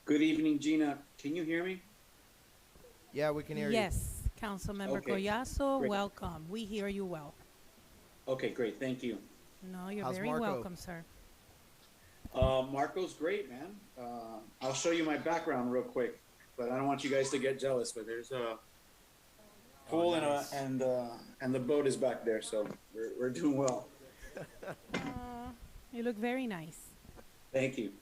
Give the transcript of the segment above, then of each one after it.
Good evening, Gina. Can you hear me? Yeah, we can hear you. Yes, Councilmember Okay, Collazo, great. welcome. We hear you well. Okay, great. Thank you. No, you're How's very Marco? welcome, sir. Marco's great, man. I'll show you my background real quick, but I don't want you guys to get jealous. But there's a Oh, pool nice. and the boat is back there, so we're doing well. You look very nice. Thank you.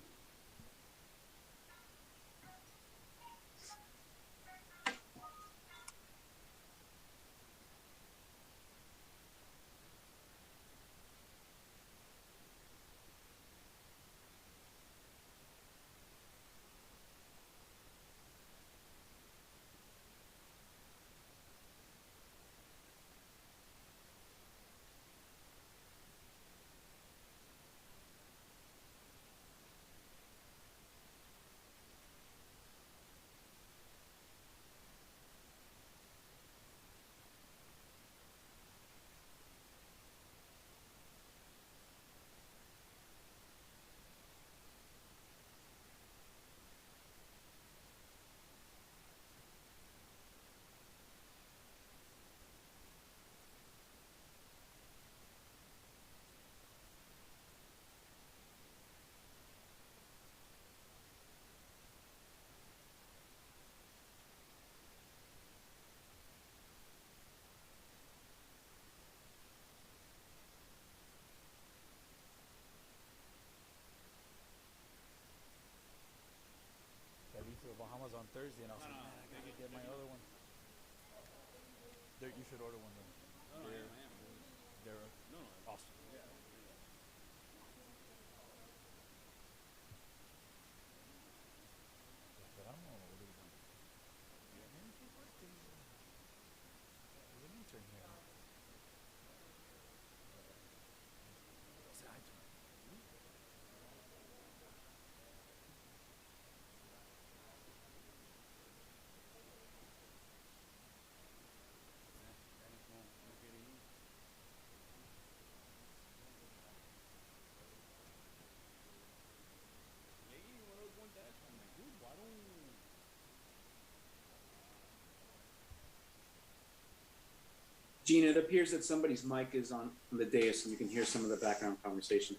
I leave to the Bahamas on Thursday, and I was like, man, I gotta get my other one. You should order one then. They're awesome. Esperamos o ahorita. Let me turn here. Gina, it appears that somebody's mic is on the dais, and you can hear some of the background conversation.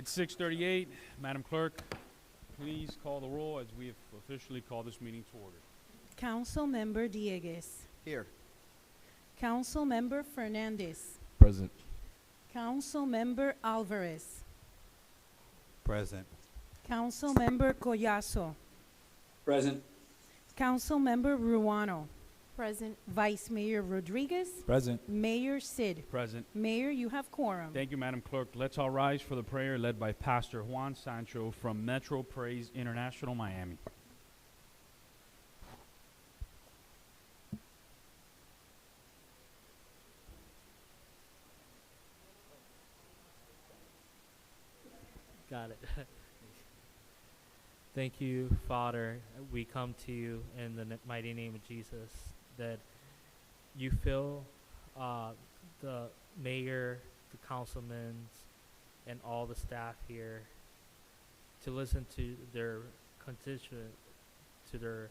It's 6:38. Madam Clerk, please call the roll as we have officially called this meeting to order. Councilmember Diegues. Here. Councilmember Fernandez. Present. Councilmember Alvarez. Present. Councilmember Collazo. Present. Councilmember Ruano. Present. Vice Mayor Rodriguez. Present. Mayor Sid. Present. Mayor, you have quorum. Thank you, Madam Clerk. Let's all rise for the prayer led by Pastor Juan Sancho from Metro Praise International, Miami. Got it. Thank you, Father. We come to you in the mighty name of Jesus, that you fill the mayor, the councilmen, and all the staff here to listen to their constituent, to their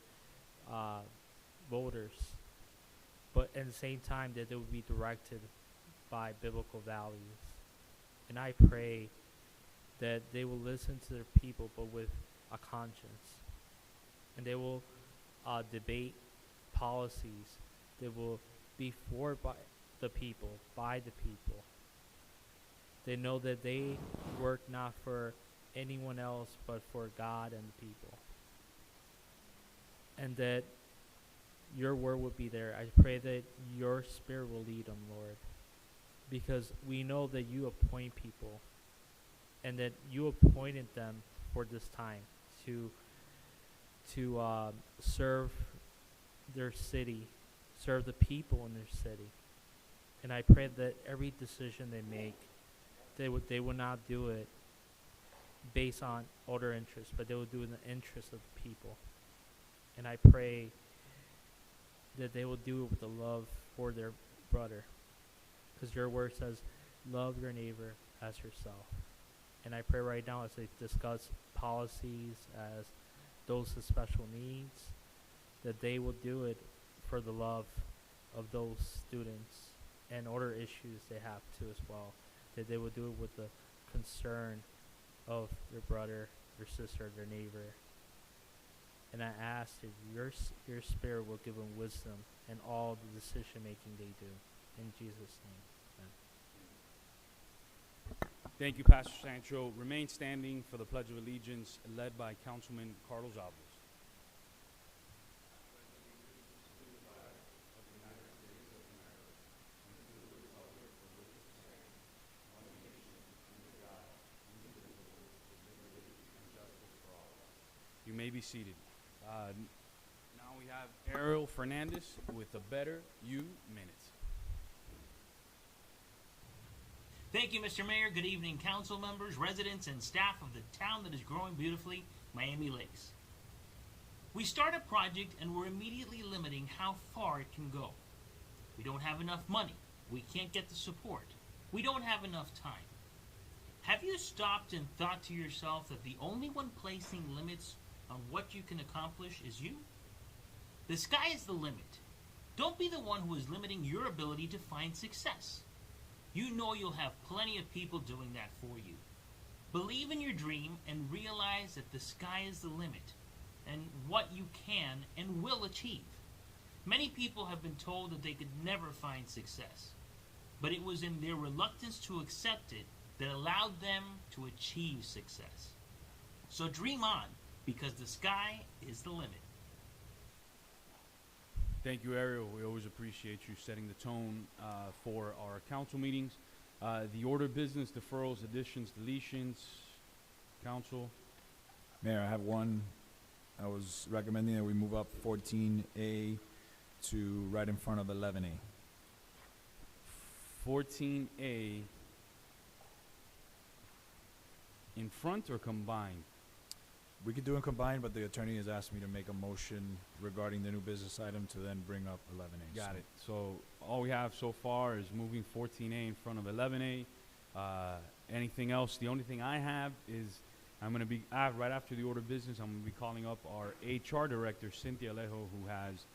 voters, but at the same time that they will be directed by biblical values. And I pray that they will listen to their people, but with a conscience. And they will debate policies that will be for by the people, They know that they work not for anyone else, but for God and the people. And that your word will be there. I pray that your spirit will lead them, Lord. Because we know that you appoint people, and that you appointed them for this time to serve their city, serve the people in their city. And I pray that every decision they make, they will not do it based on other interests, but they will do it in the interest of the people. And I pray that they will do it with the love for their brother, because your word says, love your neighbor as yourself. And I pray right now as they discuss policies, as those with special needs, that they will do it for the love of those students and other issues they have too as well. That they will do it with the concern of their brother, their sister, their neighbor. And I ask that your spirit will give them wisdom in all the decision making they do. In Jesus' name. Thank you, Pastor Sancho. Remain standing for the Pledge of Allegiance led by Councilman Carlos Alvarez. You may be seated. Now we have Ariel Fernandez with the Better You Minutes. Thank you, Mr. Mayor. Good evening, council members, residents, and staff of the town that is growing beautifully, Miami Lakes. We start a project and we're immediately limiting how far it can go. We don't have enough money. We can't get the support. We don't have enough time. Have you stopped and thought to yourself that the only one placing limits on what you can accomplish is you? The sky is the limit. Don't be the one who is limiting your ability to find success. You know you'll have plenty of people doing that for you. Believe in your dream and realize that the sky is the limit and what you can and will achieve. Many people have been told that they could never find success, but it was in their reluctance to accept it that allowed them to achieve success. So dream on, because the sky is the limit. Thank you, Ariel. We always appreciate you setting the tone for our council meetings. The order of business, deferrals, additions, deletions. Council. Mayor, I have one. I was recommending that we move up 14A to right in front of 11A. 14A in front or combined? We could do it combined, but the attorney has asked me to make a motion regarding the new business item to then bring up 11A. Got it. So all we have so far is moving 14A in front of 11A. Anything else? The only thing I have is I'm going to be, right after the order of business, I'm going to be calling up our HR director, Cynthia Alejo, who has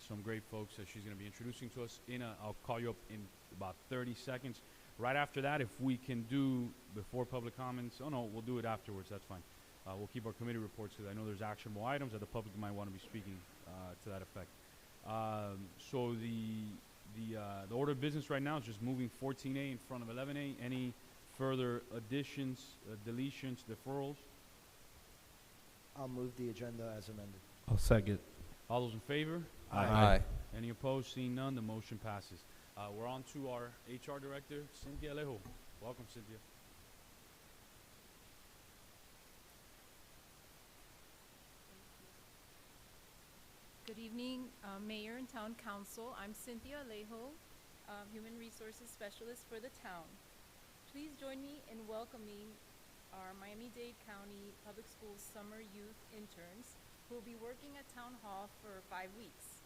some great folks that she's going to be introducing to us. I'll call you up in about 30 seconds. Right after that, if we can do before public comments, oh no, we'll do it afterwards, that's fine. We'll keep our committee reports because I know there's actionable items that the public might want to be speaking to that effect. So the order of business right now is just moving 14A in front of 11A. Any further additions, deletions, deferrals? I'll move the agenda as amended. I'll second. All those in favor? Aye. Any opposed? Seeing none, the motion passes. We're on to our HR Director, Cynthia Alejo. Welcome, Cynthia. Good evening, Mayor and Town Council. I'm Cynthia Alejo, Human Resources Specialist for the town. Please join me in welcoming our Miami-Dade County Public Schools summer youth interns who will be working at Town Hall for 5 weeks.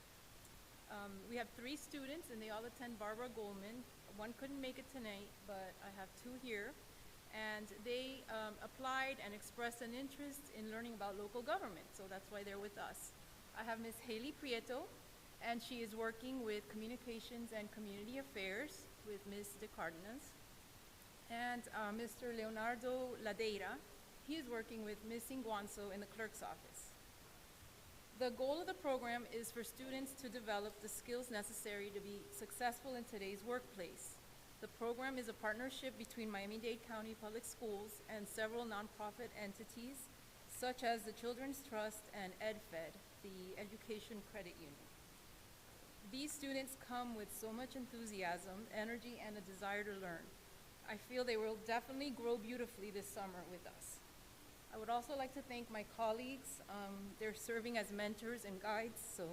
We have 3 students and they all attend Barbara Goldman. One couldn't make it tonight, but I have 2 here. And they applied and expressed an interest in learning about local government, so that's why they're with us. I have Ms. Haley Prieto, and she is working with Communications and Community Affairs with Ms. De Cardenas. And Mr. Leonardo Ladeira, he is working with Ms. Inguanzo in the clerk's office. The goal of the program is for students to develop the skills necessary to be successful in today's workplace. The program is a partnership between Miami-Dade County Public Schools and several nonprofit entities, such as the Children's Trust and EdFed, the Education Credit Union. These students come with so much enthusiasm, energy, and a desire to learn. I feel they will definitely grow beautifully this summer with us. I would also like to thank my colleagues. They're serving as mentors and guides, so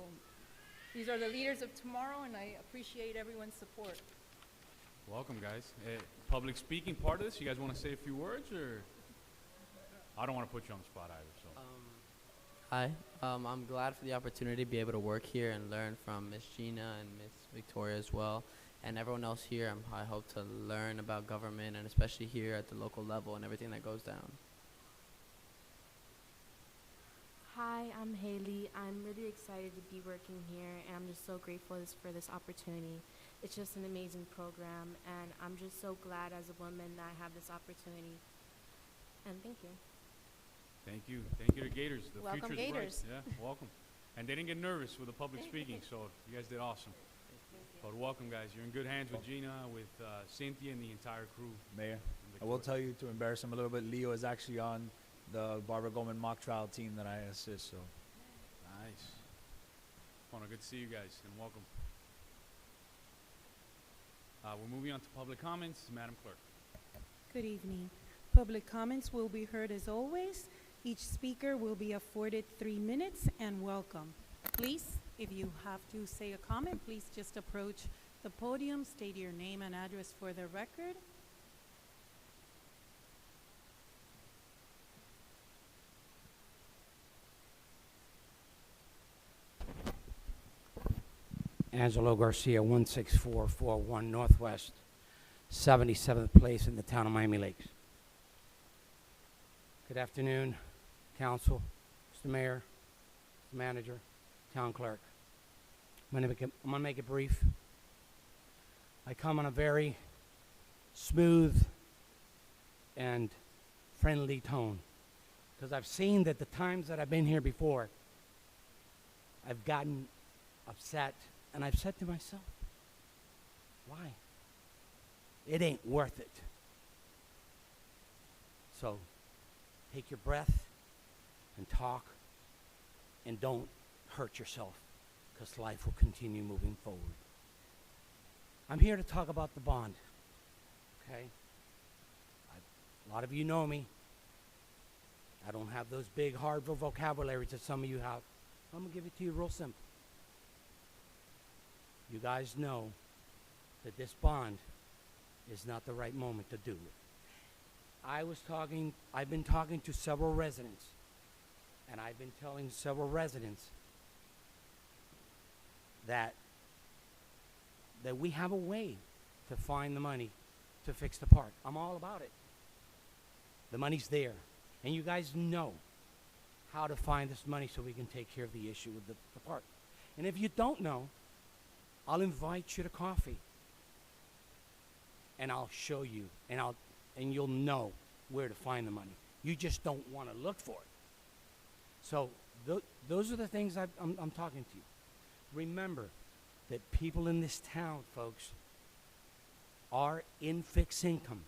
these are the leaders of tomorrow, and I appreciate everyone's support. Welcome, guys. Public speaking part of this, you guys want to say a few words, or? I don't want to put you on the spot either, so. Hi, I'm glad for the opportunity to be able to work here and learn from Miss Gina and Miss Victoria as well, and everyone else here. I hope to learn about government, and especially here at the local level and everything that goes down. Hi, I'm Haley. I'm really excited to be working here, and I'm just so grateful for this opportunity. It's just an amazing program, and I'm just so glad as a woman that I have this opportunity. And thank you. Thank you. Thank you to Gators. The Welcome, future's Gators. bright. Yeah, welcome. And they didn't get nervous with the public speaking, so you guys did awesome. But welcome, guys. You're in good hands with Gina, with Cynthia, and the entire crew. Mayor, I will tell you, to embarrass him a little bit, Leo is actually on the Barbara Goldman mock trial team that I assist, so. Nice. Well, good to see you guys, and welcome. We're moving on to public comments. Madam Clerk. Good evening. Public comments will be heard as always. Each speaker will be afforded 3 minutes, and welcome. Please, if you have to say a comment, please just approach the podium, state your name and address for the record. Angelo Garcia, 16441 Northwest 77th place in the town of Miami Lakes. Good afternoon, Council, Mr. Mayor, Mr. Manager, Town Clerk. I'm gonna make it brief. I come on a very smooth and friendly tone, because I've seen that the times that I've been here before, I've gotten upset. And I've said to myself, why? It ain't worth it. So take your breath and talk, and don't hurt yourself, because life will continue moving forward. I'm here to talk about the bond, okay? A lot of you know me. I don't have those big, hard vocabularies that some of you have. I'm going to give it to you real simple. You guys know that this bond is not the right moment to do it. I've been talking to several residents, and I've been telling several residents that we have a way to find the money to fix the park. I'm all about it. The money's there, and you guys know how to find this money so we can take care of the issue with the park. And if you don't know, I'll invite you to coffee. and I'll show you, and you'll know where to find the money. You just don't want to look for it. So those are the things I'm talking to you. Remember that people in this town, folks, are in fixed income,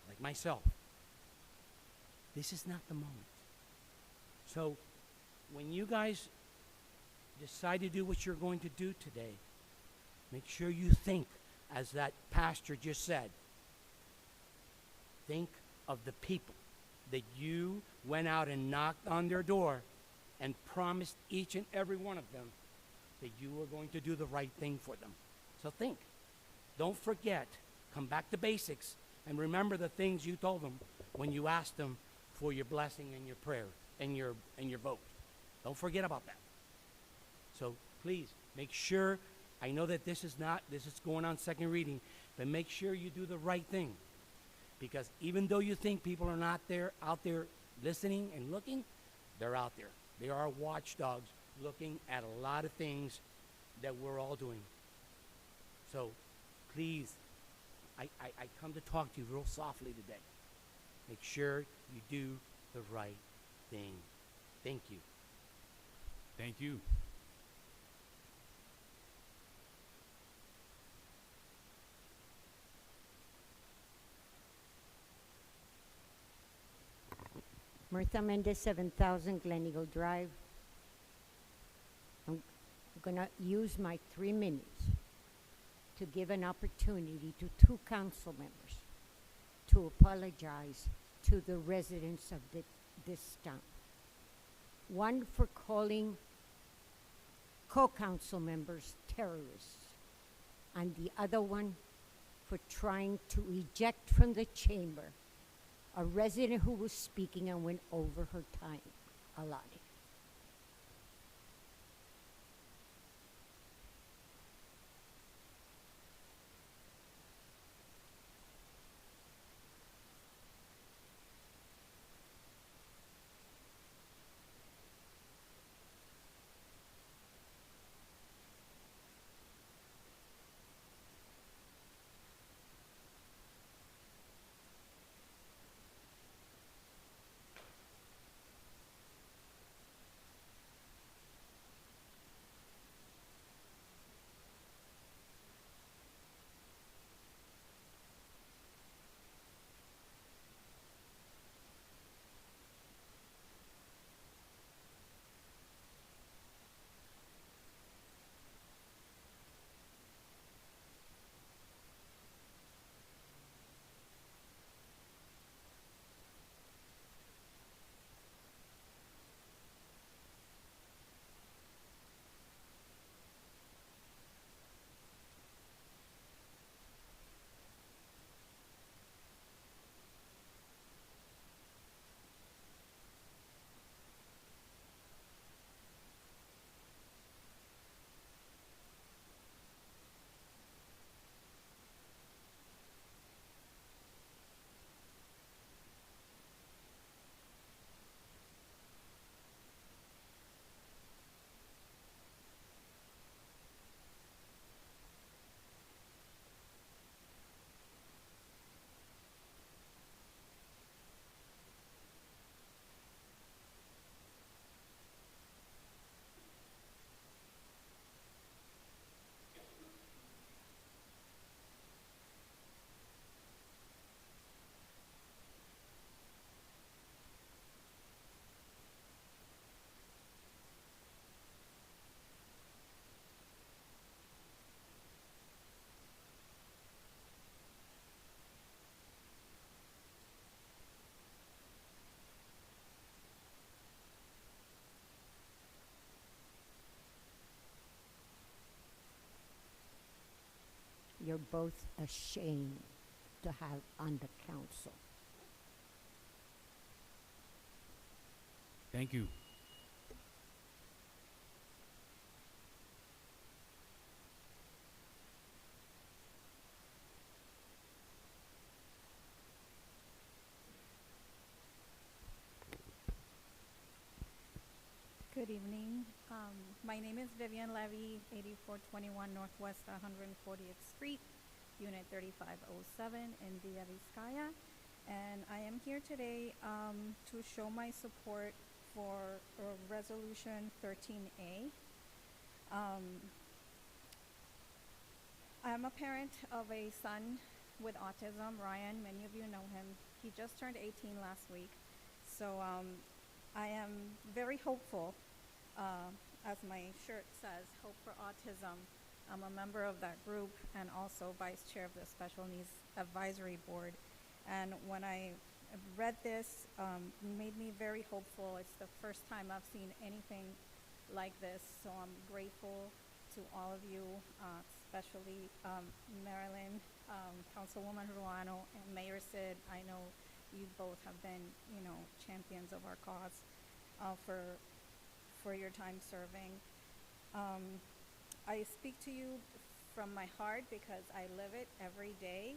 like myself. This is not the moment. So when you guys decide to do what you're going to do today, make sure you think, as that pastor just said, think of the people that you went out and knocked on their door and promised each and every one of them that you were going to do the right thing for them. So think. Don't forget. Come back to basics and remember the things you told them when you asked them for your blessing and your prayer and your vote. Don't forget about that. So please make sure, I know that this is going on second reading, but make sure you do the right thing. Because even though you think people are not out there listening and looking, they're out there. They are watchdogs looking at a lot of things that we're all doing. So please, I come to talk to you real softly today. Make sure you do the right thing. Thank you. Thank you. Martha Mendez, 7,000 Glen Eagle Drive. I'm going to use my 3 minutes to give an opportunity to 2 council members to apologize to the residents of this town. One for calling co-council members terrorists, and the other one for trying to eject from the chamber a resident who was speaking and went over her time allotted. You're both ashamed to have on the council. Thank you. Good evening. My name is Vivian Levy, 8421 Northwest 140th Street, Unit 3507 in Villa Vizcaya. And I am here today to show my support for Resolution 13A. I'm a parent of a son with autism, Ryan. Many of you know him. He just turned 18 last week. So I am very hopeful, as my shirt says, Hope for Autism. I'm a member of that group and also vice chair of the Special Needs Advisory Board. And when I read this, it made me very hopeful. It's the first time I've seen anything like this, so I'm grateful to all of you, especially Marilyn, Councilwoman Ruano, and Mayor Sid. I know you both have been, champions of our cause for your time serving. I speak to you from my heart because I live it every day,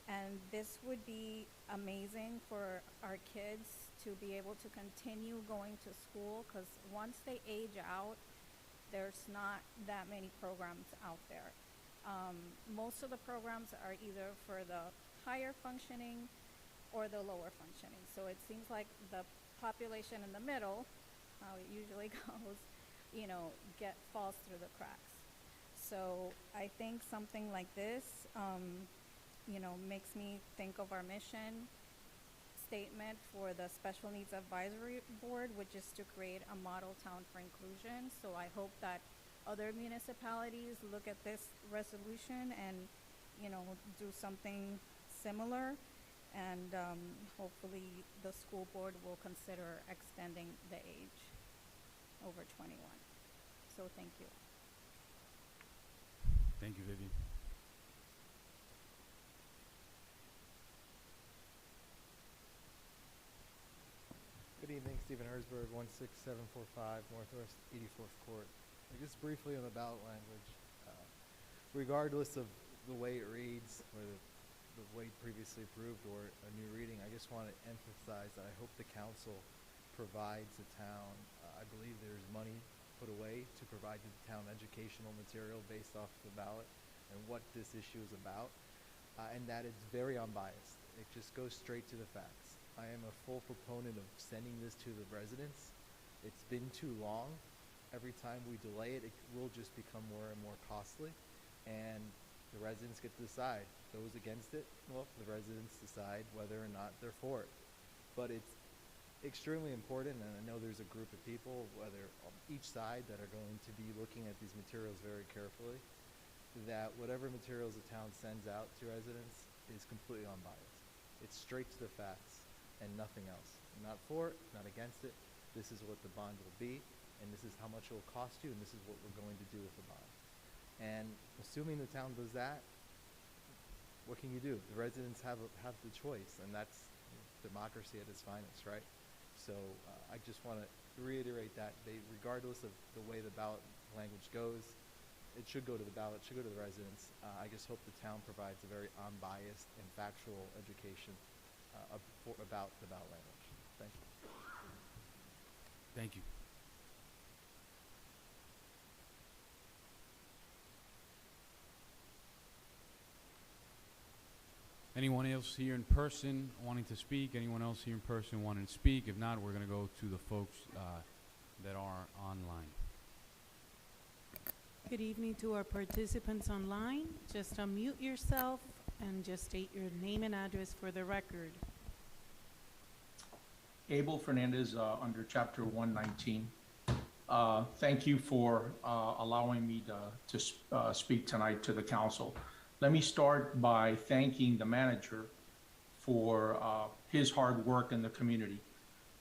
and this would be amazing for our kids to be able to continue going to school, because once they age out, there's not that many programs out there. Most of the programs are either for the higher functioning or the lower functioning. So it seems like the population in the middle, how it usually goes, falls through the cracks. So I think something like this, makes me think of our mission statement for the Special Needs Advisory Board, which is to create a model town for inclusion. So I hope that other municipalities look at this resolution and, do something similar. And hopefully the school board will consider extending the age over 21. So thank you. Thank you, Vivian. Good evening, Stephen Herzberg, 16745 Northwest 84th Court. Just briefly on the ballot language, regardless of the way it reads or the way previously approved or a new reading, I just want to emphasize that I hope the council provides the town, I believe there's money put away to provide the town educational material based off the ballot and what this issue is about, and that it's very unbiased. It just goes straight to the facts. I am a full proponent of sending this to the residents. It's been too long. Every time we delay it, it will just become more and more costly, and the residents get to decide. Those against it, well, the residents decide whether or not they're for it. But it's extremely important, and I know there's a group of people, whether on each side, that are going to be looking at these materials very carefully, that whatever materials the town sends out to residents is completely unbiased. It's straight to the facts and nothing else. I'm not for it, not against it. This is what the bond will be, and this is how much it will cost you, and this is what we're going to do with the bond. And assuming the town does that, what can you do? The residents have the choice, and that's democracy at its finest, right? So I just want to reiterate that regardless of the way the ballot language goes, it should go to the ballot, it should go to the residents. I just hope the town provides a very unbiased and factual education about the ballot language. Thank you. Thank you. Anyone else here in person wanting to speak? Anyone else here in person wanting to speak? If not, we're going to go to the folks that are online. Good evening to our participants online. Just unmute yourself and just state your name and address for the record. Abel Fernandez, under Chapter 119. Thank you for allowing me to speak tonight to the council. Let me start by thanking the manager for his hard work in the community.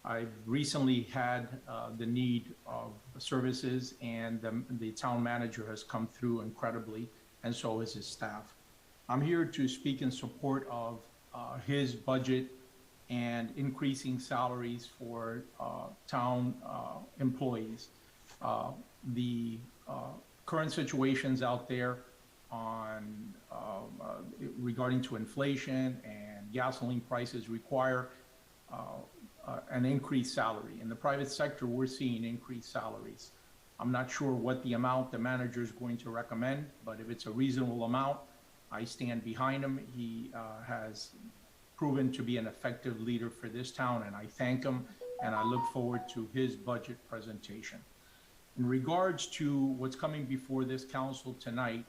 I've recently had the need of services, and the town manager has come through incredibly, and so has his staff. I'm here to speak in support of his budget and increasing salaries for town employees. The current situations out there on regarding to inflation and gasoline prices require an increased salary. In the private sector, we're seeing increased salaries. I'm not sure what the amount the manager is going to recommend, but if it's a reasonable amount, I stand behind him. He has proven to be an effective leader for this town, and I thank him, and I look forward to his budget presentation. In regards to what's coming before this council tonight,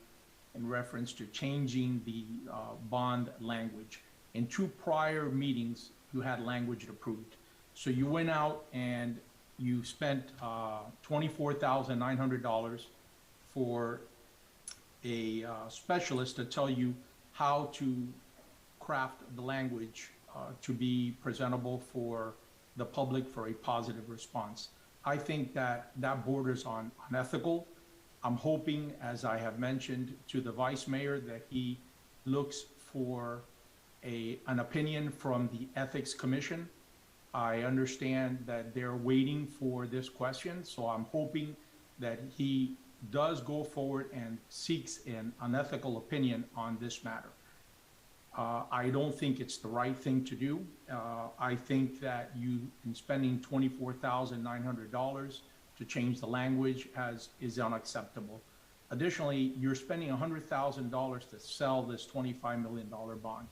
in reference to changing the bond language, in 2 prior meetings, you had language approved. So you went out and you spent $24,900 for a specialist to tell you how to craft the language to be presentable for the public for a positive response. I think that that borders on unethical. I'm hoping, as I have mentioned to the vice mayor, that he looks for an opinion from the Ethics Commission. I understand that they're waiting for this question, so I'm hoping that he does go forward and seeks an unethical opinion on this matter. I don't think it's the right thing to do. I think that you, in spending $24,900 to change the language is unacceptable. Additionally, you're spending $100,000 to sell this $25 million bond.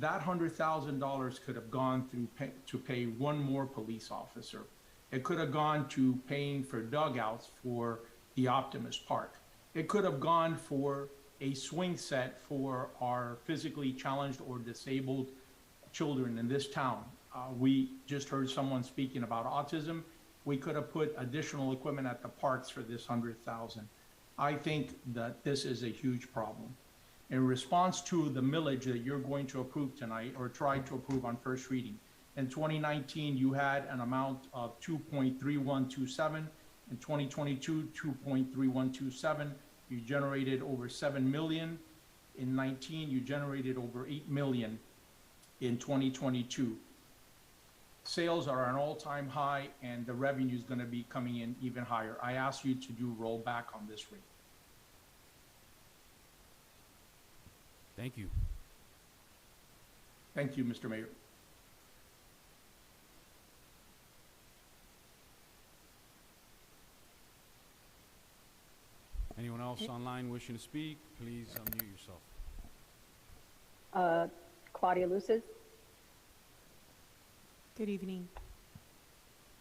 That $100,000 could have gone to pay one more police officer. It could have gone to paying for dugouts for the Optimus Park. It could have gone for a swing set for our physically challenged or disabled children in this town. We just heard someone speaking about autism. We could have put additional equipment at the parks for this $100,000. I think that this is a huge problem. In response to the millage that you're going to approve tonight, or try to approve on first reading, in 2019, you had an amount of 2.3127. In 2022, 2.3127. You generated over 7 million. In 19, you generated over 8 million in 2022. Sales are an all-time high, and the revenue is going to be coming in even higher. I ask you to do rollback on this rate. Thank you. Thank you, Mr. Mayor. Anyone else online wishing to speak, please unmute yourself. Claudia Luces. Good evening.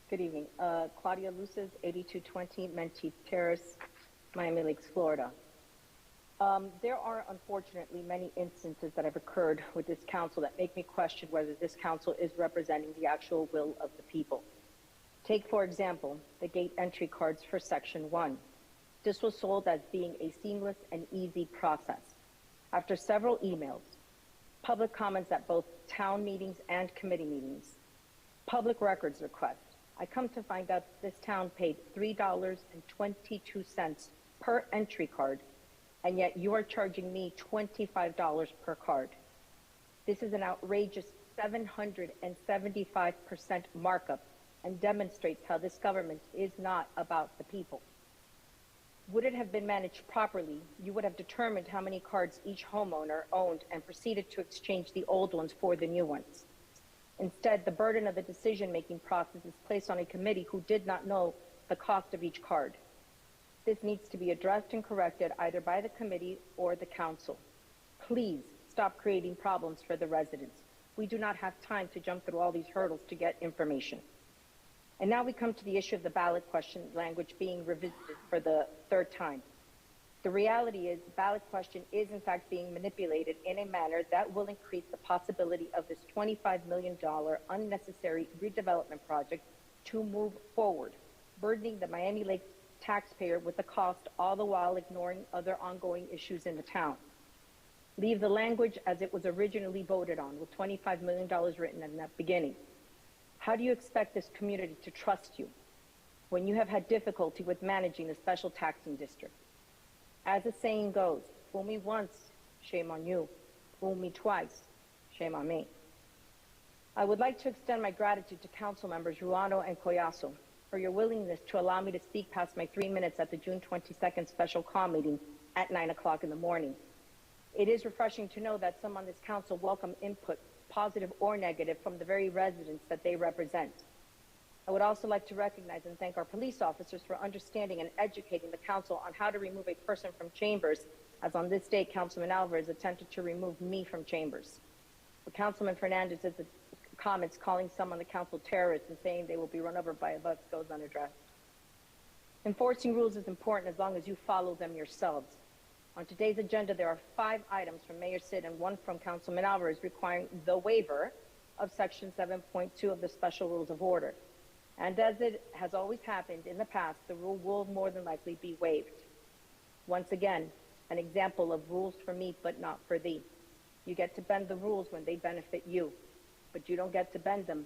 Good evening. Claudia Luces, 8220 Menteith Terrace, Miami Lakes, Florida. There are unfortunately many instances that have occurred with this council that make me question whether this council is representing the actual will of the people. Take, for example, the gate entry cards for Section 1. This was sold as being a seamless and easy process. After several emails, public comments at both town meetings and committee meetings, public records requests, I come to find out this town paid $3.22 per entry card, and yet you are charging me $25 per card. This is an outrageous 775% markup and demonstrates how this government is not about the people. Would it have been managed properly, you would have determined how many cards each homeowner owned and proceeded to exchange the old ones for the new ones. Instead, the burden of the decision-making process is placed on a committee who did not know the cost of each card. This needs to be addressed and corrected either by the committee or the council. Please stop creating problems for the residents. We do not have time to jump through all these hurdles to get information. And now we come to the issue of the ballot question language being revisited for the 3rd time. The reality is the ballot question is in fact being manipulated in a manner that will increase the possibility of this $25 million unnecessary redevelopment project to move forward, burdening the Miami Lakes taxpayer with the cost, all the while ignoring other ongoing issues in the town. Leave the language as it was originally voted on, with $25 million written in that beginning. How do you expect this community to trust you when you have had difficulty with managing the special taxing district? As the saying goes, fool me once, shame on you. Fool me twice, shame on me. I would like to extend my gratitude to council members Ruano and Collazo for your willingness to allow me to speak past my 3 minutes at the June 22nd special call meeting at 9 o'clock in the morning. It is refreshing to know that some on this council welcome input, positive or negative, from the very residents that they represent. I would also like to recognize and thank our police officers for understanding and educating the council on how to remove a person from chambers, as on this day, Councilman Alvarez attempted to remove me from chambers. For Councilman Fernandez's comments calling some on the council terrorists and saying they will be run over by a bus goes unaddressed. Enforcing rules is important as long as you follow them yourselves. On today's agenda, there are 5 items from Mayor Sid and 1 from Councilman Alvarez requiring the waiver of Section 7.2 of the Special Rules of Order. And as it has always happened in the past, the rule will more than likely be waived. Once again, an example of rules for me but not for thee. You get to bend the rules when they benefit you, but you don't get to bend them,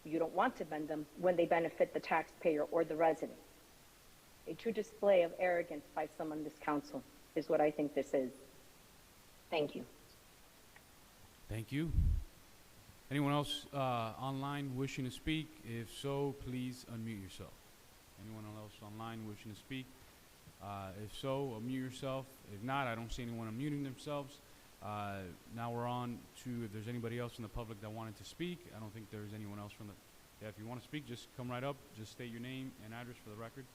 you don't want to bend them when they benefit the taxpayer or the resident. A true display of arrogance by some on this council is what I think this is. Thank you. Thank you. Anyone else online wishing to speak? If so, please unmute yourself. Anyone else online wishing to speak? If so, unmute yourself. If not, I don't see anyone unmuting themselves. Now we're on to if there's anybody else in the public that wanted to speak. I don't think there's anyone else from the... Yeah, if you want to speak, just come right up. Just state your name and address for the record.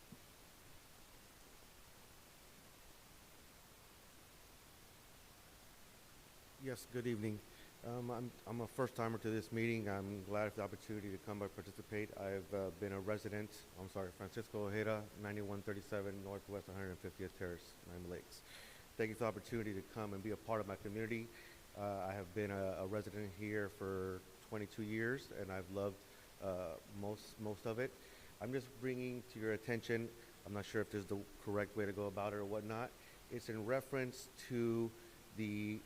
Yes, good evening. I'm a first-timer to this meeting. I'm glad for the opportunity to come and participate. I've been a resident, Francisco Ojeda, 9137 Northwest 150th Terrace, Miami Lakes. Thank you for the opportunity to come and be a part of my community. I have been a resident here for 22 years, and I've loved most of it. I'm just bringing to your attention, I'm not sure if this is the correct way to go about it or whatnot. It's in reference to the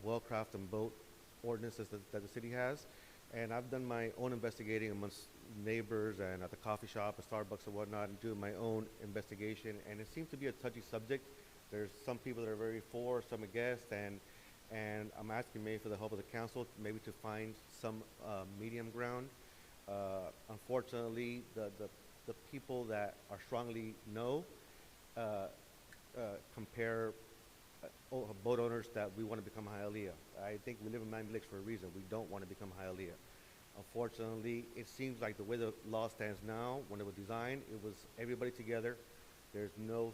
well-craft and boat ordinances that the city has, and I've done my own investigating amongst neighbors and at the coffee shop, at Starbucks and whatnot, and doing my own investigation, and it seems to be a touchy subject. There's some people that are very for, some against, and I'm asking maybe for the help of the council, maybe to find some medium ground. Unfortunately, the people that are strongly no compare boat owners that we want to become Hialeah. I think we live in Miami Lakes for a reason. We don't want to become Hialeah. Unfortunately, it seems like the way the law stands now, when it was designed, it was everybody together. There's no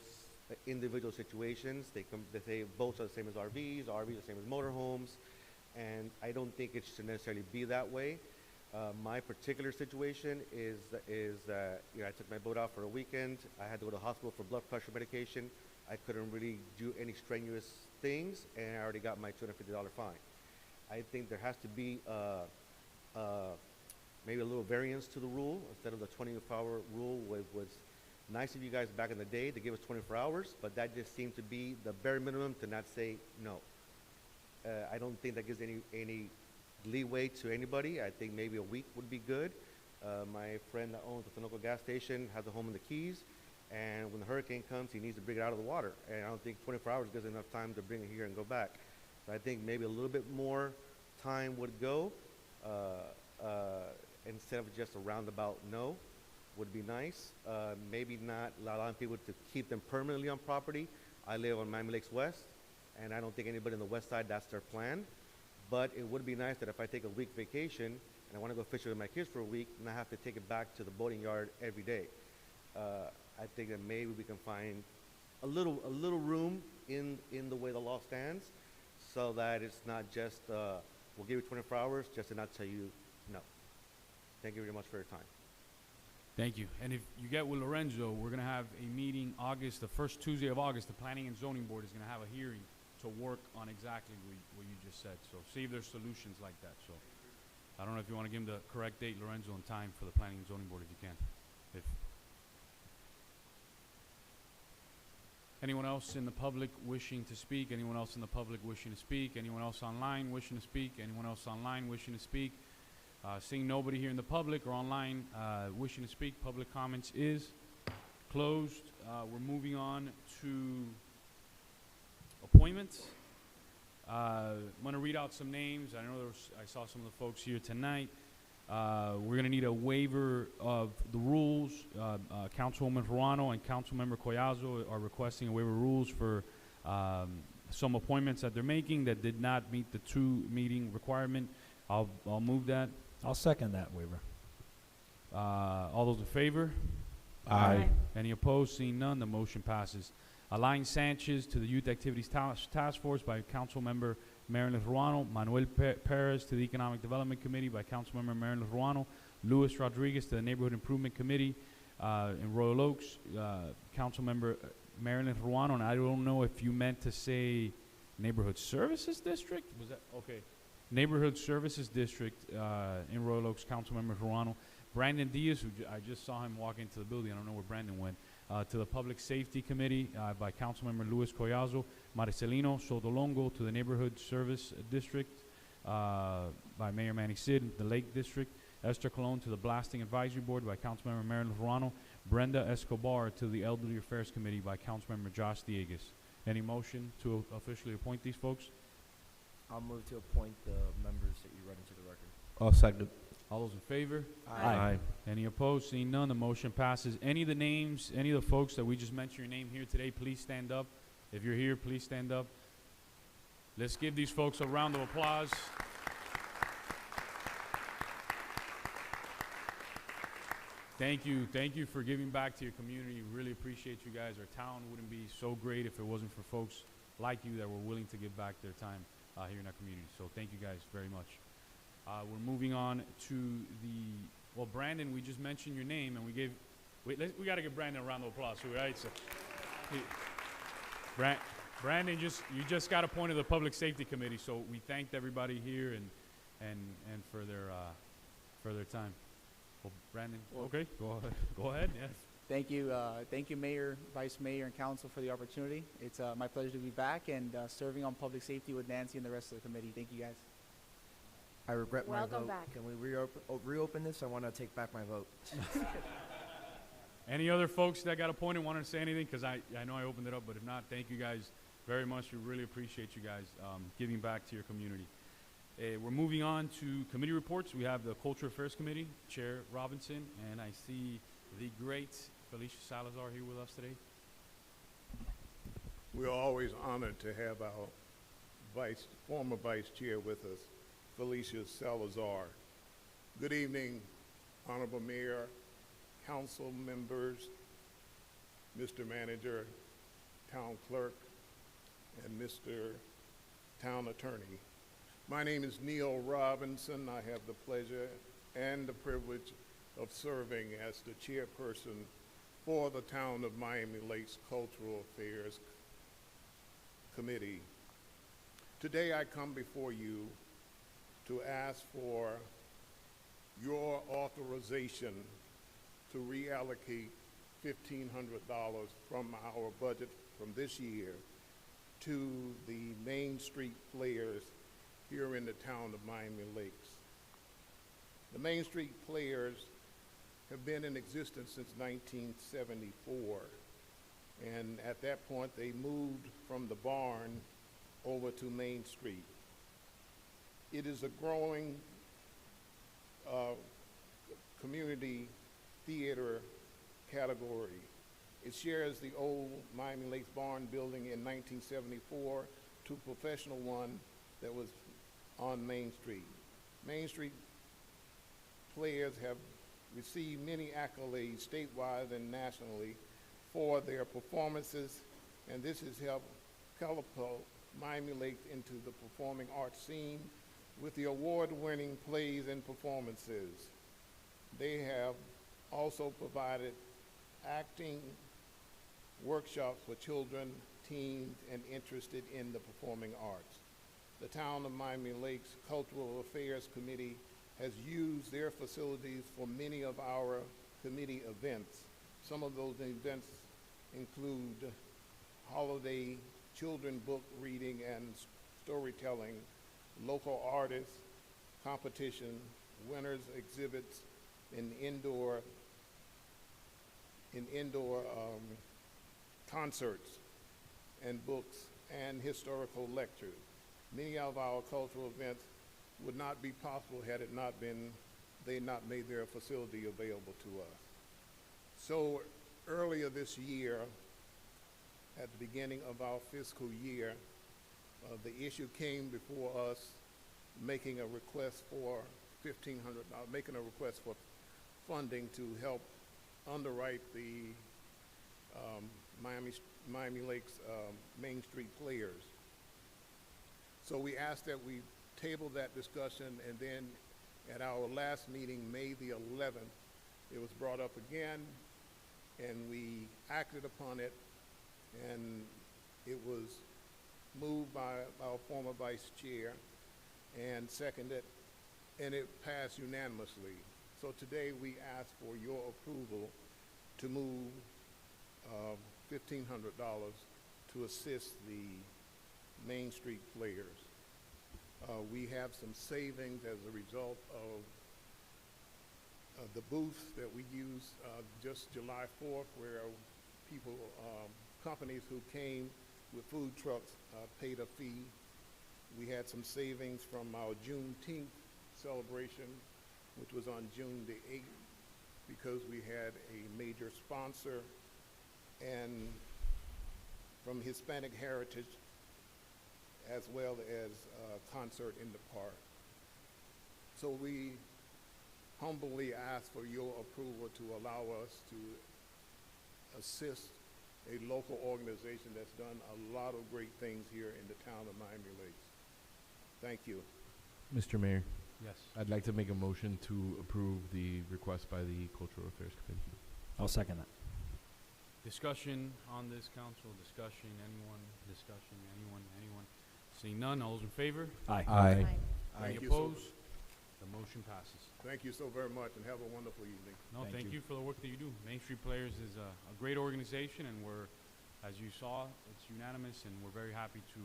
individual situations. They say boats are the same as RVs are the same as motorhomes, and I don't think it should necessarily be that way. My particular situation is that I took my boat out for a weekend. I had to go to the hospital for blood pressure medication. I couldn't really do any strenuous things, and I already got my $250 fine. I think there has to be maybe a little variance to the rule. Instead of the 24-hour rule, it was nice of you guys back in the day to give us 24 hours, but that just seemed to be the bare minimum to not say no. I don't think that gives any leeway to anybody. I think maybe a week would be good. My friend that owns the Sunoco gas station has a home in the Keys, and when the hurricane comes, he needs to bring it out of the water. And I don't think 24 hours gives enough time to bring it here and go back. So I think maybe a little bit more time would go instead of just a roundabout no would be nice. Maybe not allowing people to keep them permanently on property. I live on Miami Lakes West, and I don't think anybody on the west side, that's their plan. But it would be nice that if I take a week vacation and I want to go fishing with my kids for a week, and I have to take it back to the boating yard every day. I think that maybe we can find a little room in the way the law stands, so that it's not just we'll give you 24 hours just to not tell you no. Thank you very much for your time. Thank you. And if you get with Lorenzo, we're going to have a meeting the first Tuesday of August. The Planning and Zoning Board is going to have a hearing to work on exactly what you just said. So see if there's solutions like that. So I don't know if you want to give him the correct date, Lorenzo, in time for the Planning and Zoning Board if you can. If anyone else in the public wishing to speak? Anyone else in the public wishing to speak? Anyone else online wishing to speak? Anyone else online wishing to speak? Seeing nobody here in the public or online wishing to speak, public comments is closed. We're moving on to appointments. I'm going to read out some names. I know I saw some of the folks here tonight. We're going to need a waiver of the rules. Councilwoman Ruano and Councilmember Collazo are requesting a waiver of rules for some appointments that they're making that did not meet the 2-meeting requirement. I'll move that. I'll second that waiver. All those in favor? Aye. Any opposed? Seeing none, the motion passes. Align Sanchez to the Youth Activities Task Force by Councilmember Marilyn Ruano. Manuel Perez to the Economic Development Committee by Councilmember Marilyn Ruano. Luis Rodriguez to the Neighborhood Improvement Committee in Royal Oaks. Councilmember Marilyn Ruano, and I don't know if you meant to say Neighborhood Services District. Was that okay? Neighborhood Services District in Royal Oaks. Councilmember Ruano. Brandon Diaz, who I just saw him walk into the building. I don't know where Brandon went. To the Public Safety Committee by Councilmember Luis Collazo. Marcelino Sotolongo to the Neighborhood Service District by Mayor Manny Sid. The Lake District. Esther Colon to the Blasting Advisory Board by Councilmember Marilyn Ruano. Brenda Escobar to the Elderly Affairs Committee by Councilmember Josh Diegues. Any motion to officially appoint these folks? I'll move to appoint the members that you read into the record. I'll second. All those in favor? Aye. Any opposed? Seeing none, the motion passes. Any of the names, any of the folks that we just mentioned your name here today, please stand up. If you're here, please stand up. Let's give these folks a round of applause. Thank you. Thank you for giving back to your community. Really appreciate you guys. Our town wouldn't be so great if it wasn't for folks like you that were willing to give back their time here in our community. So thank you guys very much. We're moving on to well, Brandon, we just mentioned your name and we gave, we got to give Brandon a round of applause, right? So, Brandon, you just got appointed to the Public Safety Committee, so we thanked everybody here and for their time. Well, Brandon, okay, go ahead, yes. Thank you, Mayor, Vice Mayor, and Council for the opportunity. It's my pleasure to be back and serving on public safety with Nancy and the rest of the committee. Thank you, guys. I regret my vote. Welcome back. Can we reopen this? I want to take back my vote. Any other folks that got appointed want to say anything? Because I know I opened it up, but if not, thank you guys very much. We really appreciate you guys giving back to your community. We're moving on to committee reports. We have the Cultural Affairs Committee, Chair Robinson, and I see the great Felicia Salazar here with us today. We're always honored to have our former vice chair with us, Felicia Salazar. Good evening, Honorable Mayor, council members, Mr. Manager, Town Clerk, and Mr. Town Attorney. My name is Neil Robinson. I have the pleasure and the privilege of serving as the chairperson for the Town of Miami Lakes Cultural Affairs Committee. Today I come before you to ask for your authorization to reallocate $1,500 from our budget from this year to the Main Street Players here in the town of Miami Lakes. The Main Street Players have been in existence since 1974, and at that point they moved from the barn over to Main Street. It is a growing community theater category. It shares the old Miami Lakes Barn building in 1974 to a professional one that was on Main Street. Main Street Players have received many accolades statewide and nationally for their performances, and this has helped catapult Miami Lakes into the performing arts scene with the award-winning plays and performances. They have also provided acting workshops for children, teens, and interested in the performing arts. The Town of Miami Lakes Cultural Affairs Committee has used their facilities for many of our committee events. Some of those events include holiday children book reading and storytelling, local artists, competition, winners exhibits, in indoor concerts and books and historical lectures. Many of our cultural events would not be possible had it not been, they not made their facility available to us. So earlier this year, at the beginning of our fiscal year, the issue came before us making a request for $1,500, making a request for funding to help underwrite the Miami Lakes Main Street Players. So we asked that we table that discussion, and then at our last meeting, May the 11th, it was brought up again, and we acted upon it, and it was moved by our former vice chair and seconded, and it passed unanimously. So today we ask for your approval to move $1,500 to assist the Main Street Players. We have some savings as a result of the booths that we used just July 4th, where people, companies who came with food trucks paid a fee. We had some savings from our Juneteenth celebration, which was on June the 8th, because we had a major sponsor, and from Hispanic Heritage, as well as a concert in the park. So we humbly ask for your approval to allow us to assist a local organization that's done a lot of great things here in the town of Miami Lakes. Thank you. Mr. Mayor. Yes. I'd like to make a motion to approve the request by the Cultural Affairs Committee. I'll second that. Discussion on this, council? Discussion? Anyone? Discussion? Anyone? Anyone? Seeing none, all those in favor? Aye. Aye. Any Thank you so opposed? The motion passes. Thank you so very much, and have a wonderful evening. No, thank you for the work that you do. Main Street Players is a great organization, and we're, as you saw, it's unanimous, and we're very happy to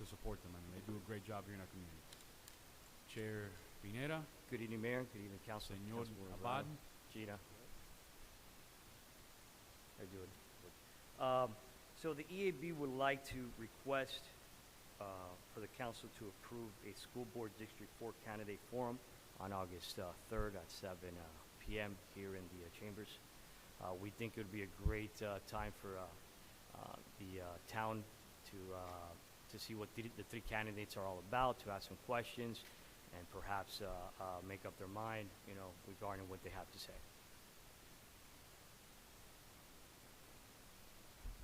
support them. I mean, they do a great job here in our community. Chair Pineda. Good evening, Mayor. Good evening, Council. Senor Councilwoman Abad. Gina. How you doing? So the EAB would like to request for the council to approve a school board District 4 candidate forum on August 3rd at 7 p.m. here in the chambers. We think it would be a great time for the town to see what the three candidates are all about, to ask some questions, and perhaps make up their mind, you know, regarding what they have to say.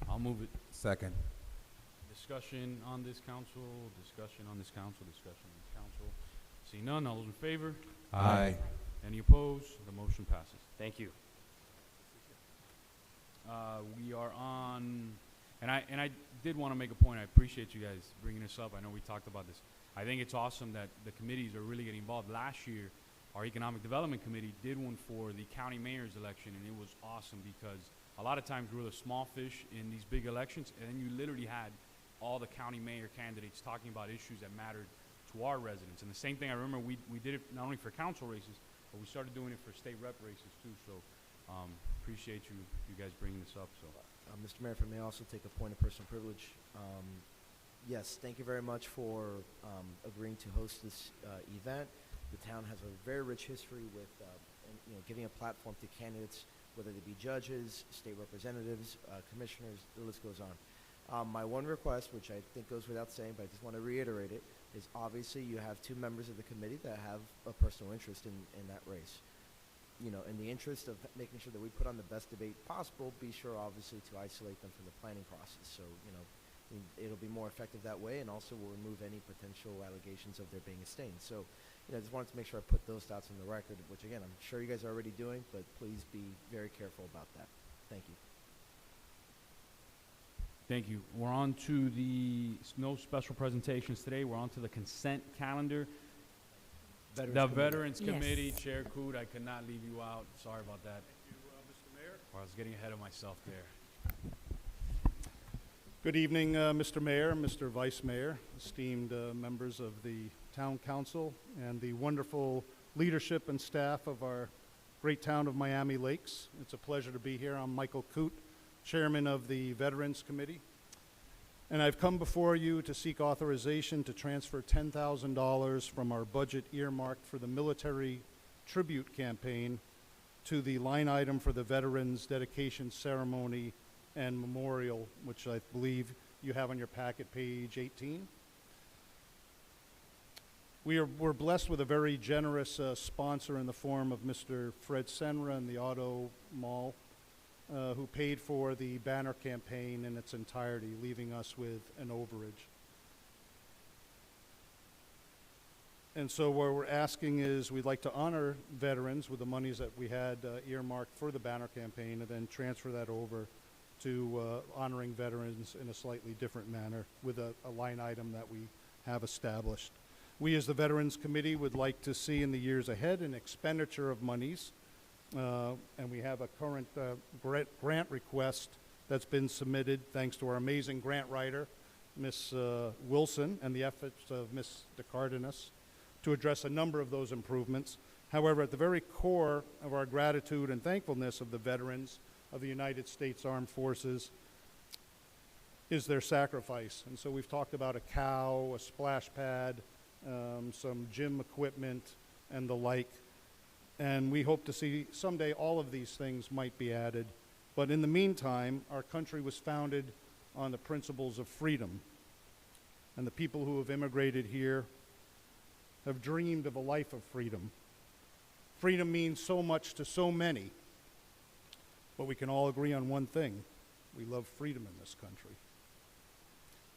I'll move it. Second. Discussion on this, council? Discussion on this, council? Discussion on this, council? See none, all those in favor? Aye. Any opposed? The motion passes. Thank you. We are on, and I did want to make a point. I appreciate you guys bringing this up. I know we talked about this. I think it's awesome that the committees are really getting involved. Last year, our Economic Development Committee did one for the county mayor's election, and it was awesome because a lot of times we're the small fish in these big elections, and then you literally had all the county mayor candidates talking about issues that mattered to our residents. And the same thing, I remember we did it not only for council races, but we started doing it for state rep races too. So appreciate you guys bringing this up. So, Mr. Mayor, if I may also take a point of personal privilege. Yes, thank you very much for agreeing to host this event. The town has a very rich history with giving a platform to candidates, whether they be judges, state representatives, commissioners, the list goes on. My one request, which I think goes without saying, but I just want to reiterate it, is obviously you have two members of the committee that have a personal interest in that race. You know, in the interest of making sure that we put on the best debate possible, be sure obviously to isolate them from the planning process. So, you know, it'll be more effective that way, and also will remove any potential allegations of there being a stain. So, you know, I just wanted to make sure I put those thoughts on the record, which again, I'm sure you guys are already doing, but please be very careful about that. Thank you. thank you. We're on to no special presentations today. We're on to the consent calendar. Veterans Committee, yes. Chair Coot, I could not leave you out. Sorry about that. Thank you, Mr. Mayor. Or I was getting ahead of myself there. Good evening, Mr. Mayor, Mr. Vice Mayor, esteemed members of the Town Council, and the wonderful leadership and staff of our great town of Miami Lakes. It's a pleasure to be here. I'm Michael Coot, Chairman of the Veterans Committee. And I've come before you to seek authorization to transfer $10,000 from our budget earmarked for the military tribute campaign to the line item for the Veterans Dedication Ceremony and Memorial, which I believe you have on your packet, page 18. We're blessed with a very generous sponsor in the form of Mr. Fred Senra and the Auto Mall, who paid for the banner campaign in its entirety, leaving us with an overage. And so what we're asking is we'd like to honor veterans with the monies that we had earmarked for the banner campaign, and then transfer that over to honoring veterans in a slightly different manner with a line item that we have established. We as the Veterans Committee would like to see in the years ahead an expenditure of monies, and we have a current grant request that's been submitted thanks to our amazing grant writer, Ms. Wilson, and the efforts of Ms. DeCardenas to address a number of those improvements. However, at the very core of our gratitude and thankfulness of the veterans of the United States Armed Forces is their sacrifice. And so we've talked about a cow, a splash pad, some gym equipment, and the like. And we hope to see someday all of these things might be added. But in the meantime, our country was founded on the principles of freedom. And the people who have immigrated here have dreamed of a life of freedom. Freedom means so much to so many, but we can all agree on one thing: we love freedom in this country.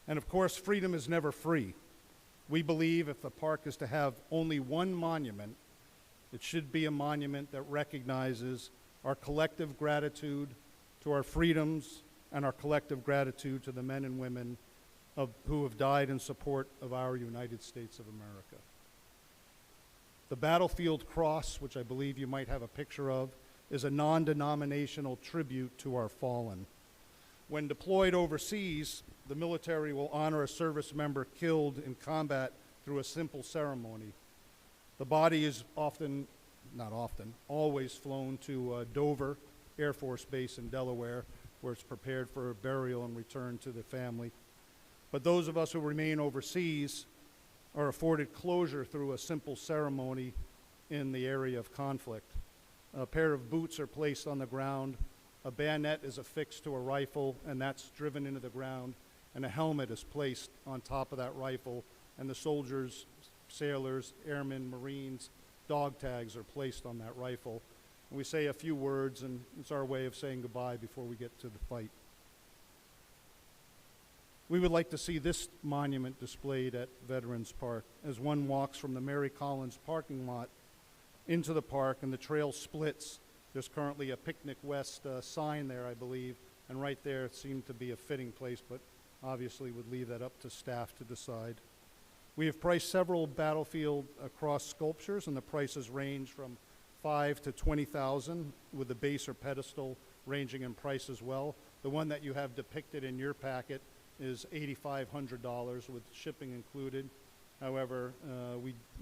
And of course, freedom is never free. We believe if the park is to have only one monument, it should be a monument that recognizes our collective gratitude to our freedoms and our collective gratitude to the men and women who have died in support of our United States of America. The battlefield cross, which I believe you might have a picture of, is a non-denominational tribute to our fallen. When deployed overseas, the military will honor a service member killed in combat through a simple ceremony. The body is always flown to Dover Air Force Base in Delaware, where it's prepared for burial and returned to the family. But those of us who remain overseas are afforded closure through a simple ceremony in the area of conflict. A pair of boots are placed on the ground, a bayonet is affixed to a rifle, and that's driven into the ground, and a helmet is placed on top of that rifle, and the soldiers, sailors, airmen, Marines, dog tags are placed on that rifle. And we say a few words, and it's our way of saying goodbye before we get to the fight. We would like to see this monument displayed at Veterans Park. As one walks from the Mary Collins parking lot into the park and the trail splits, there's currently a Picnic West sign there, I believe, and right there it seemed to be a fitting place, but obviously would leave that up to staff to decide. We have priced several battlefield cross sculptures, and the prices range from $5,000 to $20,000, with the base or pedestal ranging in price as well. The one that you have depicted in your packet is $8,500 with shipping included. However,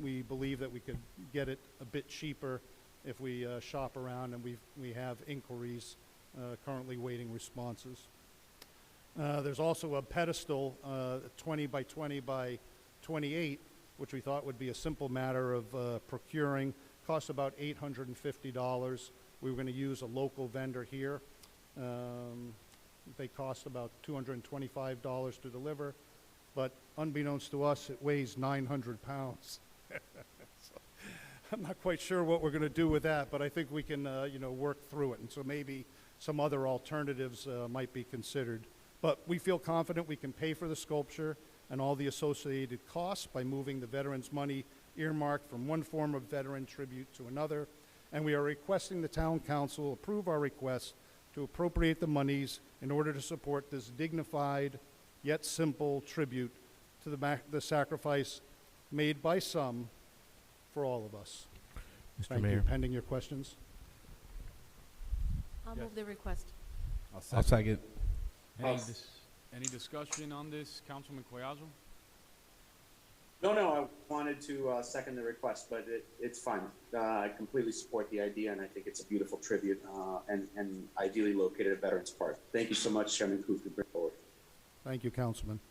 we believe that we could get it a bit cheaper if we shop around, and we have inquiries currently waiting responses. There's also a pedestal, 20 by 20 by 28, which we thought would be a simple matter of procuring. Costs about $850. We were going to use a local vendor here. They cost about $225 to deliver, but unbeknownst to us, it weighs 900 pounds. So I'm not quite sure what we're going to do with that, but I think we can, work through it. And so maybe some other alternatives might be considered. But we feel confident we can pay for the sculpture and all the associated costs by moving the veterans' money earmarked from one form of veteran tribute to another. And we are requesting the town council approve our request to appropriate the monies in order to support this dignified yet simple tribute to the sacrifice made by some for all of us. Mr. Thank Mayor. you. Pending your questions. I'll Yes. move the request. I'll second. Any discussion on this, Councilman Collazo? No, I wanted to second the request, but it's fine. I completely support the idea, and I think it's a beautiful tribute and ideally located at Veterans Park. Thank you so much, Chairman Kuth, for bringing forward. Thank you, Councilman.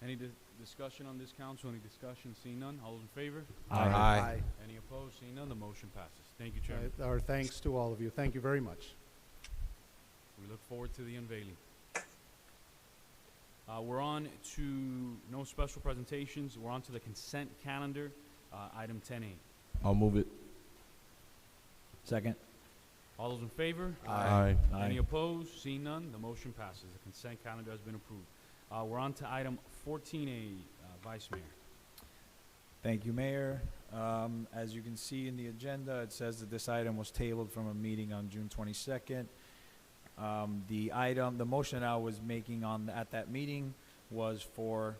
Any discussion on this, council? Any discussion? Seeing none, all those in favor? Aye. Aye. Any opposed? Seeing none, the motion passes. Thank you, Chairman. Our thanks to all of you. Thank you very much. We look forward to the unveiling. We're on to no special presentations. We're on to the consent calendar. item 10A. I'll move it. Second. All those in favor? Aye. Aye. Any opposed? Seeing none, the motion passes. The consent calendar has been approved. We're on to item 14A, Vice Mayor. Thank you, Mayor. As you can see in the agenda, it says that this item was tabled from a meeting on June 22nd. The motion I was making at that meeting was for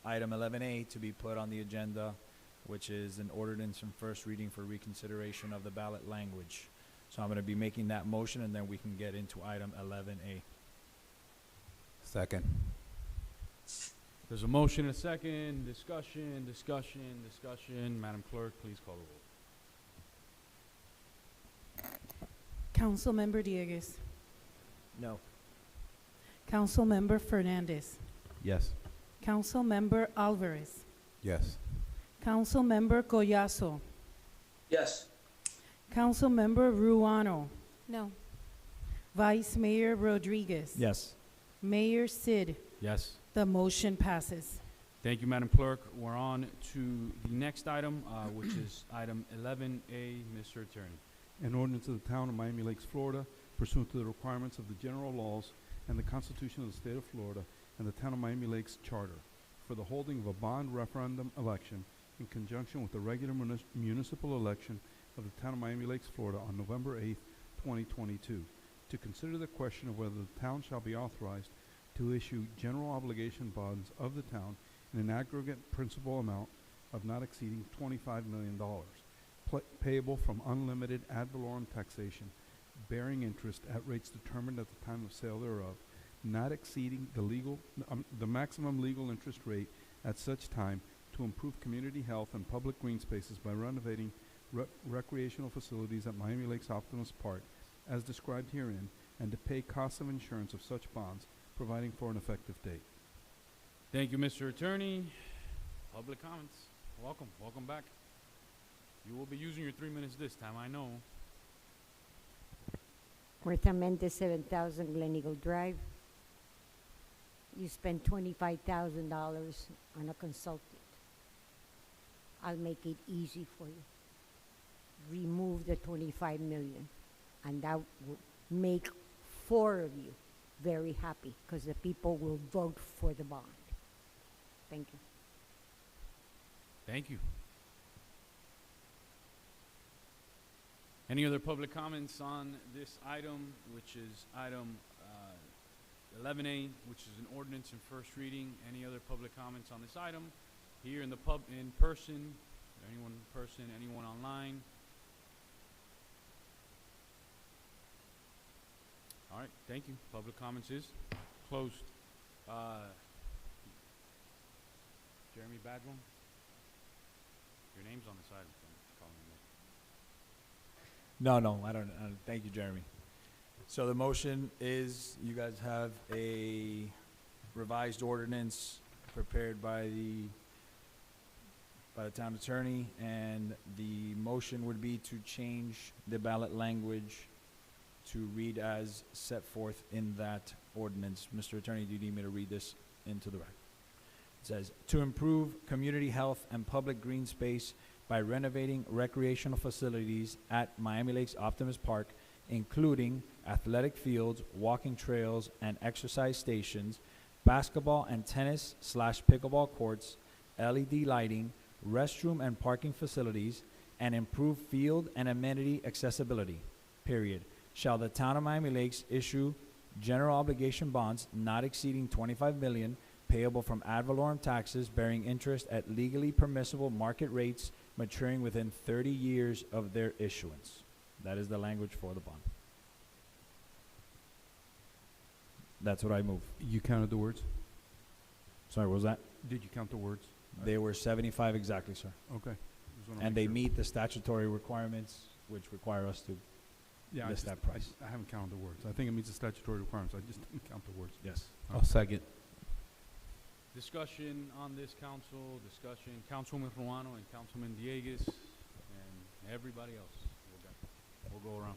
item 11A to be put on the agenda, which is an ordinance and first reading for reconsideration of the ballot language. So I'm going to be making that motion, and then we can get into item 11A. Second. There's a motion and a second. Discussion. Madam Clerk, please call the roll. Councilmember Dieguez. No. Councilmember Fernandez. Yes. Councilmember Alvarez. Yes. Councilmember Collazo. Yes. Councilmember Ruano. No. Vice Mayor Rodriguez. Yes. Mayor Sid. Yes. The motion passes. Thank you, Madam Clerk. We're on to the next item, which is item 11A. Mr. Attorney. An ordinance of the Town of Miami Lakes, Florida, pursuant to the requirements of the general laws and the Constitution of the State of Florida and the Town of Miami Lakes Charter, for the holding of a bond referendum election in conjunction with the regular municipal election of the Town of Miami Lakes, Florida on November 8th, 2022, to consider the question of whether the town shall be authorized to issue general obligation bonds of the town in an aggregate principal amount of not exceeding $25 million, payable from unlimited ad valorem taxation, bearing interest at rates determined at the time of sale thereof, not exceeding the maximum legal interest rate at such time, to improve community health and public green spaces by renovating recreational facilities at Miami Lakes Optimus Park, as described herein, and to pay costs of insurance of such bonds, providing for an effective date. Thank you, Mr. Attorney. Public comments. Welcome back. You will be using your 3 minutes this time, I know. Martha Mendez, 7,000 Glen Eagle Drive. You spend $25,000 on a consultant. I'll make it easy for you. Remove the 25 million, and that will make 4 of you very happy, because the people will vote for the bond. Thank you. Thank you. Any other public comments on this item, which is item 11A, which is an ordinance in first reading? Any other public comments on this item? Here in the in person, anyone in person, anyone online? All right, thank you. Public comments is closed. Jeremy Badwell, your name's on this item, so I'm calling you. No, I don't. Thank you, Jeremy. So the motion is, you guys have a revised ordinance prepared by the town attorney, and the motion would be to change the ballot language to read as set forth in that ordinance. Mr. Attorney, do you need me to read this into the record? It says, to improve community health and public green space by renovating recreational facilities at Miami Lakes Optimus Park, including athletic fields, walking trails, and exercise stations, basketball and tennis/pickleball courts, LED lighting, restroom and parking facilities, and improve field and amenity accessibility, period. Shall the town of Miami Lakes issue general obligation bonds not exceeding 25 million, payable from ad valorem taxes, bearing interest at legally permissible market rates, maturing within 30 years of their issuance. That is the language for the bond. That's what I move. You counted the words? Sorry, what was that? Did you count the words? They were 75 exactly, sir. Okay. And they meet the statutory requirements, which require us to list that price. I haven't counted the words. I think it meets the statutory requirements. I just didn't count the words. Yes. I'll second. Discussion on this council, Councilwoman Ruano and Councilman Dieguez, and everybody else. We'll go around.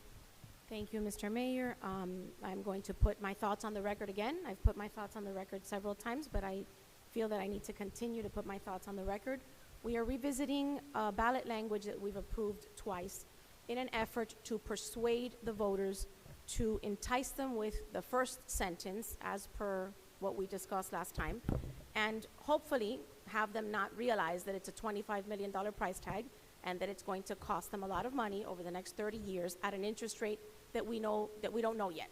Thank you, Mr. Mayor. I'm going to put my thoughts on the record again. I've put my thoughts on the record several times, but I feel that I need to continue to put my thoughts on the record. We are revisiting a ballot language that we've approved twice in an effort to persuade the voters, to entice them with the first sentence as per what we discussed last time, and hopefully have them not realize that it's a $25 million price tag and that it's going to cost them a lot of money over the next 30 years at an interest rate that we don't know yet.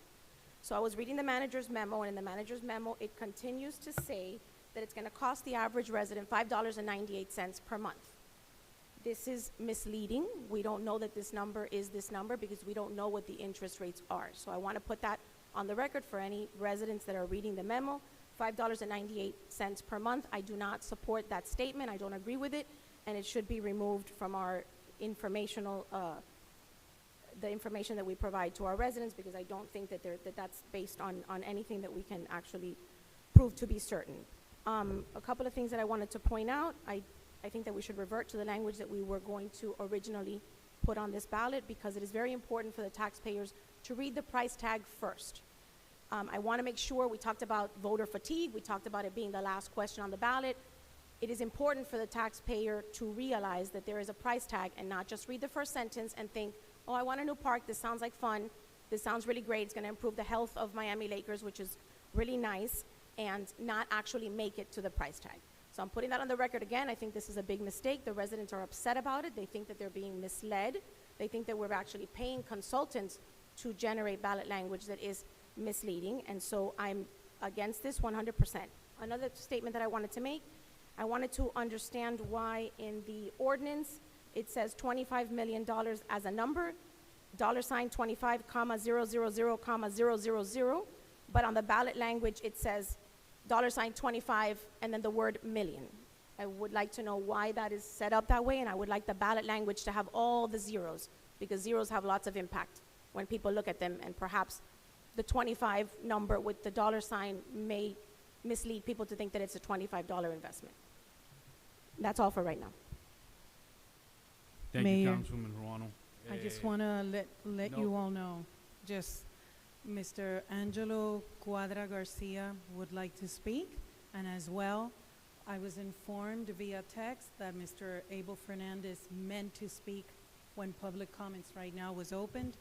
So I was reading the manager's memo, and in the manager's memo, it continues to say that it's going to cost the average resident $5.98 per month. This is misleading. We don't know that this number is this number because we don't know what the interest rates are. So I want to put that on the record for any residents that are reading the memo. $5.98 per month. I do not support that statement. I don't agree with it, and it should be removed from our informational, the information that we provide to our residents, because I don't think that that's based on anything that we can actually prove to be certain. A couple of things that I wanted to point out. I think that we should revert to the language that we were going to originally put on this ballot, because it is very important for the taxpayers to read the price tag first. I want to make sure, we talked about voter fatigue, we talked about it being the last question on the ballot. It is important for the taxpayer to realize that there is a price tag and not just read the first sentence and think, oh, I want a new park, this sounds like fun, this sounds really great, it's going to improve the health of Miami Lakers, which is really nice, and not actually make it to the price tag. So I'm putting that on the record again. I think this is a big mistake. The residents are upset about it. They think that they're being misled. They think that we're actually paying consultants to generate ballot language that is misleading, and so I'm against this 100%. Another statement that I wanted to make, I wanted to understand why in the ordinance it says $25 million as a number, $25,000,000, but on the ballot language it says $25 and then the word million. I would like to know why that is set up that way, and I would like the ballot language to have all the zeros, because zeros have lots of impact when people look at them, and perhaps the 25 number with the $ may mislead people to think that it's a $25 investment. That's all for right now. Thank Mayor, you, Councilwoman Ruano. I just want to let you all know, just Mr. Angelo Cuadra Garcia would like to speak, and as well, I was informed via text that Mr. Abel Fernandez meant to speak when public comments right now was opened.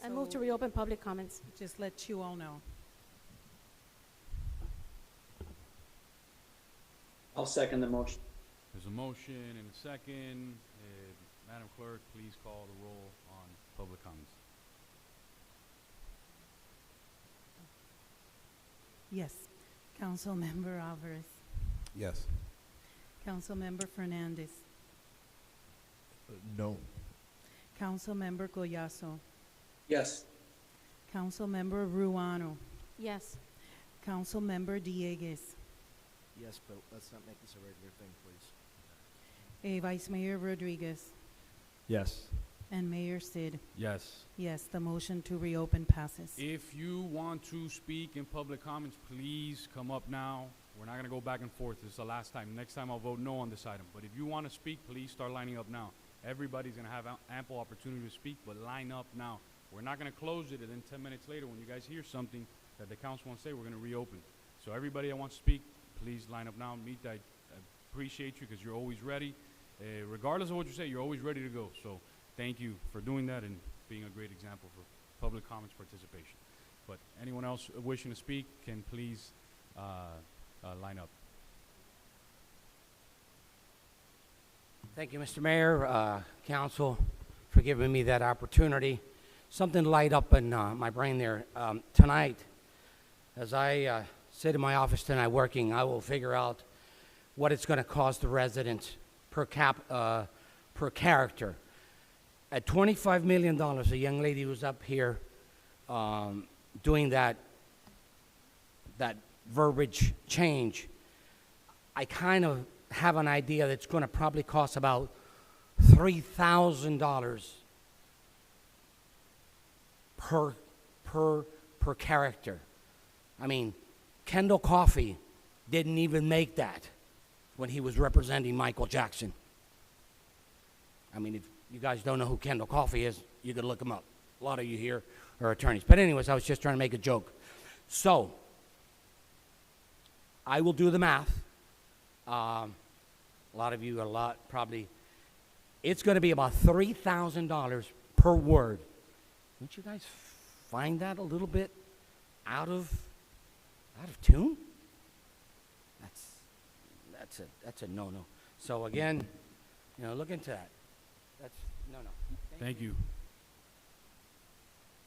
I move to reopen public comments. Just let you all know. I'll second the motion. There's a motion and a second. Madam Clerk, please call the roll on public comments. Yes. Councilmember Alvarez. Yes. Councilmember Fernandez. No. Councilmember Collazo. Yes. Councilmember Ruano. Yes. Councilmember Dieguez. Yes, but let's not make this a regular thing, please. Vice Mayor Rodriguez. Yes. And Mayor Sid. Yes. Yes, the motion to reopen passes. If you want to speak in public comments, please come up now. We're not going to go back and forth. This is the last time. Next time I'll vote no on this item. But if you want to speak, please start lining up now. Everybody's going to have ample opportunity to speak, but line up now. We're not going to close it, and then 10 minutes later, when you guys hear something that the council wants to say, we're going to reopen. So everybody that wants to speak, please line up now. Meet, I appreciate you because you're always ready. Regardless of what you say, you're always ready to go. So thank you for doing that and being a great example for public comments participation. But anyone else wishing to speak can please line up. Thank you, Mr. Mayor, Council, for giving me that opportunity. Something light up in my brain there. Tonight, as I sit in my office tonight working, I will figure out what it's going to cost the residents per character. At $25 million, a young lady was up here doing that verbiage change. I kind of have an idea that it's going to probably cost about $3,000 per character. I mean, Kendall Coffey didn't even make that when he was representing Michael Jackson. I mean, if you guys don't know who Kendall Coffey is, you could look him up. A lot of you here are attorneys. But anyways, I was just trying to make a joke. So, I will do the math. A lot of you are probably, it's going to be about $3,000 per word. Don't you guys find that a little bit out of tune? That's a no-no. So again, look into that. That's no-no. Thank you.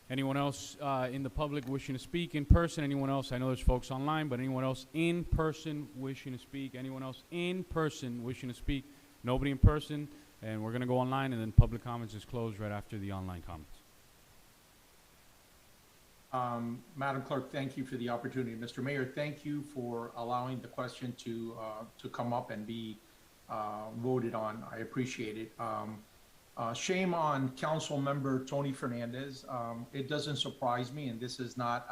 Anyone else in the public wishing to speak in person? Anyone else? I know there's folks online, but anyone else in person wishing to speak? Anyone else in person wishing to speak? Nobody in person, and we're going to go online, and then public comments is closed right after the online comments. Madam Clerk, thank you for the opportunity. Mr. Mayor, thank you for allowing the question to come up and be voted on. I appreciate it. Shame on Council Member Tony Fernandez. It doesn't surprise me, and this is not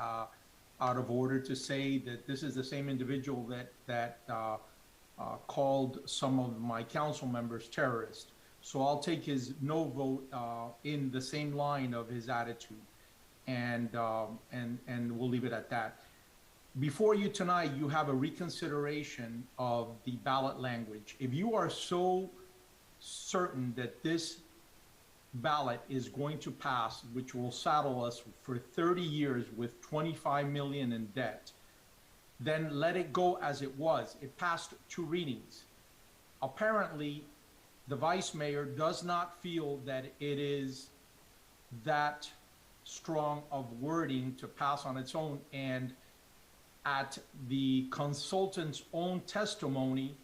out of order to say that this is the same individual that called some of my council members terrorists. So I'll take his no vote in the same line of his attitude, and we'll leave it at that. Before you tonight, you have a reconsideration of the ballot language. If you are so certain that this ballot is going to pass, which will saddle us for 30 years with 25 million in debt, then let it go as it was. It passed 2 readings. Apparently, the vice mayor does not feel that it is that strong of wording to pass on its own, and at the consultant's own testimony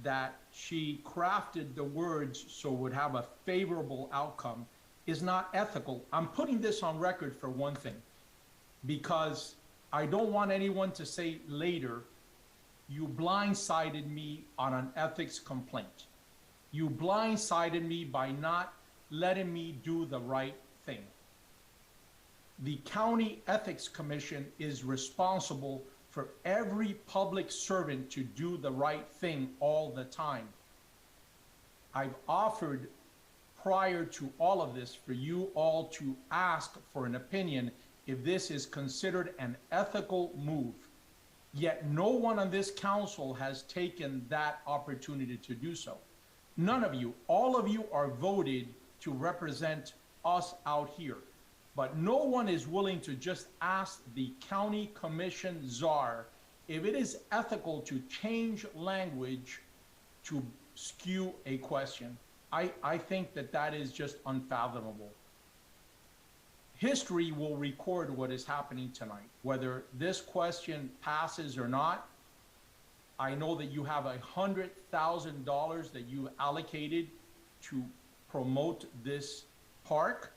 that she crafted the words so it would have a favorable outcome is not ethical. I'm putting this on record for one thing, because I don't want anyone to say later, you blindsided me on an ethics complaint. You blindsided me by not letting me do the right thing. The County Ethics Commission is responsible for every public servant to do the right thing all the time. I've offered prior to all of this for you all to ask for an opinion if this is considered an ethical move. Yet no one on this council has taken that opportunity to do so. None of you, all of you are voted to represent us out here. But no one is willing to just ask the county commission czar if it is ethical to change language to skew a question. I think that is just unfathomable. History will record what is happening tonight. Whether this question passes or not, I know that you have $100,000 that you allocated to promote this park,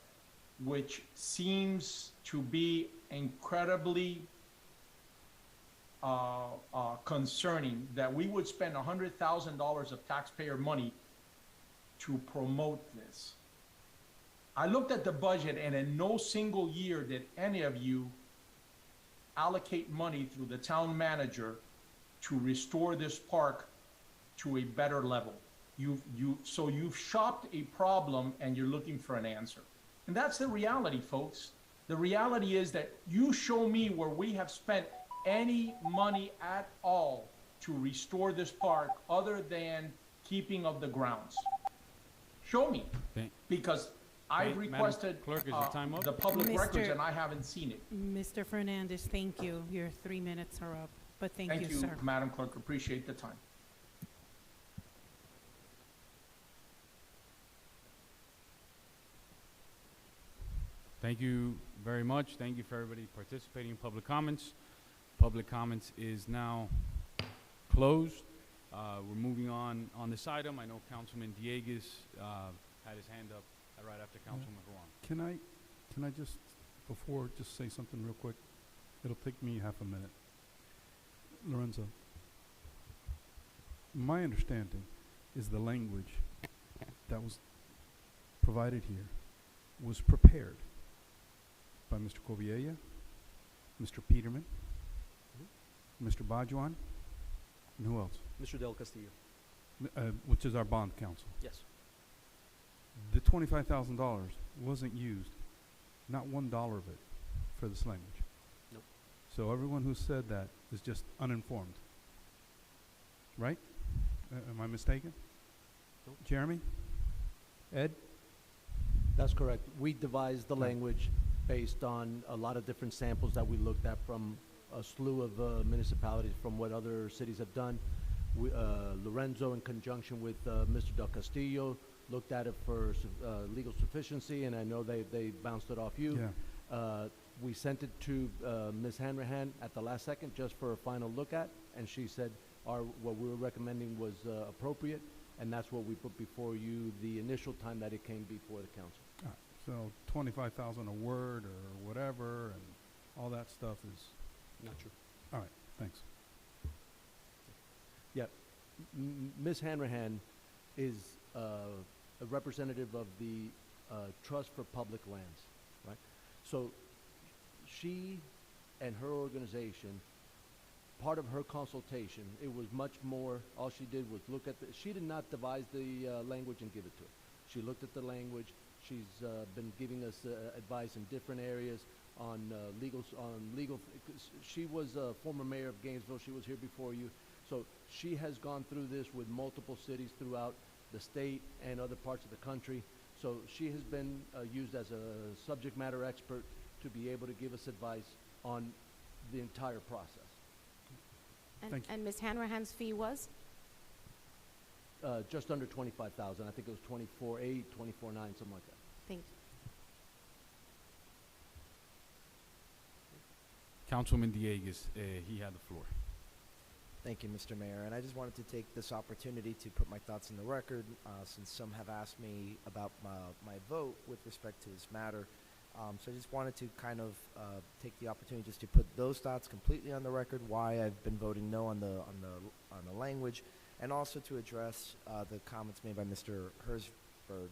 which seems to be incredibly concerning that we would spend $100,000 of taxpayer money to promote this. I looked at the budget, and in no single year did any of you allocate money through the town manager to restore this park to a better level. So you've shopped a problem and you're looking for an answer. And that's the reality, folks. The reality is that you show me where we have spent any money at all to restore this park other than keeping of the grounds. Show me. Because I've requested Clerk, is the time up? the public records and I haven't seen it. Mr. Fernandez, thank you. Your 3 minutes are up, but thank you, sir. Thank you, Madam Clerk. Appreciate the time. Thank you very much. Thank you for everybody participating in public comments. Public comments is now closed. We're moving on this item. I know Councilman Dieguez had his hand up right after Councilman Ruan. Can I just, before, just say something real quick? It'll take me half a minute. Lorenzo, my understanding is the language that was provided here was prepared by Mr. Coviella, Mr. Peterman, Mr. Bajuan, and who else? Mr. Del Castillo. Which is our bond counsel. Yes. The $25,000 wasn't used, not $1 of it, for this language. Nope. So everyone who said that is just uninformed. Right? Am I mistaken? Jeremy? Ed? That's correct. We devised the language based on a lot of different samples that we looked at from a slew of municipalities from what other cities have done. Lorenzo, in conjunction with Mr. Del Castillo, looked at it for legal sufficiency, and I know they bounced it off you. Yeah. We sent it to Ms. Hanrahan at the last second just for a final look at, and she said what we were recommending was appropriate, and that's what we put before you the initial time that it came before the council. All right. So 25,000 a word or whatever, and all that stuff is not true. All right. Thanks. Yeah. Ms. Hanrahan is a representative of the Trust for Public Lands, right? So she and her organization, part of her consultation, it was much more, all she did was look at she did not devise the language and give it to her. She looked at the language. She's been giving us advice in different areas on legal. She was a former mayor of Gainesville. She was here before you. So she has gone through this with multiple cities throughout the state and other parts of the country. So she has been used as a subject matter expert to be able to give us advice on the entire process. And Ms. Hanrahan's fee was? Just under 25,000. I think it was 24.8, 24.9, something like that. Thank you. Councilman Diegues, he had the floor. Thank you, Mr. Mayor. And I just wanted to take this opportunity to put my thoughts in the record, since some have asked me about my vote with respect to this matter. So I just wanted to kind of take the opportunity just to put those thoughts completely on the record, why I've been voting no on the language, and also to address the comments made by Mr. Herzberg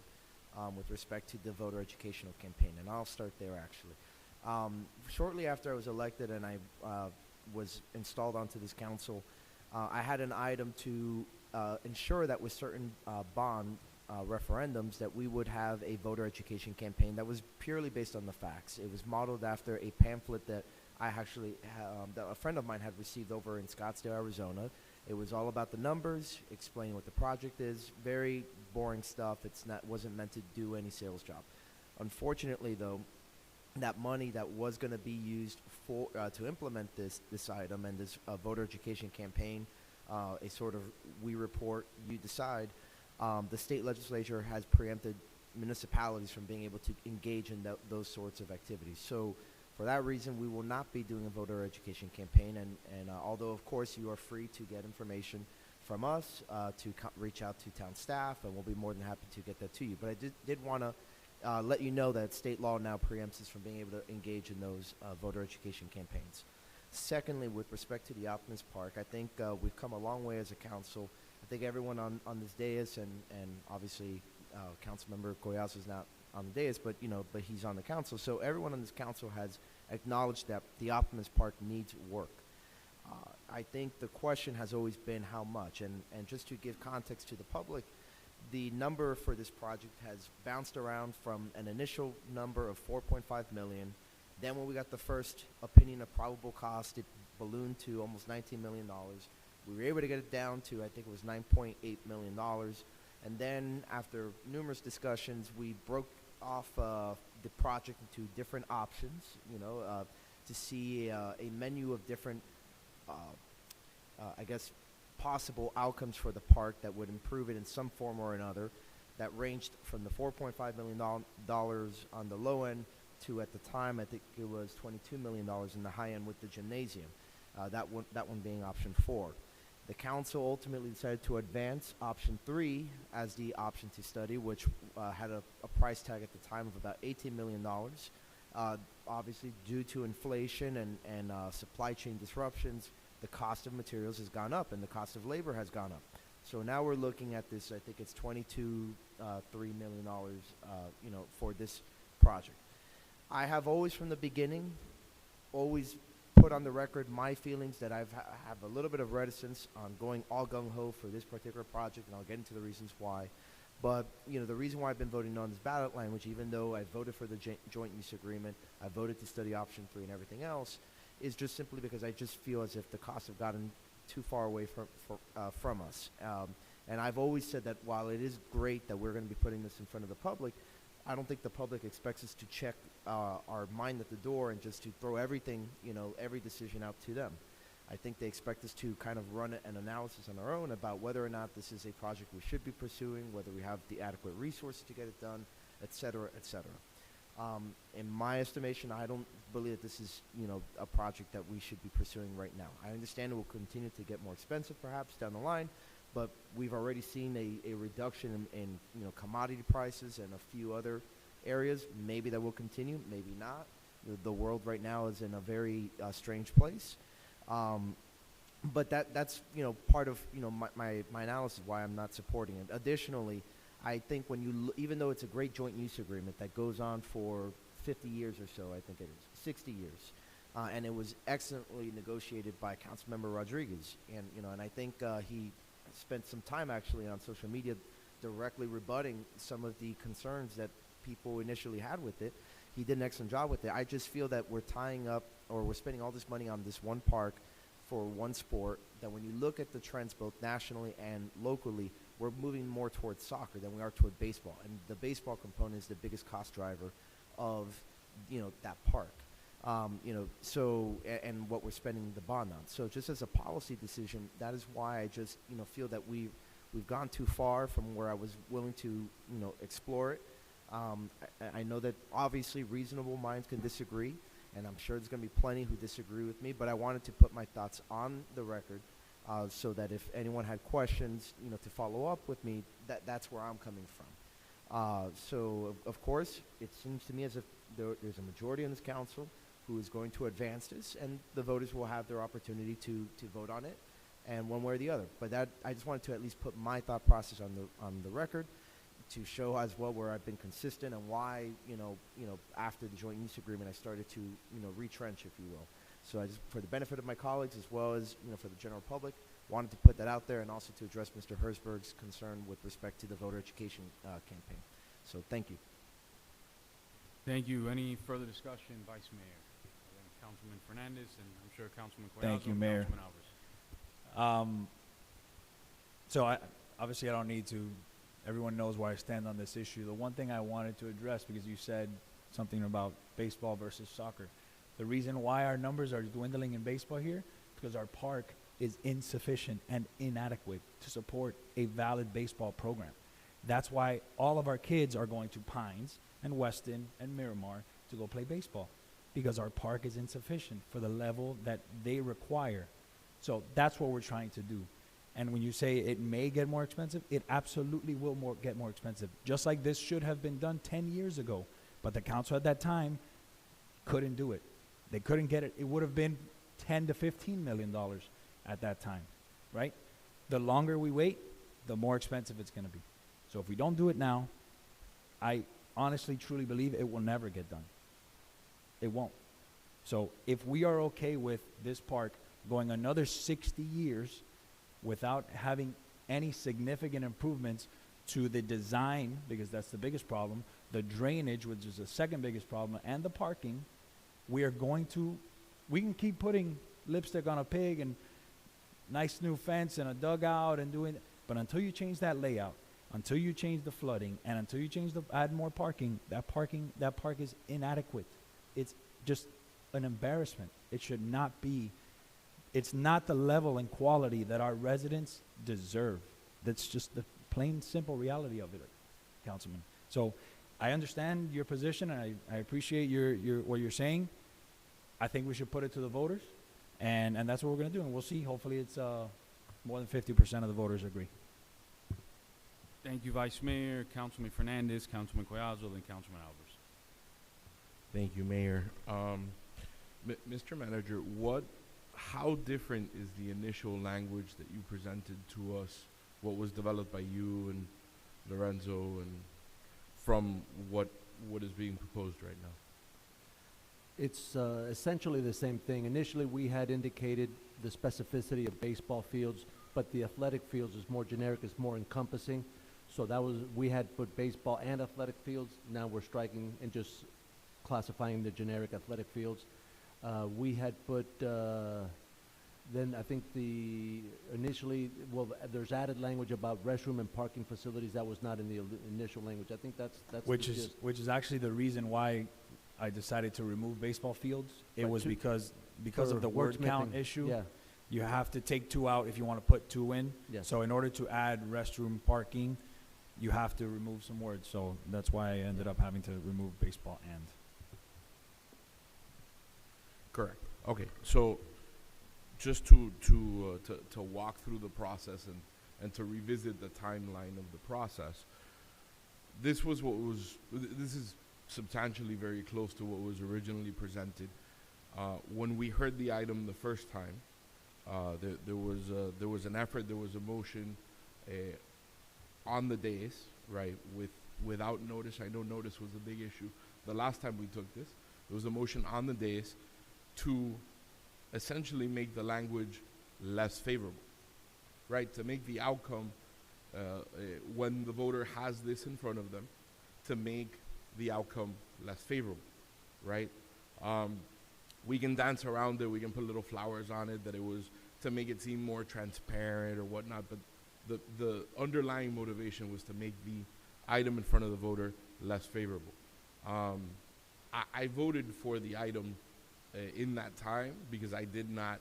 with respect to the voter educational campaign. And I'll start there, actually. Shortly after I was elected and I was installed onto this council, I had an item to ensure that with certain bond referendums that we would have a voter education campaign that was purely based on the facts. It was modeled after a pamphlet that I actually that a friend of mine had received over in Scottsdale, Arizona. It was all about the numbers, explaining what the project is. Very boring stuff. Wasn't meant to do any sales job. Unfortunately, though, that money that was going to be used for to implement this item and this voter education campaign, a sort of we report, you decide, the state legislature has preempted municipalities from being able to engage in those sorts of activities. So for that reason, we will not be doing a voter education campaign. And although, of course, you are free to get information from us, to reach out to town staff, and we'll be more than happy to get that to you. But I did want to let you know that state law now preempts us from being able to engage in those voter education campaigns. Secondly, with respect to the Optimist Park, I think we've come a long way as a council. I think everyone on this dais, and obviously Councilmember Collazo is not on the dais, but he's on the council. So everyone on this council has acknowledged that the Optimist Park needs work. I think the question has always been how much, and just to give context to the public, the number for this project has bounced around from an initial number of $4.5 million. Then when we got the first opinion of probable cost, it ballooned to almost $19 million. We were able to get it down to, I think it was $9.8 million. And then after numerous discussions, we broke off the project into different options, to see a menu of different, I guess, possible outcomes for the park that would improve it in some form or another, that ranged from the $4.5 million on the low end to, at the time, I think it was $22 million in the high end with the gymnasium, that one being option 4. The council ultimately decided to advance option 3 as the option to study, which had a price tag at the time of about $18 million. Obviously, due to inflation and supply chain disruptions, the cost of materials has gone up and the cost of labor has gone up. So now we're looking at this, I think it's $22.3 million, for this project. I have always, from the beginning, always put on the record my feelings that I have a little bit of reticence on going all gung-ho for this particular project, and I'll get into the reasons why. But, the reason why I've been voting on this ballot language, even though I voted for the joint use agreement, I voted to study option 3 and everything else, is just simply because I just feel as if the costs have gotten too far away from us. And I've always said that while it is great that we're going to be putting this in front of the public, I don't think the public expects us to check our mind at the door and just to throw everything, every decision out to them. I think they expect us to kind of run an analysis on our own about whether or not this is a project we should be pursuing, whether we have the adequate resources to get it done, et cetera, et cetera. In my estimation, I don't believe that this is, a project that we should be pursuing right now. I understand it will continue to get more expensive perhaps down the line, but we've already seen a reduction in commodity prices and a few other areas. Maybe that will continue, maybe not. The world right now is in a very strange place. But that's part of my analysis why I'm not supporting it. Additionally, I think when even though it's a great joint use agreement that goes on for 50 years or so, I think it is 60 years, and it was excellently negotiated by Councilmember Rodriguez, and I think he spent some time actually on social media directly rebutting some of the concerns that people initially had with it. He did an excellent job with it. I just feel that we're tying up, or we're spending all this money on this one park for one sport, that when you look at the trends both nationally and locally, we're moving more towards soccer than we are toward baseball. And the baseball component is the biggest cost driver of, that park. And what we're spending the bond on. So just as a policy decision, that is why I just, feel that we've gone too far from where I was willing to, explore it. I know that obviously reasonable minds can disagree, and I'm sure there's going to be plenty who disagree with me, but I wanted to put my thoughts on the record so that if anyone had questions, to follow up with me, that's where I'm coming from. So, of course, it seems to me as if there's a majority in this council who is going to advance this, and the voters will have their opportunity to vote on it, and one way or the other. But I just wanted to at least put my thought process on the record, to show as well where I've been consistent and why, after the joint use agreement, I started to, retrench, if you will. So I just, for the benefit of my colleagues as well as, for the general public, wanted to put that out there and also to address Mr. Herzberg's concern with respect to the voter education campaign. So thank you. Thank you. Any further discussion, Vice Mayor? Councilman Fernandez, and I'm sure Councilman Cuellar. Thank you, Mayor. Councilman So obviously I don't need to. Everyone knows where I stand on this issue. The one thing I wanted to address, because you said something about baseball versus soccer. The reason why our numbers are dwindling in baseball here is because our park is insufficient and inadequate to support a valid baseball program. That's why all of our kids are going to Pines and Weston and Miramar to go play baseball, because our park is insufficient for the level that they require. So that's what we're trying to do. And when you say it may get more expensive, it absolutely will get more expensive. Just like this should have been done 10 years ago. But the council at that time couldn't do it. They couldn't get it. It would have been $10 to $15 million at that time, right? The longer we wait, the more expensive it's going to be. So if we don't do it now, I honestly, truly believe it will never get done. It won't. So if we are okay with this park going another 60 years without having any significant improvements to the design, because that's the biggest problem, the drainage, which is the second biggest problem, and the parking, we can keep putting lipstick on a pig and nice new fence and a dugout and doing, but until you change that layout, until you change the flooding, and until you add more parking, that park is inadequate. It's just an embarrassment. It should not be. It's not the level and quality that our residents deserve. That's just the plain, simple reality of it, Councilman. So I understand your position, and I appreciate what you're saying. I think we should put it to the voters, and that's what we're going to do, and we'll see. Hopefully it's more than 50% of the voters agree. Thank you, Vice Mayor, Councilman Fernandez, Councilman Collazo, and Councilman Alvarez. Thank you, Mayor. Mr. Manager, how different is the initial language that you presented to us, what was developed by you and Lorenzo, and from what is being proposed right now? It's essentially the same thing. Initially, we had indicated the specificity of baseball fields, but the athletic fields is more generic, it's more encompassing. So we had put baseball and athletic fields. Now we're striking and just classifying the generic athletic fields. We had put then I think initially, there's added language about restroom and parking facilities that was not in the initial language. I think that's Which the is gist. which is actually the reason why I decided to remove baseball fields. It Right, was two- because for of the word count wordsmithing. issue. Yeah. You have to take 2 out if you want to put 2 in. Yes. So in order to add restroom parking, you have to remove some words. So that's why I ended up having to remove baseball and. Correct. Okay, so just to walk through the process and to revisit the timeline of the process, this is substantially very close to what was originally presented. When we heard the item the first time, there was an effort, there was a motion on the dais, right, without notice. I know notice was a big issue. The last time we took this, there was a motion on the dais to essentially make the language less favorable, right? To make the outcome, when the voter has this in front of them, to make the outcome less favorable, right? We can dance around it, we can put little flowers on it, that it was to make it seem more transparent or whatnot, but the underlying motivation was to make the item in front of the voter less favorable. I voted for the item in that time because I did not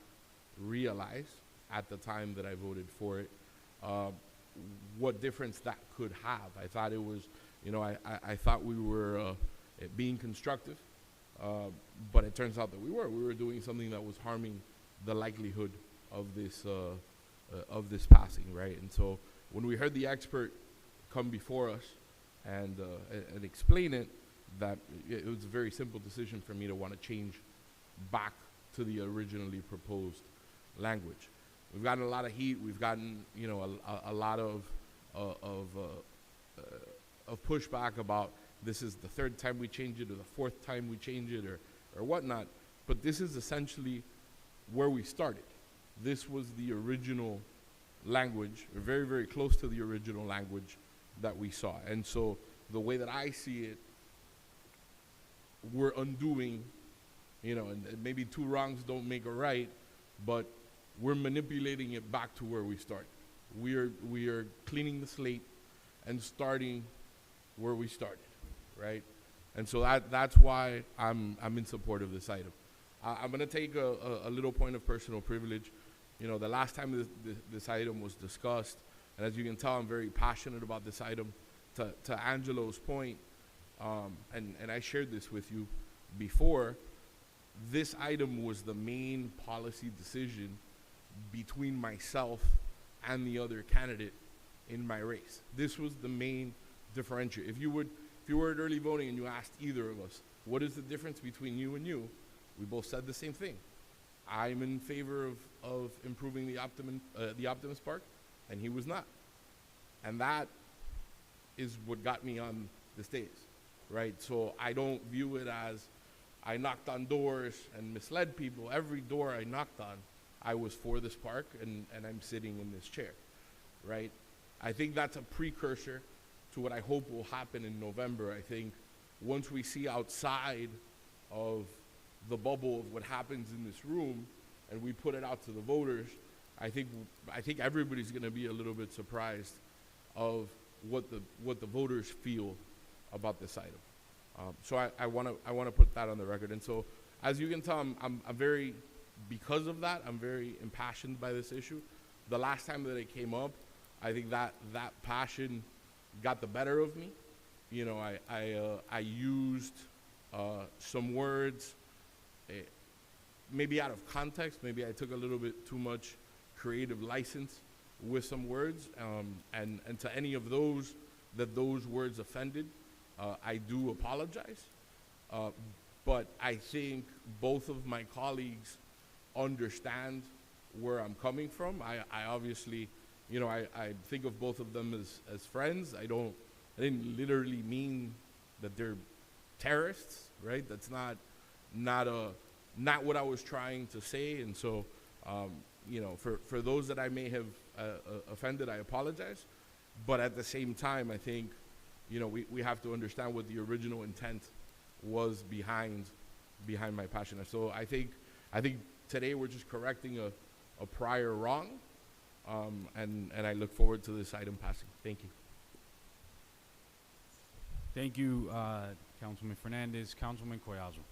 realize at the time that I voted for it what difference that could have. I thought it was, I thought we were being constructive, but it turns out that we were doing something that was harming the likelihood of this passing, right? And so when we heard the expert come before us and explain it, that it was a very simple decision for me to want to change back to the originally proposed language. We've gotten a lot of heat. We've gotten, a lot of pushback about this is the 3rd time we change it or the 4th time we change it or whatnot. But this is essentially where we started. This was the original language, or very, very close to the original language that we saw. And so the way that I see it, we're undoing, and maybe 2 wrongs don't make a right, but we're manipulating it back to where we started. We are cleaning the slate and starting where we started, right? And so that's why I'm in support of this item. I'm going to take a little point of personal privilege. The last time this item was discussed, and as you can tell, I'm very passionate about this item. To Angelo's point, and I shared this with you before, this item was the main policy decision between myself and the other candidate in my race. This was the main differentiator. If you were at early voting and you asked either of us, what is the difference between you and you? We both said the same thing. I'm in favor of improving the Optimus Park, and he was not. And that is what got me on the stage, right? So I don't view it as I knocked on doors and misled people. Every door I knocked on, I was for this park, and I'm sitting in this chair, right? I think that's a precursor to what I hope will happen in November. I think once we see outside of the bubble of what happens in this room and we put it out to the voters, I think everybody's going to be a little bit surprised of what the voters feel about this item. So I want to put that on the record. And so, as you can tell, I'm very, because of that, I'm very impassioned by this issue. The last time that it came up, I think that passion got the better of me. I used some words, maybe out of context. Maybe I took a little bit too much creative license with some words, and to any of those that those words offended, I do apologize, but I think both of my colleagues understand where I'm coming from. I obviously, I think of both of them as friends. I didn't literally mean that they're terrorists, right? That's not what I was trying to say. And so, for those that I may have offended, I apologize. But at the same time, I think, we have to understand what the original intent was behind my passion. And so I think today we're just correcting a prior wrong. And I look forward to this item passing. Thank you. Thank you, Councilman Fernandez. Councilman Collazo.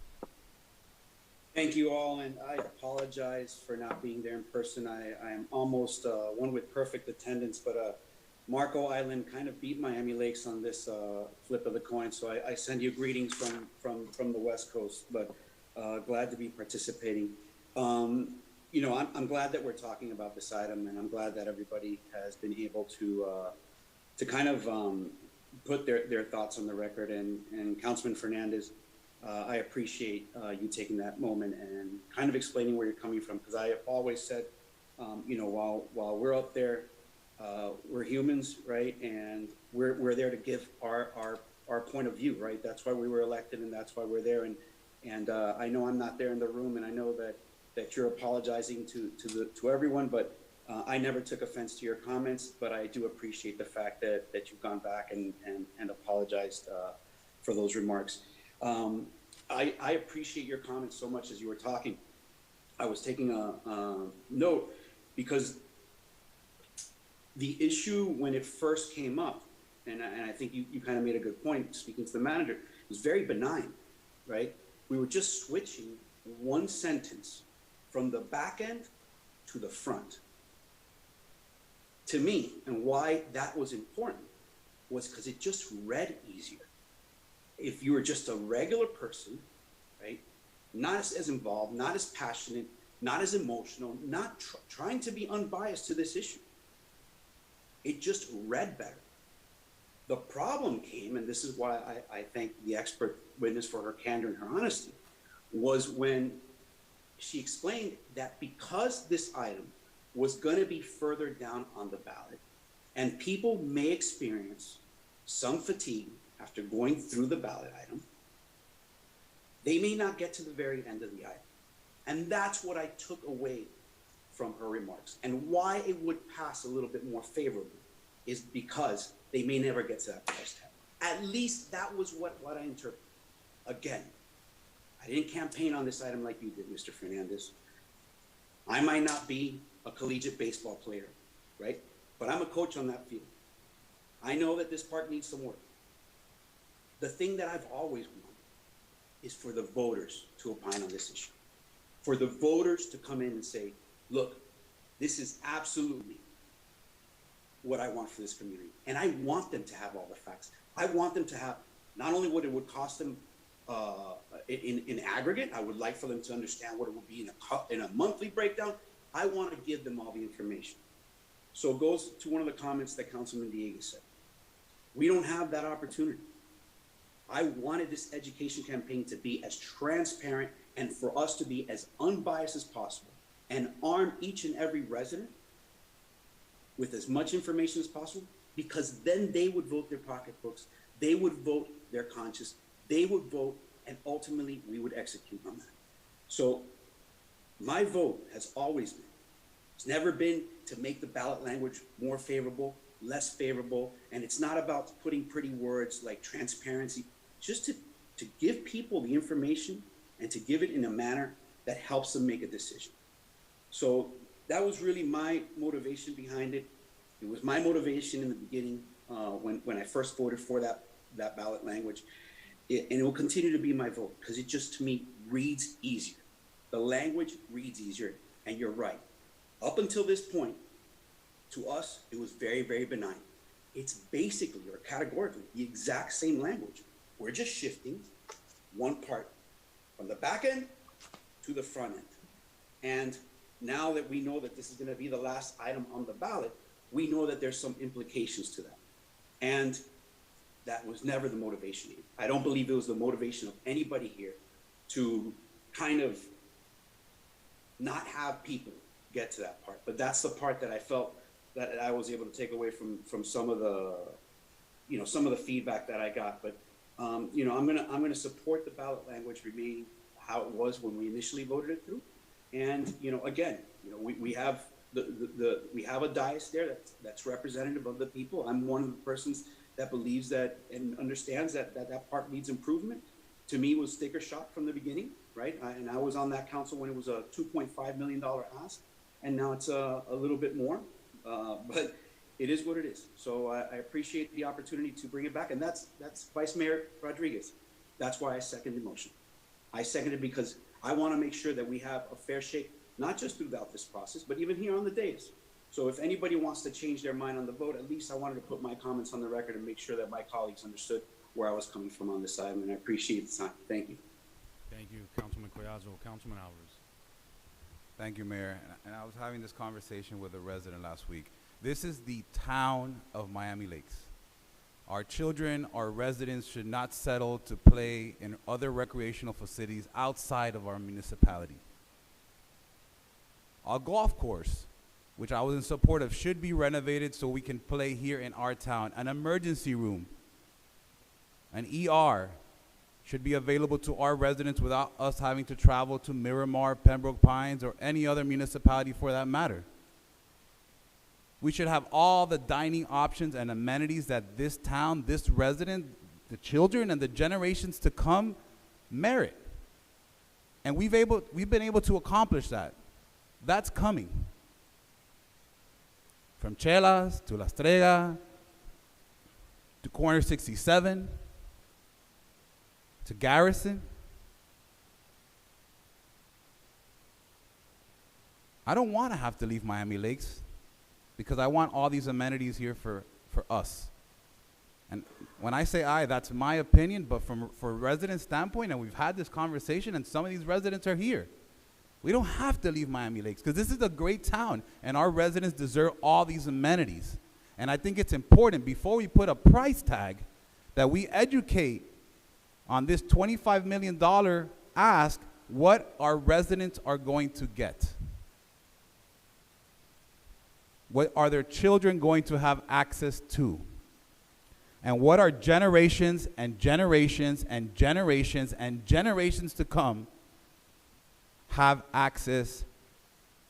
Thank you all, and I apologize for not being there in person. I am almost one with perfect attendance, but Marco Island kind of beat Miami Lakes on this flip of the coin, so I send you greetings from the West Coast, but glad to be participating. You know, I'm glad that we're talking about this item, and I'm glad that everybody has been able to kind of put their thoughts on the record. And Councilman Fernandez, I appreciate you taking that moment and kind of explaining where you're coming from, because I have always said, you know, while we're up there, we're humans, right? And we're there to give our point of view, right? That's why we were elected, and that's why we're there. And I know I'm not there in the room, and I know that you're apologizing to everyone, but I never took offense to your comments, but I do appreciate the fact that you've gone back and apologized for those remarks. I appreciate your comments so much as you were talking. I was taking a note because the issue when it first came up, and I think you kind of made a good point speaking to the manager, was very benign, right? We were just switching one sentence from the back end to the front. To me, and why that was important, was because it just read easier. If you were just a regular person, right, not as involved, not as passionate, not as emotional, not trying to be unbiased to this issue, it just read better. The problem came, and this is why I thank the expert witness for her candor and her honesty, was when she explained that because this item was going to be further down on the ballot, and people may experience some fatigue after going through the ballot item, they may not get to the very end of the item. And that's what I took away from her remarks. And why it would pass a little bit more favorably is because they may never get to that price tag. At least that was what I interpreted. Again, I didn't campaign on this item like you did, Mr. Fernandez. I might not be a collegiate baseball player, right? But I'm a coach on that field. I know that this park needs some work. The thing that I've always wanted is for the voters to opine on this issue. For the voters to come in and say, look, this is absolutely what I want for this community. And I want them to have all the facts. I want them to have not only what it would cost them in aggregate, I would like for them to understand what it would be in a monthly breakdown. I want to give them all the information. So it goes to one of the comments that Councilman Diego said. We don't have that opportunity. I wanted this education campaign to be as transparent and for us to be as unbiased as possible and arm each and every resident with as much information as possible, because then they would vote their pocketbooks, they would vote their conscience, they would vote, and ultimately we would execute on that. So my vote has always been, it's never been to make the ballot language more favorable, less favorable, and it's not about putting pretty words like transparency, just to give people the information and to give it in a manner that helps them make a decision. So that was really my motivation behind it. It was my motivation in the beginning when I first voted for that ballot language. And it will continue to be my vote because it just, to me, reads easier. The language reads easier, and you're right. Up until this point, to us, it was very, very benign. It's basically or categorically the exact same language. We're just shifting one part from the back end to the front end. And now that we know that this is going to be the last item on the ballot, we know that there's some implications to that. And that was never the motivation. I don't believe it was the motivation of anybody here to kind of not have people get to that part. But that's the part that I felt that I was able to take away from some of the, some of the feedback that I got. But I'm gonna support the ballot language remaining how it was when we initially voted it through. And again, we have we have a dais there that's representative of the people. I'm one of the persons that believes that and understands that part needs improvement. To me, it was sticker shock from the beginning, right? And I was on that council when it was a $2.5 million ask. and now it's a little bit more, but it is what it is. So I appreciate the opportunity to bring it back, and that's Vice Mayor Rodriguez. That's why I second the motion. I second it because I want to make sure that we have a fair shake, not just throughout this process, but even here on the dais. So if anybody wants to change their mind on the vote, at least I wanted to put my comments on the record and make sure that my colleagues understood where I was coming from on this item, and I appreciate the time. Thank you. Thank you, Councilman Collazo. Councilman Alvarez. Thank you, Mayor. And I was having this conversation with a resident last week. This is the town of Miami Lakes. Our children, our residents should not settle to play in other recreational facilities outside of our municipality. Our golf course, which I was in support of, should be renovated so we can play here in our town. An emergency room, an ER, should be available to our residents without us having to travel to Miramar, Pembroke Pines, or any other municipality for that matter. We should have all the dining options and amenities that this town, this resident, the children, and the generations to come merit. And we've been able to accomplish that. That's coming. From Chelas to La Estrella to Corner 67 to Garrison. I don't want to have to leave Miami Lakes because I want all these amenities here for us. And when I say I, that's my opinion, but for a resident standpoint, and we've had this conversation, and some of these residents are here. We don't have to leave Miami Lakes because this is a great town, and our residents deserve all these amenities. And I think it's important, before we put a price tag, that we educate on this $25 million ask what our residents are going to get. What are their children going to have access to? And what are generations and generations and generations and generations to come have access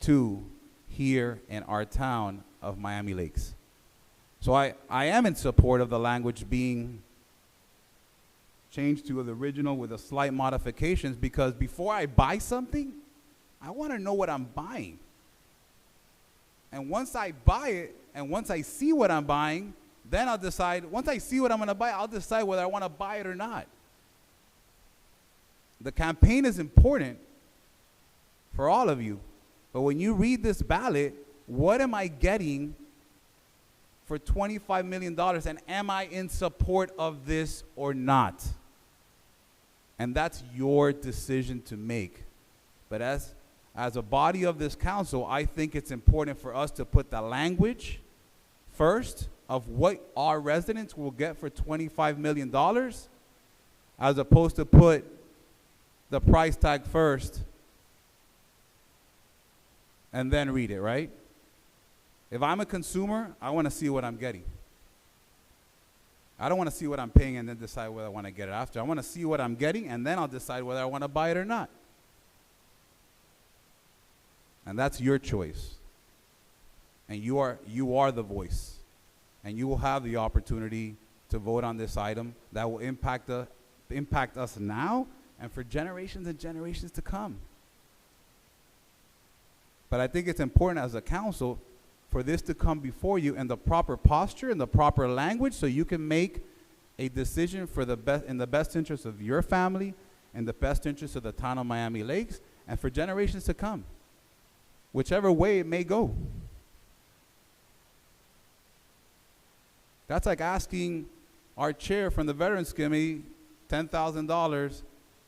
to here in our town of Miami Lakes? So I am in support of the language being changed to the original with a slight modifications, because before I buy something, I want to know what I'm buying. And once I buy it, and once I see what I'm buying, then I'll decide, once I see what I'm going to buy, I'll decide whether I want to buy it or not. The campaign is important for all of you. But when you read this ballot, what am I getting for $25 million? And am I in support of this or not? And that's your decision to make. But as a body of this council, I think it's important for us to put the language first of what our residents will get for $25 million, as opposed to put the price tag first and then read it, right? If I'm a consumer, I want to see what I'm getting. I don't want to see what I'm paying and then decide whether I want to get it after. I want to see what I'm getting, and then I'll decide whether I want to buy it or not. And that's your choice. And you are the voice. And you will have the opportunity to vote on this item that will impact us now and for generations and generations to come. But I think it's important as a council for this to come before you in the proper posture, in the proper language, so you can make a decision for in the best interest of your family, in the best interest of the town of Miami Lakes, and for generations to come, whichever way it may go. That's like asking our chair from the Veterans Committee $10,000,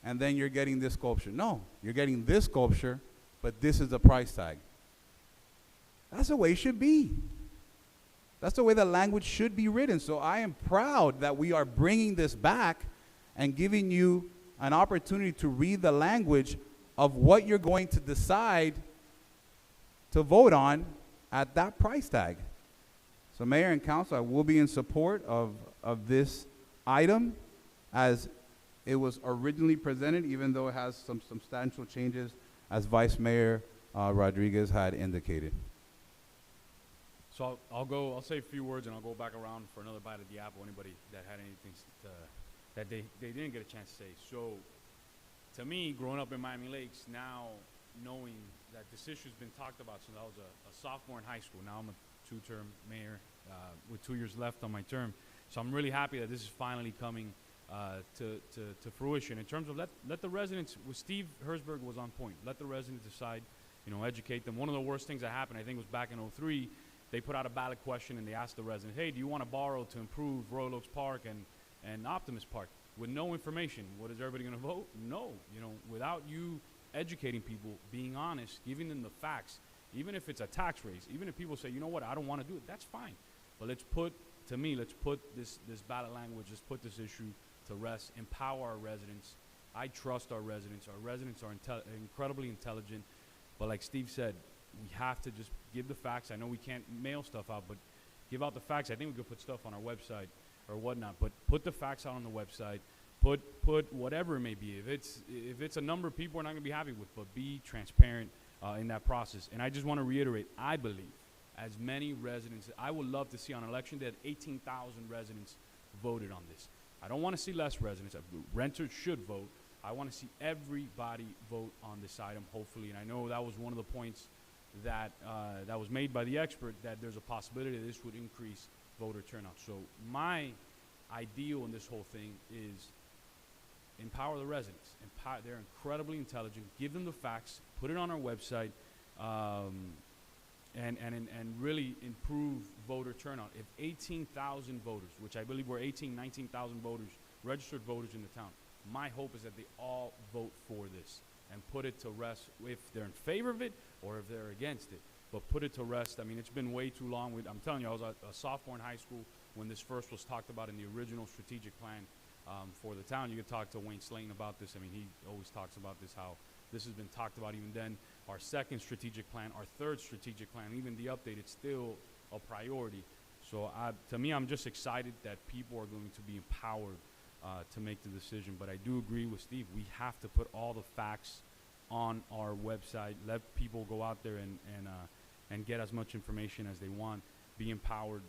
and then you're getting this sculpture. No, you're getting this sculpture, but this is the price tag. That's the way it should be. That's the way the language should be written. So I am proud that we are bringing this back and giving you an opportunity to read the language of what you're going to decide to vote on at that price tag. So Mayor and Council, I will be in support of this item as it was originally presented, even though it has some substantial changes, as Vice Mayor Rodriguez had indicated. So I'll say a few words, and I'll go back around for another bite of the apple. Anybody that had anything that they didn't get a chance to say. So to me, growing up in Miami Lakes, now knowing that this issue's been talked about since I was a sophomore in high school. Now I'm a two-term mayor with 2 years left on my term. So I'm really happy that this is finally coming to fruition. In terms of let the residents, with Steve Herzberg was on point. Let the residents decide, educate them. One of the worst things that happened, I think, was back in '03. They put out a ballot question and they asked the residents, hey, do you want to borrow to improve Royal Oaks Park and Optimus Park? With no information, what is everybody going to vote? No. Without you educating people, being honest, giving them the facts, even if it's a tax raise, even if people say, you know what, I don't want to do it, that's fine. But let's put this ballot language, let's put this issue to rest, empower our residents. I trust our residents. Our residents are incredibly intelligent. But like Steve said, we have to just give the facts. I know we can't mail stuff out, but give out the facts. I think we could put stuff on our website or whatnot, but put the facts out on the website. Put whatever it may be. If it's a number of people we're not going to be happy with, but be transparent in that process. And I just want to reiterate, I believe as many residents, I would love to see on election day that 18,000 residents voted on this. I don't want to see less residents. Renters should vote. I want to see everybody vote on this item, hopefully. And I know that was one of the points that was made by the expert, that there's a possibility that this would increase voter turnout. So my ideal in this whole thing is empower the residents. They're incredibly intelligent. Give them the facts. Put it on our website, and really improve voter turnout. If 18,000 voters, which I believe were 19,000 voters, registered voters in the town, my hope is that they all vote for this and put it to rest, if they're in favor of it or if they're against it. But put it to rest. I mean, it's been way too long. I'm telling you, I was a sophomore in high school when this first was talked about in the original strategic plan for the town. You could talk to Wayne Slayton about this. I mean, he always talks about this, how this has been talked about even then. Our second strategic plan, our third strategic plan, even the update, it's still a priority. So to me, I'm just excited that people are going to be empowered to make the decision. But I do agree with Steve. We have to put all the facts on our website. Let people go out there and get as much information as they want. Be empowered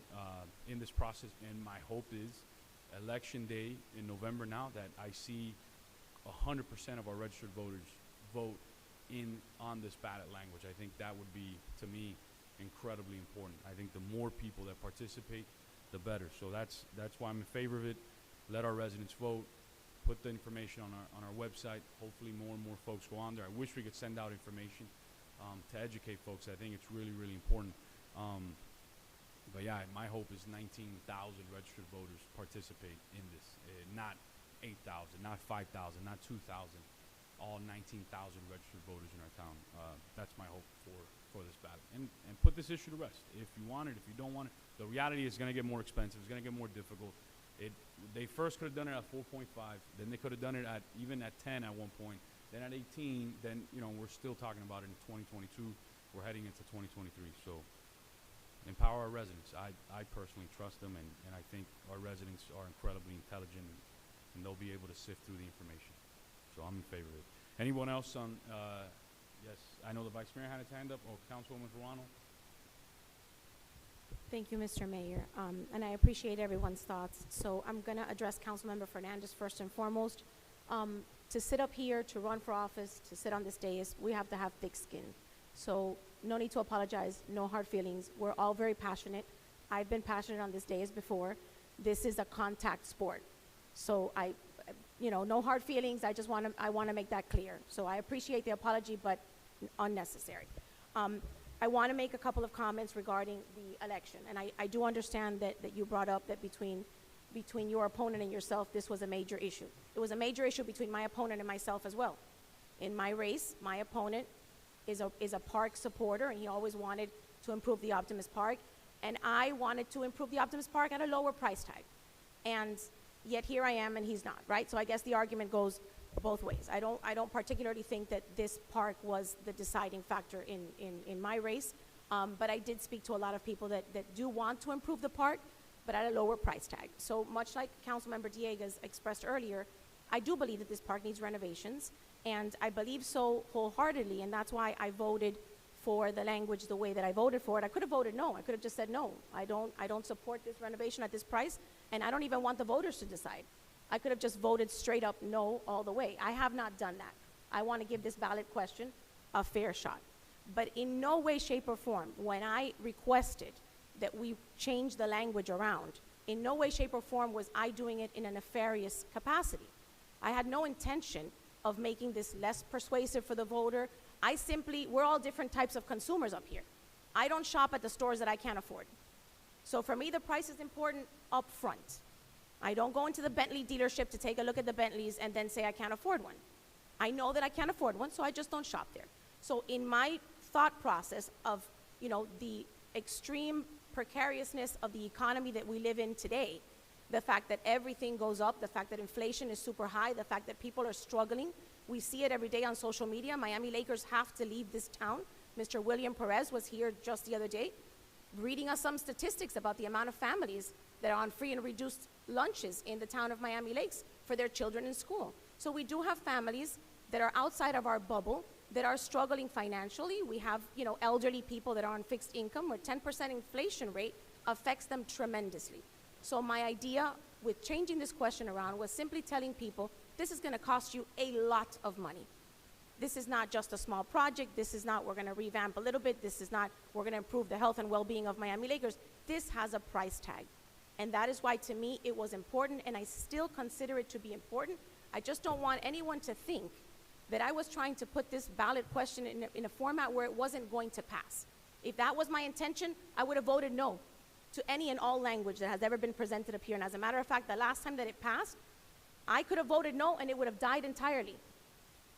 in this process. And my hope is election day in November now that I see 100% of our registered voters vote on this ballot language. I think that would be, to me, incredibly important. I think the more people that participate, the better. So that's why I'm in favor of it. Let our residents vote. Put the information on our website. Hopefully more and more folks go on there. I wish we could send out information to educate folks. I think it's really, really important. But yeah, my hope is 19,000 registered voters participate in this. Not 8,000, not 5,000, not 2,000. All 19,000 registered voters in our town. That's my hope for this ballot. And put this issue to rest. If you want it, if you don't want it, the reality is going to get more expensive. It's going to get more difficult. They first could have done it at 4.5. Then they could have done it even at 10 at one point. Then at 18. Then we're still talking about it in 2022. We're heading into 2023. So empower our residents. I personally trust them, and I think our residents are incredibly intelligent, and they'll be able to sift through the information. So I'm in favor of it. Anyone else on? Yes, I know the Vice Mayor had his hand up. Oh, Councilwoman Ruano. Thank you, Mr. Mayor, and I appreciate everyone's thoughts. So I'm going to address Councilmember Fernandez first and foremost. To sit up here, to run for office, to sit on this dais, we have to have thick skin. So no need to apologize, no hard feelings. We're all very passionate. I've been passionate on this dais before. This is a contact sport. So no hard feelings. I want to make that clear. So I appreciate the apology, but unnecessary. I want to make a couple of comments regarding the election, and I do understand that you brought up that between your opponent and yourself, this was a major issue. It was a major issue between my opponent and myself as well. In my race, my opponent is a park supporter, and he always wanted to improve the Optimus Park, and I wanted to improve the Optimus Park at a lower price tag, and yet here I am, and he's not, right? So I guess the argument goes both ways. I don't particularly think that this park was the deciding factor in my race, but I did speak to a lot of people that do want to improve the park, but at a lower price tag. So much like Councilmember Dieguez expressed earlier, I do believe that this park needs renovations, and I believe so wholeheartedly, and that's why I voted for the language the way that I voted for it. I could have voted no. I could have just said no. I don't support this renovation at this price, and I don't even want the voters to decide. I could have just voted straight up no all the way. I have not done that. I want to give this ballot question a fair shot. But in no way, shape, or form, when I requested that we change the language around, in no way, shape, or form was I doing it in a nefarious capacity. I had no intention of making this less persuasive for the voter. We're all different types of consumers up here. I don't shop at the stores that I can't afford. So for me, the price is important up front. I don't go into the Bentley dealership to take a look at the Bentleys and then say I can't afford one. I know that I can't afford one, so I just don't shop there. So in my thought process of, the extreme precariousness of the economy that we live in today, the fact that everything goes up, the fact that inflation is super high, the fact that people are struggling. We see it every day on social media. Miami Lakers have to leave this town. Mr. William Perez was here just the other day reading us some statistics about the amount of families that are on free and reduced lunches in the town of Miami Lakes for their children in school. So we do have families that are outside of our bubble that are struggling financially. We have, elderly people that are on fixed income where 10% inflation rate affects them tremendously. So my idea with changing this question around was simply telling people, this is going to cost you a lot of money. This is not just a small project. This is not, we're going to revamp a little bit. This is not, we're going to improve the health and well-being of Miami Lakers. This has a price tag. And that is why, to me, it was important, and I still consider it to be important. I just don't want anyone to think that I was trying to put this ballot question in a format where it wasn't going to pass. If that was my intention, I would have voted no to any and all language that has ever been presented up here. And as a matter of fact, the last time that it passed, I could have voted no, and it would have died entirely.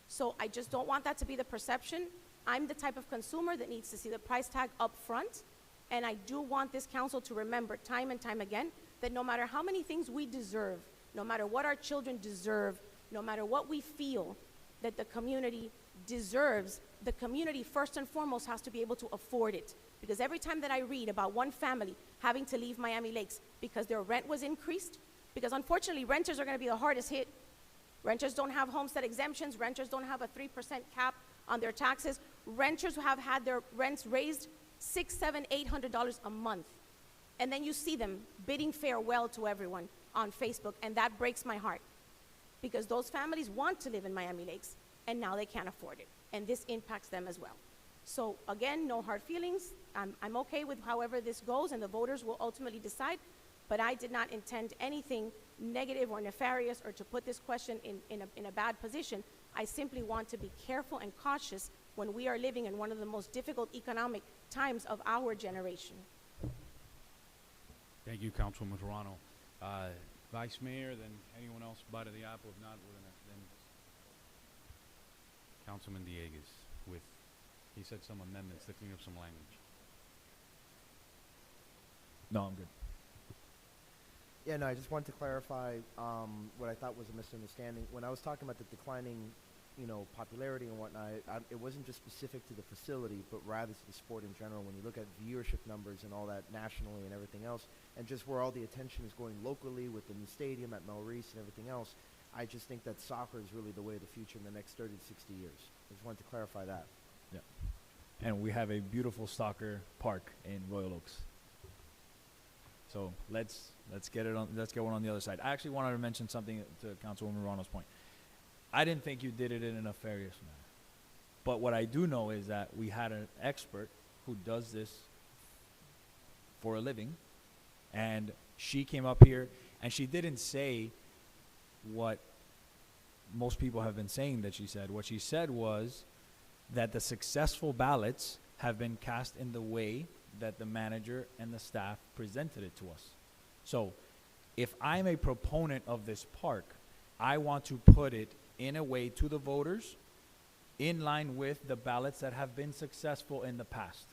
So I just don't want that to be the perception. I'm the type of consumer that needs to see the price tag up front, and I do want this council to remember time and time again that no matter how many things we deserve, no matter what our children deserve, no matter what we feel that the community deserves, the community first and foremost has to be able to afford it. Because every time that I read about one family having to leave Miami Lakes because their rent was increased, because unfortunately renters are going to be the hardest hit. Renters don't have homestead exemptions. Renters don't have a 3% cap on their taxes. Renters have had their rents raised $600, $700, $800 a month. And then you see them bidding farewell to everyone on Facebook, and that breaks my heart. Because those families want to live in Miami Lakes, and now they can't afford it. And this impacts them as well. So again, no hard feelings. I'm okay with however this goes, and the voters will ultimately decide. But I did not intend anything negative or nefarious or to put this question in a bad position. I simply want to be careful and cautious when we are living in one of the most difficult economic times of our generation. Thank you, Councilwoman Toronto. Vice Mayor, then anyone else bite of the apple? If not, we're gonna then Councilman Diegues he said some amendments to clean up some language. No, I'm good. Yeah, no, I just wanted to clarify what I thought was a misunderstanding. When I was talking about the declining, popularity and whatnot, it wasn't just specific to the facility, but rather to the sport in general. When you look at viewership numbers and all that nationally and everything else, and just where all the attention is going locally with the new stadium at Melreese and everything else, I just think that soccer is really the way of the future in the next 30 to 60 years. I just wanted to clarify that. Yeah. And we have a beautiful soccer park in Royal Oaks. So let's get one on the other side. I actually wanted to mention something to Councilwoman Morano's point. I didn't think you did it in a nefarious manner. But what I do know is that we had an expert who does this for a living, and she came up here and she didn't say what most people have been saying that she said. What she said was that the successful ballots have been cast in the way that the manager and the staff presented it to us. So if I'm a proponent of this park, I want to put it in a way to the voters in line with the ballots that have been successful in the past.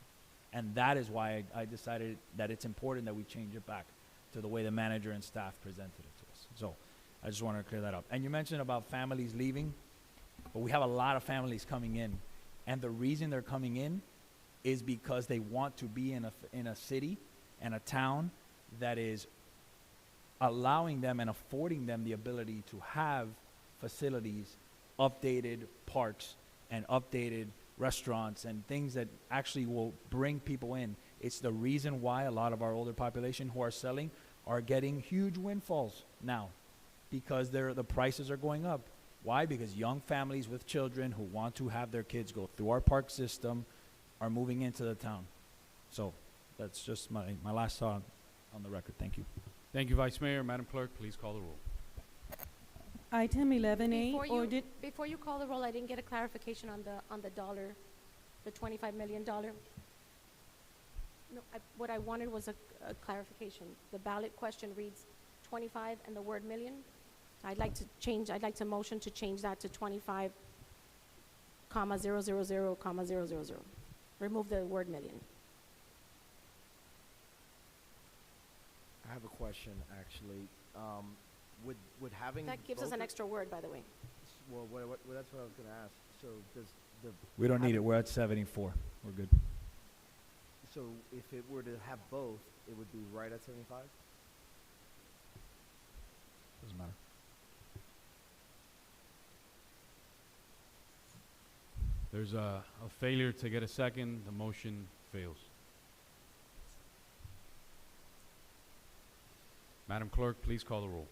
And that is why I decided that it's important that we change it back to the way the manager and staff presented it to us. So I just wanted to clear that up. And you mentioned about families leaving, but we have a lot of families coming in. And the reason they're coming in is because they want to be in a city and a town that is allowing them and affording them the ability to have facilities, updated parks, and updated restaurants and things that actually will bring people in. It's the reason why a lot of our older population who are selling are getting huge windfalls now, because the prices are going up. Why? Because young families with children who want to have their kids go through our park system, are moving into the town. So that's just my last thought on the record. Thank you. Thank you, Vice Mayor. Madam Clerk, please call the roll. Item 11A, Before you call the roll, I didn't get a clarification on the dollar, the $25 million. No, what I wanted was a clarification. The ballot question reads 25 and the word million. I'd like to motion to change that to 25, comma, 000, comma, 000. Remove the word million. I have a question, actually. Would having That gives us an extra word, by the way. Well, that's what I was going to ask. So does the We don't need it. We're at 74. We're good. So if it were to have both, it would be right at 75? Doesn't matter. There's a failure to get a second. The motion fails. Madam Clerk, please call the roll.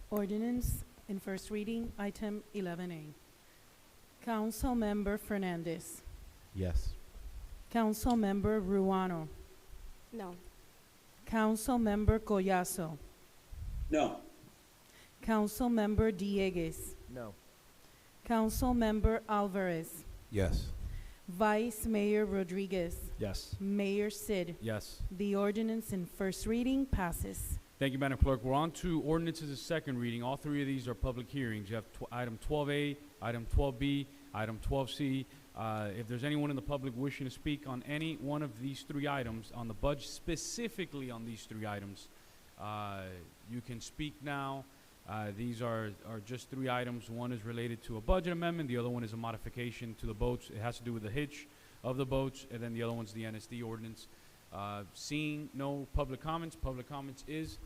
Ordinance in first reading, item 11A. Councilmember Fernandez. Yes. Councilmember Ruano. No. Councilmember Collazo. No. Councilmember Diegues. No. Councilmember Alvarez. Yes. Vice Mayor Rodriguez. Yes. Mayor Sid. Yes. The ordinance in first reading passes. Thank you, Madam Clerk. We're on to ordinances of second reading. All three of these are public hearings. You have item 12A, item 12B, item 12C. If there's anyone in the public wishing to speak on any one of these three items, on the budget, specifically on these three items, you can speak now. These are just three items. One is related to a budget amendment. The other one is a modification to the boats. It has to do with the hitch of the boats. And then the other one's the NSD ordinance. Seeing no public comments is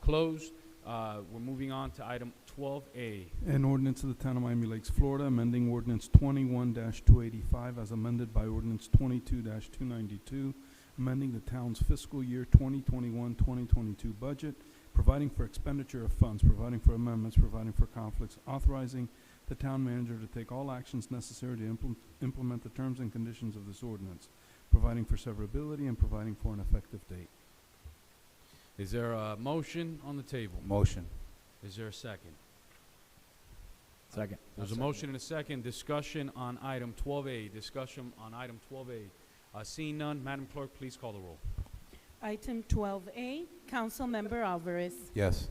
closed. We're moving on to item 12A. An ordinance of the Town of Miami Lakes, Florida, amending ordinance 21-285 as amended by ordinance 22-292, amending the town's fiscal year 2021-2022 budget, providing for expenditure of funds, providing for amendments, providing for conflicts, authorizing the town manager to take all actions necessary to implement the terms and conditions of this ordinance, providing for severability, and providing for an effective date. Is there a motion on the table? Motion. Is there a second? Second. There's a motion and a second. Discussion on item 12A. Discussion on item 12A. Seeing none, Madam Clerk, please call the roll. Item 12A, Councilmember Alvarez. Yes.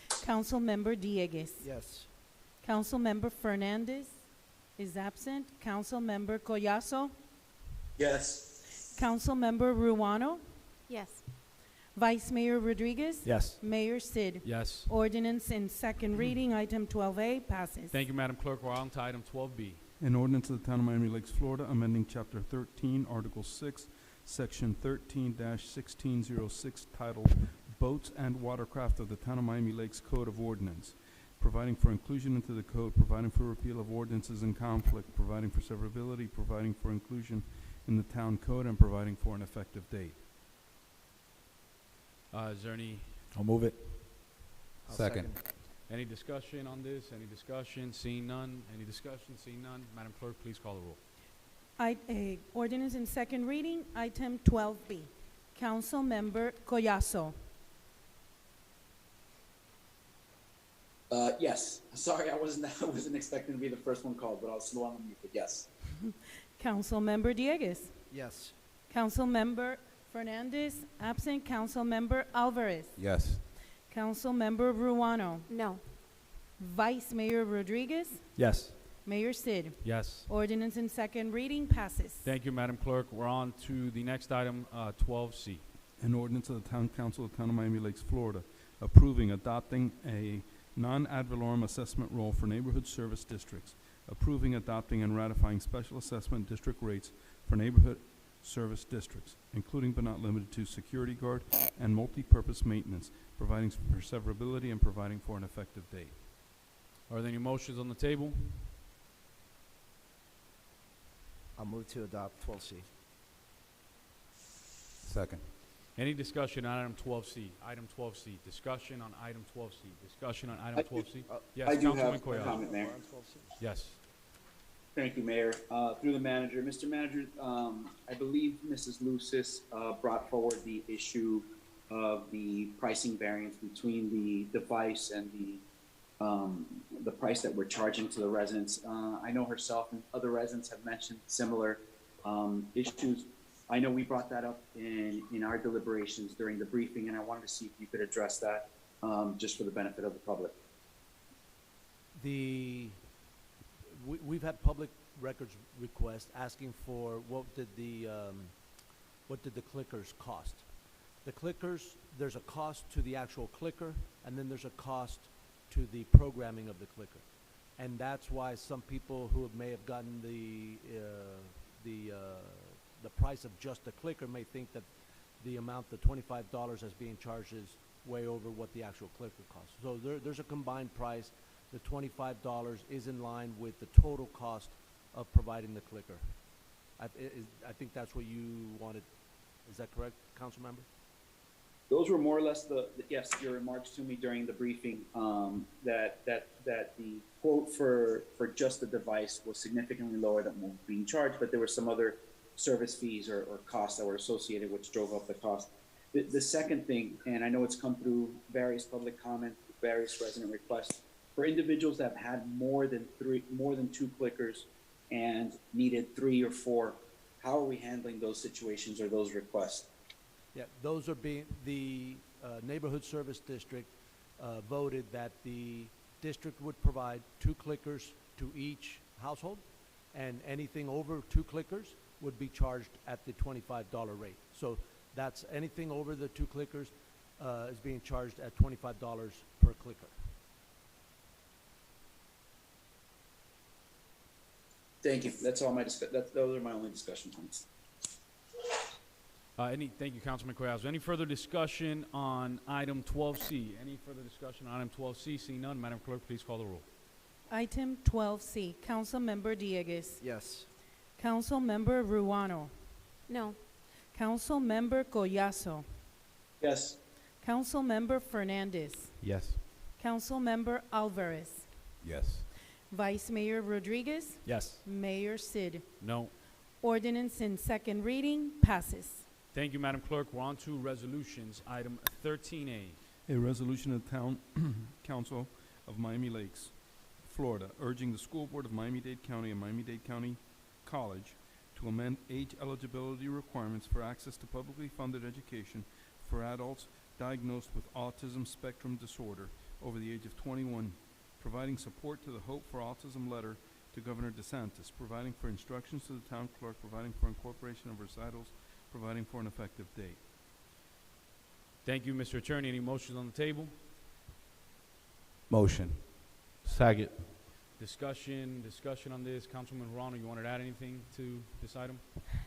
Councilmember Diegues. Yes. Councilmember Fernandez is absent. Councilmember Collazo. Yes. Councilmember Ruano. Yes. Vice Mayor Rodriguez. Yes. Mayor Sid. Yes. Ordinance in second reading, item 12A passes. Thank you, Madam Clerk. We're on to item 12B. An ordinance of the Town of Miami Lakes, Florida, amending Chapter 13, Article 6, Section 13-1606, titled Boats and Watercraft of the Town of Miami Lakes Code of Ordinance, providing for inclusion into the code, providing for repeal of ordinances in conflict, providing for severability, providing for inclusion in the town code, and providing for an effective date. Is there any I'll move it. Second. discussion on this? Any discussion? Seeing none. Any discussion? Seeing none. Madam Clerk, please call the roll. Ordinance in second reading, item 12B. Councilmember Collazo. Yes. Sorry, I wasn't expecting to be the first one called, but I'll slow on the mute, but yes. Councilmember Diegues. Yes. Councilmember Fernandez, absent. Councilmember Alvarez. Yes. Councilmember Ruano. No. Vice Mayor Rodriguez. Yes. Mayor Sid. Yes. Ordinance in second reading passes. Thank you, Madam Clerk. We're on to the next item, 12C. An ordinance of the Town Council of the Town of Miami Lakes, Florida, approving, adopting a non-ad valorem assessment role for neighborhood service districts, approving, adopting, and ratifying special assessment district rates for neighborhood service districts, including but not limited to security guard and multi-purpose maintenance, providing for severability and providing for an effective date. Are there any motions on the table? I'll move to adopt 12C. Second. Any discussion on item 12C? Item 12C. Discussion on item 12C. Discussion on item 12C? Yes, I do Councilman have a Collazo. comment, Mayor. Yes. Thank you, Mayor. Through the manager, Mr. Manager, I believe Mrs. Lucis brought forward the issue of the pricing variance between the device and the price that we're charging to the residents. I know herself and other residents have mentioned similar issues. I know we brought that up in our deliberations during the briefing, and I wanted to see if you could address that just for the benefit of the public. We've had public records requests asking for what did the clickers cost. The clickers, there's a cost to the actual clicker, and then there's a cost to the programming of the clicker, and that's why some people who may have gotten the price of just the clicker may think that the amount, the $25 that's being charged, is way over what the actual clicker costs. So there's a combined price. The $25 is in line with the total cost of providing the clicker. I think that's what you wanted. Is that correct, council member? Those were more or less yes, your remarks to me during the briefing, that the quote for just the device was significantly lower than what was being charged, but there were some other service fees or costs that were associated, which drove up the cost. The second thing, and I know it's come through various public comment, various resident requests, for individuals that have had more than two clickers and needed 3 or 4, how are we handling those situations or those requests? Yeah, those are being, the neighborhood service district voted that the district would provide 2 clickers to each household, and anything over 2 clickers would be charged at the $25 rate. So that's anything over the 2 clickers is being charged at $25 per clicker. Thank you. That's all my those are my only discussion points. Thank you, Councilman Collazo. Any further discussion on item 12C? Any further discussion on item 12C? Seeing none, Madam Clerk, please call the roll. Item 12C, Councilmember Diegues. Yes. Councilmember Ruano. No. Councilmember Collazo. Yes. Councilmember Fernandez. Yes. Councilmember Alvarez. Yes. Vice Mayor Rodriguez. Yes. Mayor Sid. No. Ordinance in second reading passes. Thank you, Madam Clerk. We're on to resolutions. Item 13A. A resolution of the Town Council of Miami Lakes, Florida, urging the School Board of Miami-Dade County and Miami-Dade County College to amend age eligibility requirements for access to publicly funded education for adults diagnosed with autism spectrum disorder over the age of 21, providing support to the Hope for Autism letter to Governor DeSantis, providing for instructions to the town clerk, providing for incorporation of recitals, providing for an effective date. Thank you, Mr. Attorney. Any motions on the table? Motion. Second. Discussion on this. Councilman Ruano, you wanted to add anything to this item?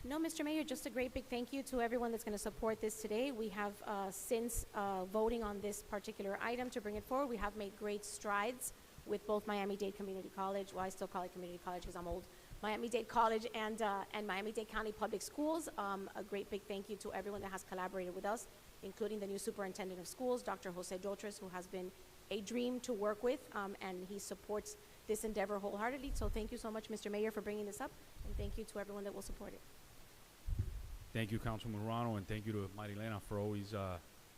No, Mr. Mayor, just a great big thank you to everyone that's going to support this today. We have, since voting on this particular item to bring it forward, we have made great strides with both Miami-Dade Community College, well, I still call it Community College because I'm old, Miami-Dade College and Miami-Dade County Public Schools. A great big thank you to everyone that has collaborated with us, including the new Superintendent of Schools, Dr. Jose Dotres, who has been a dream to work with, and he supports this endeavor wholeheartedly. So thank you so much, Mr. Mayor, for bringing this up, and thank you to everyone that will support it. Thank you, Councilman Ruano, and thank you to Marilena for always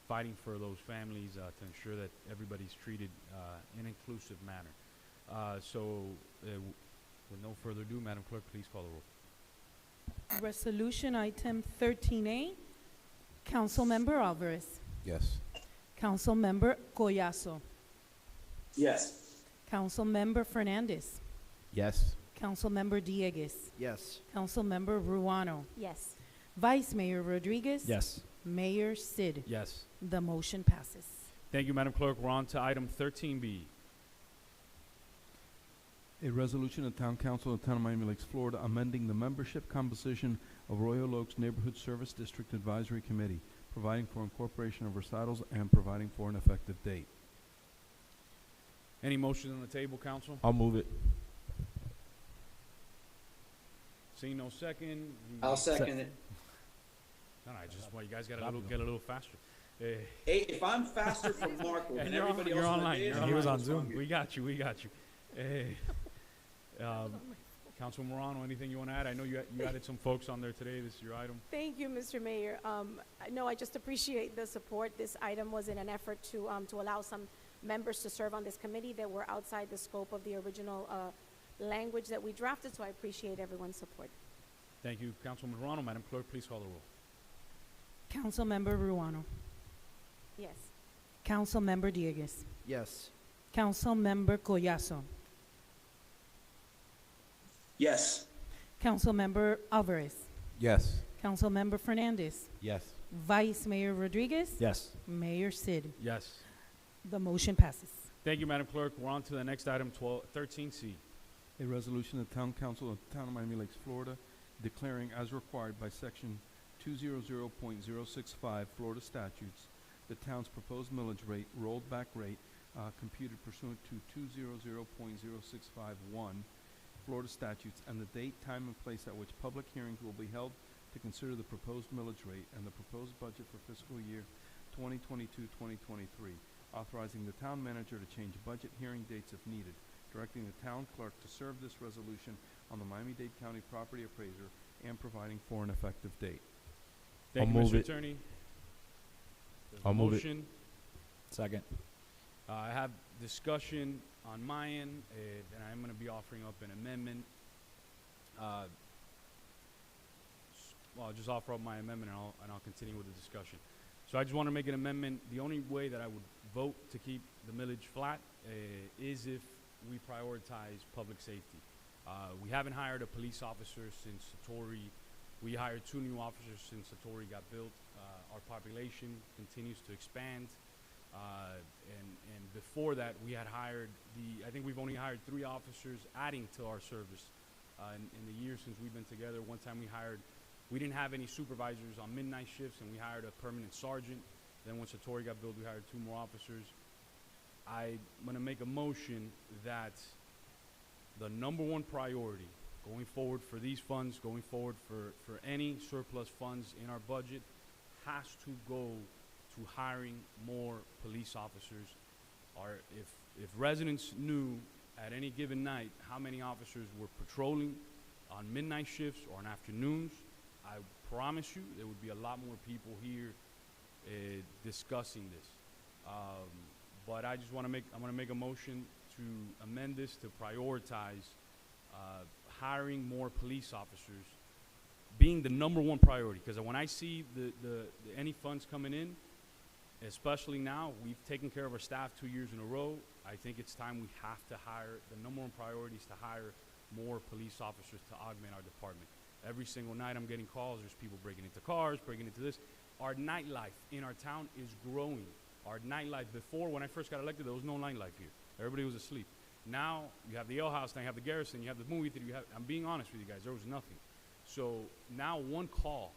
fighting for those families to ensure that everybody's treated in an inclusive manner. With no further ado, Madam Clerk, please call the roll. Resolution item 13A, Councilmember Alvarez. Yes. Councilmember Collazo. Yes. Councilmember Fernandez. Yes. Councilmember Diegues. Yes. Councilmember Ruano. Yes. Vice Mayor Rodriguez. Yes. Mayor Sid. Yes. The motion passes. Thank you, Madam Clerk. We're on to item 13B. A resolution of the Town Council of the Town of Miami Lakes, Florida, amending the membership composition of Royal Oaks Neighborhood Service District Advisory Committee, providing for incorporation of recitals and providing for an effective date. Any motions on the table, Council? I'll move it. Seeing no second. I'll second it. No, you guys got to get a little faster. Hey, if I'm faster from Marco than everybody else you're on online. the He was on Zoom. We got you. Council Morano, anything you want to add? I know you added some folks on there today. This is your item. Thank you, Mr. Mayor. No, I just appreciate the support. This item was in an effort to allow some members to serve on this committee that were outside the scope of the original language that we drafted, so I appreciate everyone's support. Thank you, Councilman Ruano. Madam Clerk, please call the roll. Councilmember Ruano. Yes. Councilmember Diegues. Yes. Councilmember Collazo. Yes. Councilmember Alvarez. Yes. Councilmember Fernandez. Yes. Vice Mayor Rodriguez. Yes. Mayor Sid. Yes. The motion passes. Thank you, Madam Clerk. We're on to the next item, 13C. A resolution of the Town Council of the Town of Miami Lakes, Florida, declaring as required by Section 200.065 Florida statutes, the town's proposed millage rate, rolled back rate, computed pursuant to 200.0651 Florida statutes, and the date, time, and place at which public hearings will be held to consider the proposed millage rate and the proposed budget for fiscal year 2022-2023, authorizing the town manager to change budget hearing dates if needed, directing the town clerk to serve this resolution on the Miami-Dade County property appraiser, and providing for an effective date. Thank you, Mr. Attorney. There's I'll a move it. motion. Second. I have discussion on my end, and I'm going to be offering up an amendment. Well, I'll just offer up my amendment, and I'll continue with the discussion. So I just want to make an amendment. The only way that I would vote to keep the millage flat is if we prioritize public safety. We haven't hired a police officer since Satori. We hired 2 new officers since Satori got built. Our population continues to expand. And before that, we had hired I think we've only hired 3 officers adding to our service in the years since we've been together. One time we didn't have any supervisors on midnight shifts, and we hired a permanent sergeant. Then when Satori got built, we hired 2 more officers. I'm going to make a motion that the #1 priority going forward for these funds, going forward for any surplus funds in our budget, has to go to hiring more police officers. Or if residents knew at any given night how many officers were patrolling on midnight shifts or on afternoons, I promise you there would be a lot more people here discussing this. But I just want to I'm going to make a motion to amend this to prioritize hiring more police officers being the #1 priority. Because when I see any funds coming in, especially now, we've taken care of our staff 2 years in a row. I think it's time we have to hire, the #1 priority is to hire more police officers to augment our department. Every single night I'm getting calls, there's people breaking into cars, breaking into this. Our nightlife in our town is growing. Our nightlife, before, when I first got elected, there was no nightlife here. Everybody was asleep. Now, you have the Ale House, now you have the Garrison, you have the movie theater, I'm being honest with you guys, there was nothing. So now one call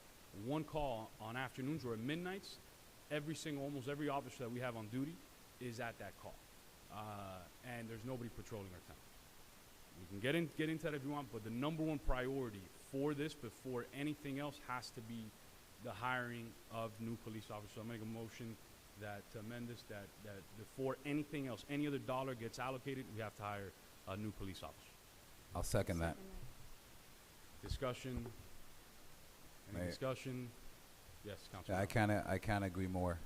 on afternoons or at midnights, almost every officer that we have on duty is at that call. And there's nobody patrolling our town. We can get into that if you want, but the #1 priority for this, before anything else, has to be the hiring of new police officers. So I'll make a motion to amend this, that before anything else, any other dollar gets allocated, we have to hire a new police officer. I'll second that. Discussion? Any Mayor. discussion? Yes, Councilman. I can't agree more.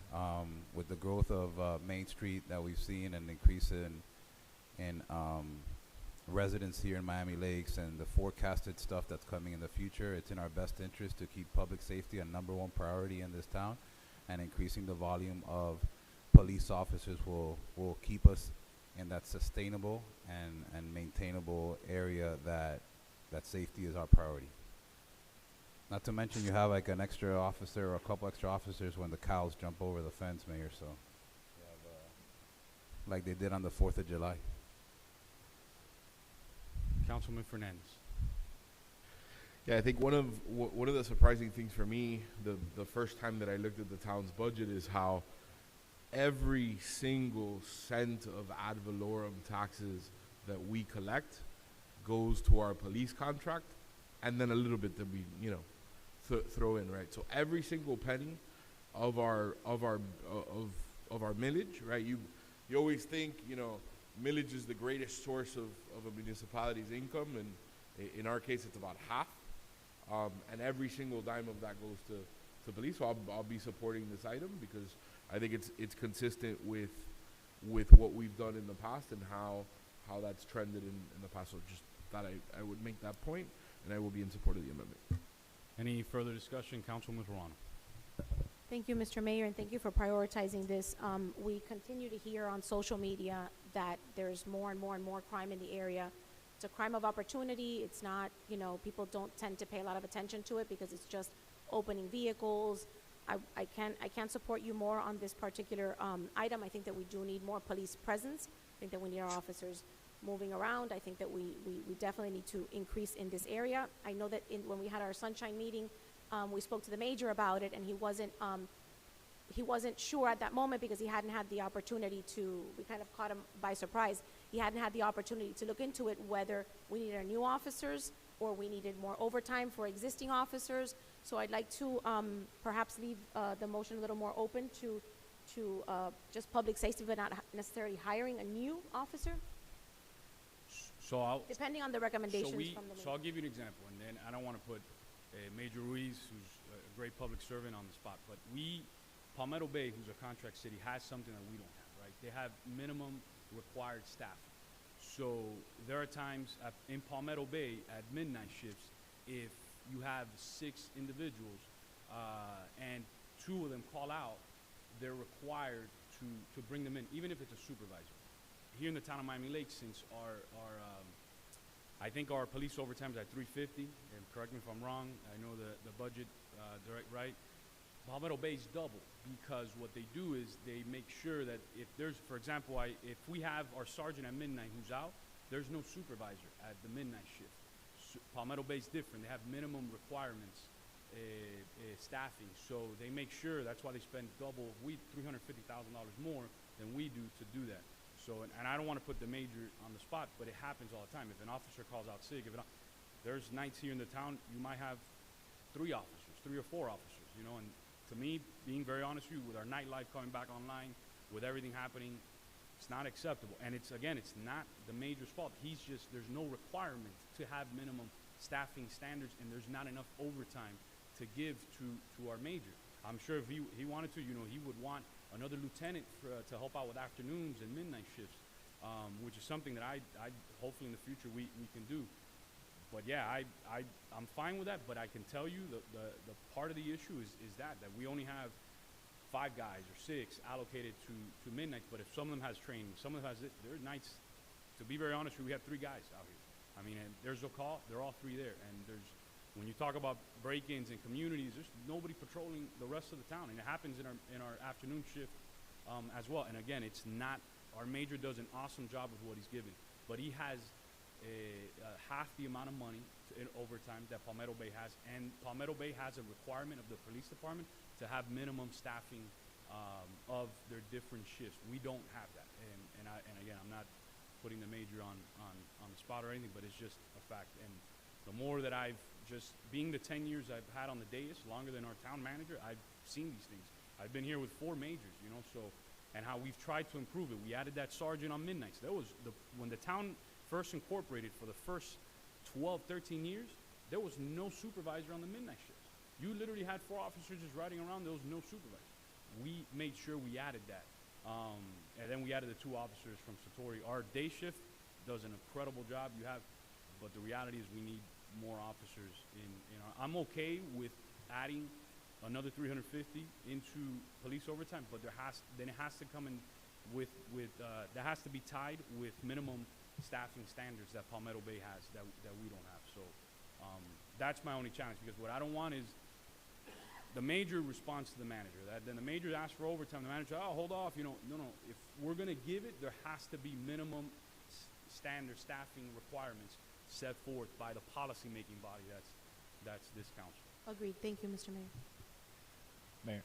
With the growth of Main Street that we've seen, and increase in residents here in Miami Lakes, and the forecasted stuff that's coming in the future, it's in our best interest to keep public safety a #1 priority in this town, and increasing the volume of police officers will keep us in that sustainable and maintainable area that safety is our priority. Not to mention you have like an extra officer or a couple extra officers when the cows jump over the fence, Mayor, so you have, like they did on the 4th of July. Councilman Fernandez. Yeah, I think one of the surprising things for me, the first time that I looked at the town's budget, is how every single cent of ad valorem taxes that we collect goes to our police contract, and then a little bit that we, throw in, right? So every single penny of our millage, right? You always think, millage is the greatest source of a municipality's income, In our case, it's about half, and every single dime of that goes to police. So I'll be supporting this item because I think it's consistent with what we've done in the past and how that's trended in the past. So just thought I would make that point, and I will be in support of the amendment. Any further discussion? Councilman Serrano. Thank you, Mr. Mayor, and thank you for prioritizing this. We continue to hear on social media that there's more and more and more crime in the area. It's a crime of opportunity. It's not, people don't tend to pay a lot of attention to it because it's just opening vehicles. I can't support you more on this particular item. I think that we do need more police presence. I think that we need our officers moving around. I think that we definitely need to increase in this area. I know that when we had our Sunshine meeting, we spoke to the mayor about it, and he wasn't sure at that moment because he hadn't had the opportunity to, we kind of caught him by surprise. He hadn't had the opportunity to look into it, whether we needed new officers or we needed more overtime for existing officers. So I'd like to perhaps leave the motion a little more open to just public safety, but not necessarily hiring a new officer, So depending on the recommendations from the mayor. So I'll give you an example, and then I don't want to put Major Ruiz, who's a great public servant, on the spot, but Palmetto Bay, who's a contract city, has something that we don't have, right? They have minimum required staff. So there are times in Palmetto Bay at midnight shifts, if you have 6 individuals and 2 of them call out, they're required to bring them in, even if it's a supervisor. Here in the town of Miami Lakes, since I think our police overtime is at $350, and correct me if I'm wrong, I know the budget, right? Palmetto Bay is double, because what they do is they make sure that if there's, for example, if we have our sergeant at midnight who's out, there's no supervisor at the midnight shift. Palmetto Bay is different. They have minimum requirements, staffing, so they make sure, that's why they spend double, $350,000 more than we do to do that. So, and I don't want to put the major on the spot, but it happens all the time. If an officer calls out sick, there's nights here in the town, you might have 3 officers, 3 or 4 officers, and to me, being very honest with you, with our nightlife coming back online, with everything happening, it's not acceptable. And it's not the major's fault. There's no requirement to have minimum staffing standards, and there's not enough overtime to give to our major. I'm sure if he wanted to, he would want another lieutenant to help out with afternoons and midnight shifts, which is something that I hopefully in the future we can do. But yeah, I'm fine with that, but I can tell you the part of the issue is that we only have 5 guys or 6 allocated to midnight, but if some of them has training, some of them has it, there are nights, to be very honest with you, we have 3 guys out here. I mean, and there's a call, they're all 3 there, and when you talk about break-ins in communities, there's nobody patrolling the rest of the town, and it happens in our afternoon shift as well. And again, it's not, our major does an awesome job with what he's given, but he has half the amount of money in overtime that Palmetto Bay has, and Palmetto Bay has a requirement of the police department to have minimum staffing of their different shifts. We don't have that, and again, I'm not putting the major on the spot or anything, but it's just a fact. And the more that I've just, being the 10 years I've had on the dais, longer than our town manager, I've seen these things. I've been here with 4 majors, so, and how we've tried to improve it. We added that sergeant on midnights. That was when the town first incorporated for the first 12, 13 years, there was no supervisor on the midnight shifts. You literally had 4 officers just riding around, there was no supervisor. We made sure we added that. And then we added the 2 officers from Satori. Our day shift does an incredible job. But the reality is we need more officers in our, I'm okay with adding another 350 into police overtime, but it has to come in with that has to be tied with minimum staffing standards that Palmetto Bay has that we don't have. So that's my only challenge, because what I don't want is the major response to the manager. Then the major asks for overtime, the manager, oh, hold off, no. If we're going to give it, there has to be minimum standard staffing requirements set forth by the policy-making body. That's this council. Agreed. Thank you, Mr. Mayor. Mayor.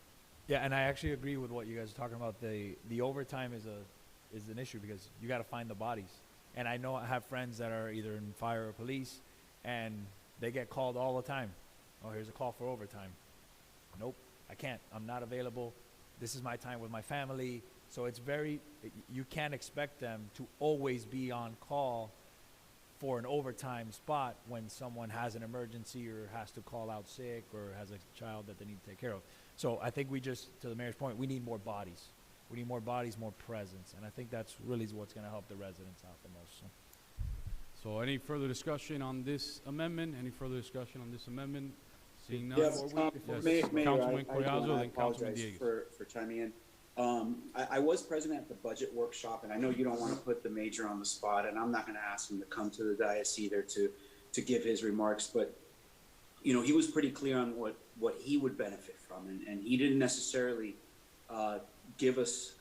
Yeah, and I actually agree with what you guys are talking about. The overtime is an issue because you got to find the bodies. And I know I have friends that are either in fire or police, and they get called all the time. Oh, here's a call for overtime. Nope, I can't. I'm not available. This is my time with my family. So you can't expect them to always be on call for an overtime spot when someone has an emergency or has to call out sick or has a child that they need to take care of. So I think we just, to the mayor's point, we need more bodies. We need more bodies, more presence, and I think that's really what's going to help the residents out the most. So any further discussion on this amendment? Any further discussion on this amendment? Seeing none. Yes, Mayor, Councilman I Collazo, then Councilman apologize Diegues. for chiming in. I was present at the budget workshop, and I know you don't want to put the mayor on the spot, and I'm not going to ask him to come to the dais either to give his remarks, but you know, he was pretty clear on what he would benefit from, and he didn't necessarily give us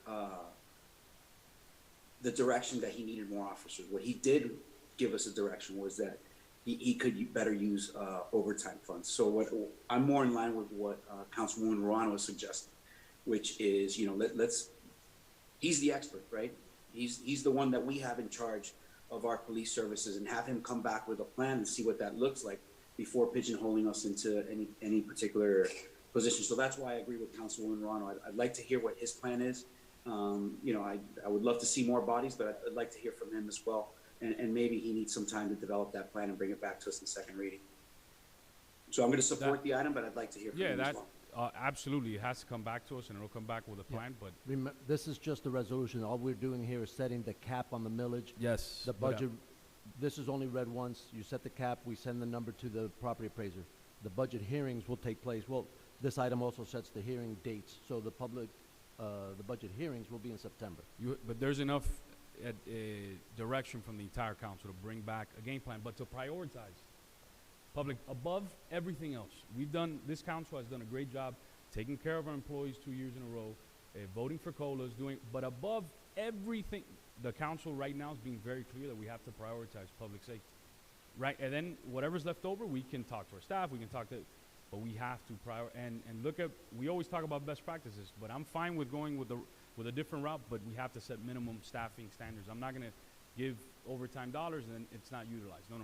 the direction that he needed more officers. What he did give us a direction was that he could better use overtime funds. So I'm more in line with what Councilwoman Ruano was suggesting, which is, you know, he's the expert, right? He's the one that we have in charge of our police services, and have him come back with a plan and see what that looks like before pigeonholing us into any particular position. So that's why I agree with Councilwoman Ruano. I'd like to hear what his plan is. You know, I would love to see more bodies, but I'd like to hear from him as well. And maybe he needs some time to develop that plan and bring it back to us in second reading. So I'm going to support the item, but I'd like to hear from him as well. Absolutely. It has to come back to us, and it'll come back with a plan, but... This is just a resolution. All we're doing here is setting the cap on the millage. Yes. The budget, this is only read once. You set the cap, we send the number to the property appraiser. The budget hearings will take place. Well, this item also sets the hearing dates, so the public, the budget hearings will be in September. But there's enough direction from the entire council to bring back a game plan, but to prioritize public above everything else. This council has done a great job taking care of our employees 2 years in a row, voting for COLAs, but above everything, the council right now is being very clear that we have to prioritize public safety. Right, and then whatever's left over, we can talk to our staff, but we have to and look at, we always talk about best practices, but I'm fine with going with a different route, but we have to set minimum staffing standards. I'm not gonna give overtime dollars and then it's not utilized. No,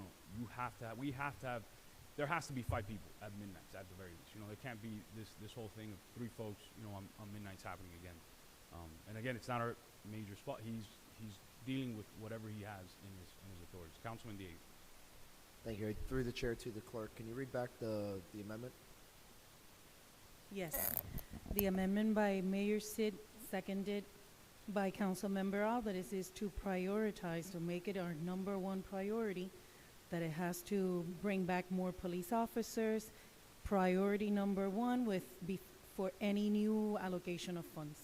we have to have, there has to be 5 people at midnights at the very least. You know, there can't be this whole thing of 3 folks, you know, on midnights happening again. And again, it's not our major spot. He's dealing with whatever he has in his authorities. Councilman Diegues. Thank you. Through the chair to the clerk, can you read back the amendment? Yes. The amendment by Mayor Sid, seconded by Councilmember Alvarez, is to prioritize, to make it our #1 priority, that it has to bring back more police officers, priority #1 for any new allocation of funds.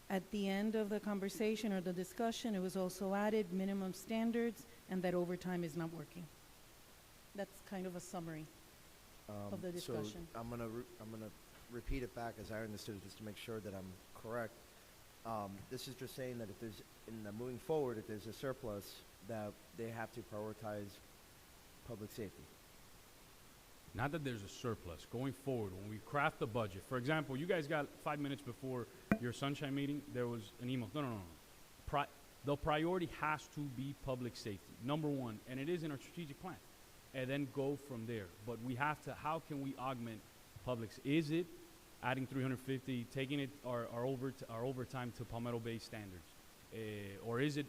At the end of the conversation or the discussion, it was also added minimum standards and that overtime is not working. That's kind of a summary of the discussion. So I'm gonna repeat it back as I understood it, just to make sure that I'm correct. This is just saying that if there's, moving forward, if there's a surplus, that they have to prioritize public safety. Not that there's a surplus. Going forward, when we craft the budget, for example, you guys got 5 minutes before your sunshine meeting, there was an email. No. The priority has to be public safety, #1, and it is in our strategic plan. And then go from there. But we have to, how can we augment is it adding 350, taking it our overtime to Palmetto Bay standards? Or is it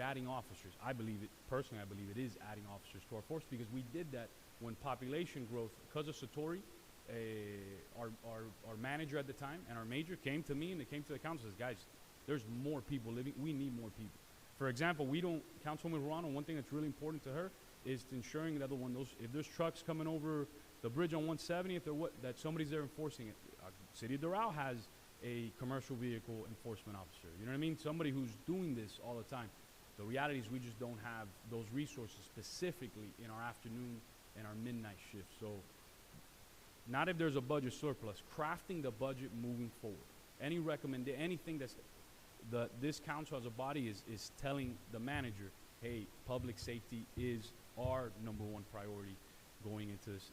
adding officers? Personally, I believe it is adding officers to our force, because we did that when population growth, because of Satori, our manager at the time and our major came to me and they came to the council and says, guys, there's more people living, we need more people. For example, Councilwoman Ruano, one thing that's really important to her is ensuring that if there's trucks coming over the bridge on 170, that somebody's there enforcing it. City of Doral has a commercial vehicle enforcement officer. You know what I mean? Somebody who's doing this all the time. The reality is we just don't have those resources specifically in our afternoon and our midnight shift. So not if there's a budget surplus, crafting the budget moving forward. Anything this council as a body is telling the manager, hey, public safety is our #1 priority going into this.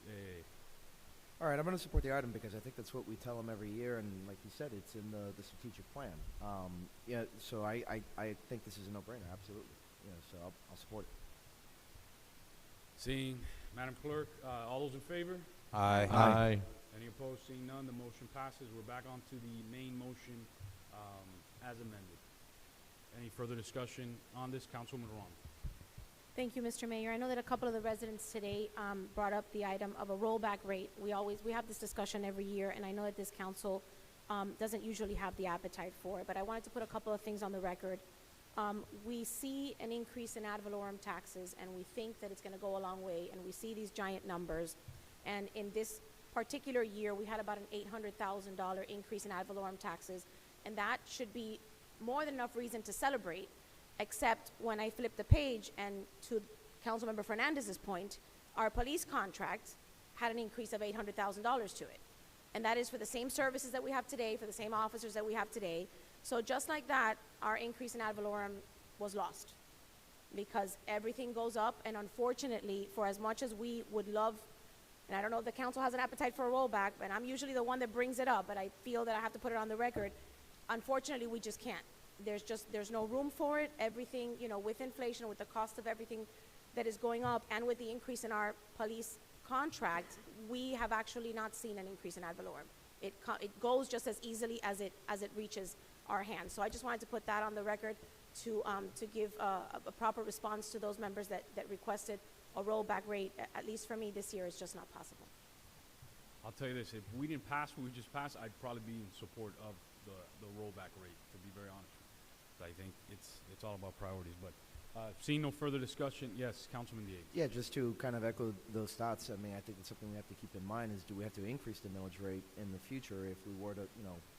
All right, I'm going to support the item because I think that's what we tell them every year, and like you said, it's in the strategic plan. Yeah, so I think this is a no-brainer, absolutely. Yeah, so I'll support it. Seeing, Madam Clerk, all those in favor? Aye. Aye. Any opposed? Seeing none, the motion passes. We're back on to the main motion as amended. Any further discussion on this, Councilwoman Ruano? Thank you, Mr. Mayor. I know that a couple of the residents today brought up the item of a rollback rate. We have this discussion every year, and I know that this council doesn't usually have the appetite for it, but I wanted to put a couple of things on the record. We see an increase in ad valorem taxes, and we think that it's going to go a long way, and we see these giant numbers. And in this particular year, we had about an $800,000 increase in ad valorem taxes, and that should be more than enough reason to celebrate, except when I flip the page, and to Councilmember Fernandez's point, our police contract had an increase of $800,000 to it. And that is for the same services that we have today, for the same officers that we have today. So just like that, our increase in ad valorem was lost, because everything goes up, and unfortunately, for as much as we would love, and I don't know if the council has an appetite for a rollback, but I'm usually the one that brings it up, but I feel that I have to put it on the record. Unfortunately, we just can't. There's no room for it. Everything, with inflation, with the cost of everything that is going up, and with the increase in our police contract, we have actually not seen an increase in ad valorem. It goes just as easily as it reaches our hands. So I just wanted to put that on the record to give a proper response to those members that requested a rollback rate. At least for me, this year is just not possible. I'll tell you this, if we didn't pass what we just passed, I'd probably be in support of the rollback rate, to be very honest with you. So I think it's all about priorities. But seeing no further discussion, yes, Councilman Diego. Yeah, just to kind of echo those thoughts, I mean, I think it's something we have to keep in mind is, do we have to increase the millage rate in the future if we were to,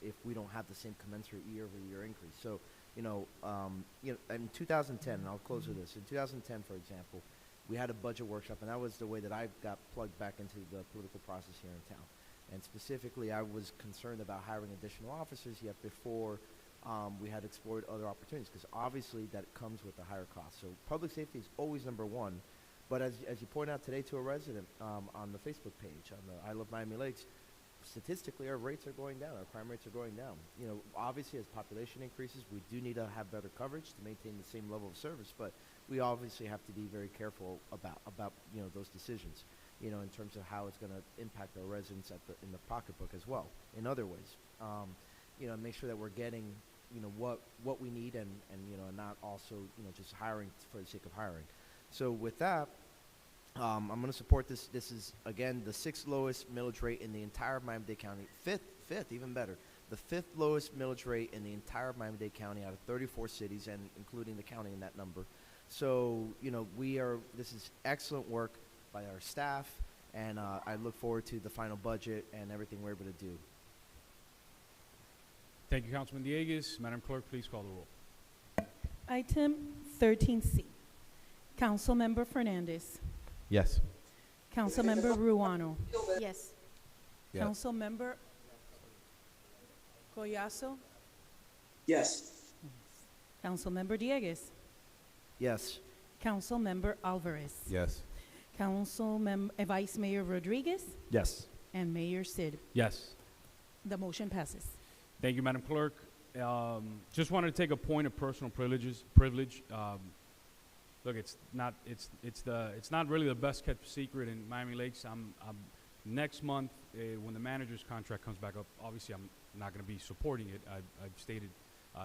if we don't have the same commensurate year-over-year increase? So, in 2010, and I'll close with this. In 2010, for example, we had a budget workshop, and that was the way that I got plugged back into the political process here in town. And specifically, I was concerned about hiring additional officers, yet before we had explored other opportunities, because obviously that comes with a higher cost. So public safety is always number one. But as you point out today to a resident on the Facebook page, on the I Love Miami Lakes, statistically our rates are going down, our crime rates are going down. Obviously as population increases, we do need to have better coverage to maintain the same level of service, but we obviously have to be very careful about those decisions, in terms of how it's going to impact our residents in the pocketbook as well, in other ways. Make sure that we're getting what we need, and not also just hiring for the sake of hiring. So with that, I'm going to support this. This is again the 6th lowest millage rate in the entire Miami-Dade County. Fifth, even better, the 5th lowest millage rate in the entire Miami-Dade County out of 34 cities, and including the county in that number. So this is excellent work by our staff, and I look forward to the final budget and everything we're able to do. Thank you, Councilman Dieguez. Madam Clerk, please call the roll. Item 13C. Councilmember Fernandez. Yes. Councilmember Ruano. Yes. Yes. Councilmember Collazo. Yes. Councilmember Dieguez. Yes. Councilmember Alvarez. Yes. Vice Mayor Rodriguez. Yes. And Mayor Sid. Yes. The motion passes. Thank you, Madam Clerk. Just wanted to take a point of personal privilege. Look, it's not really the best kept secret in Miami Lakes. Next month when the manager's contract comes back up, obviously I'm not going to be supporting it. I've stated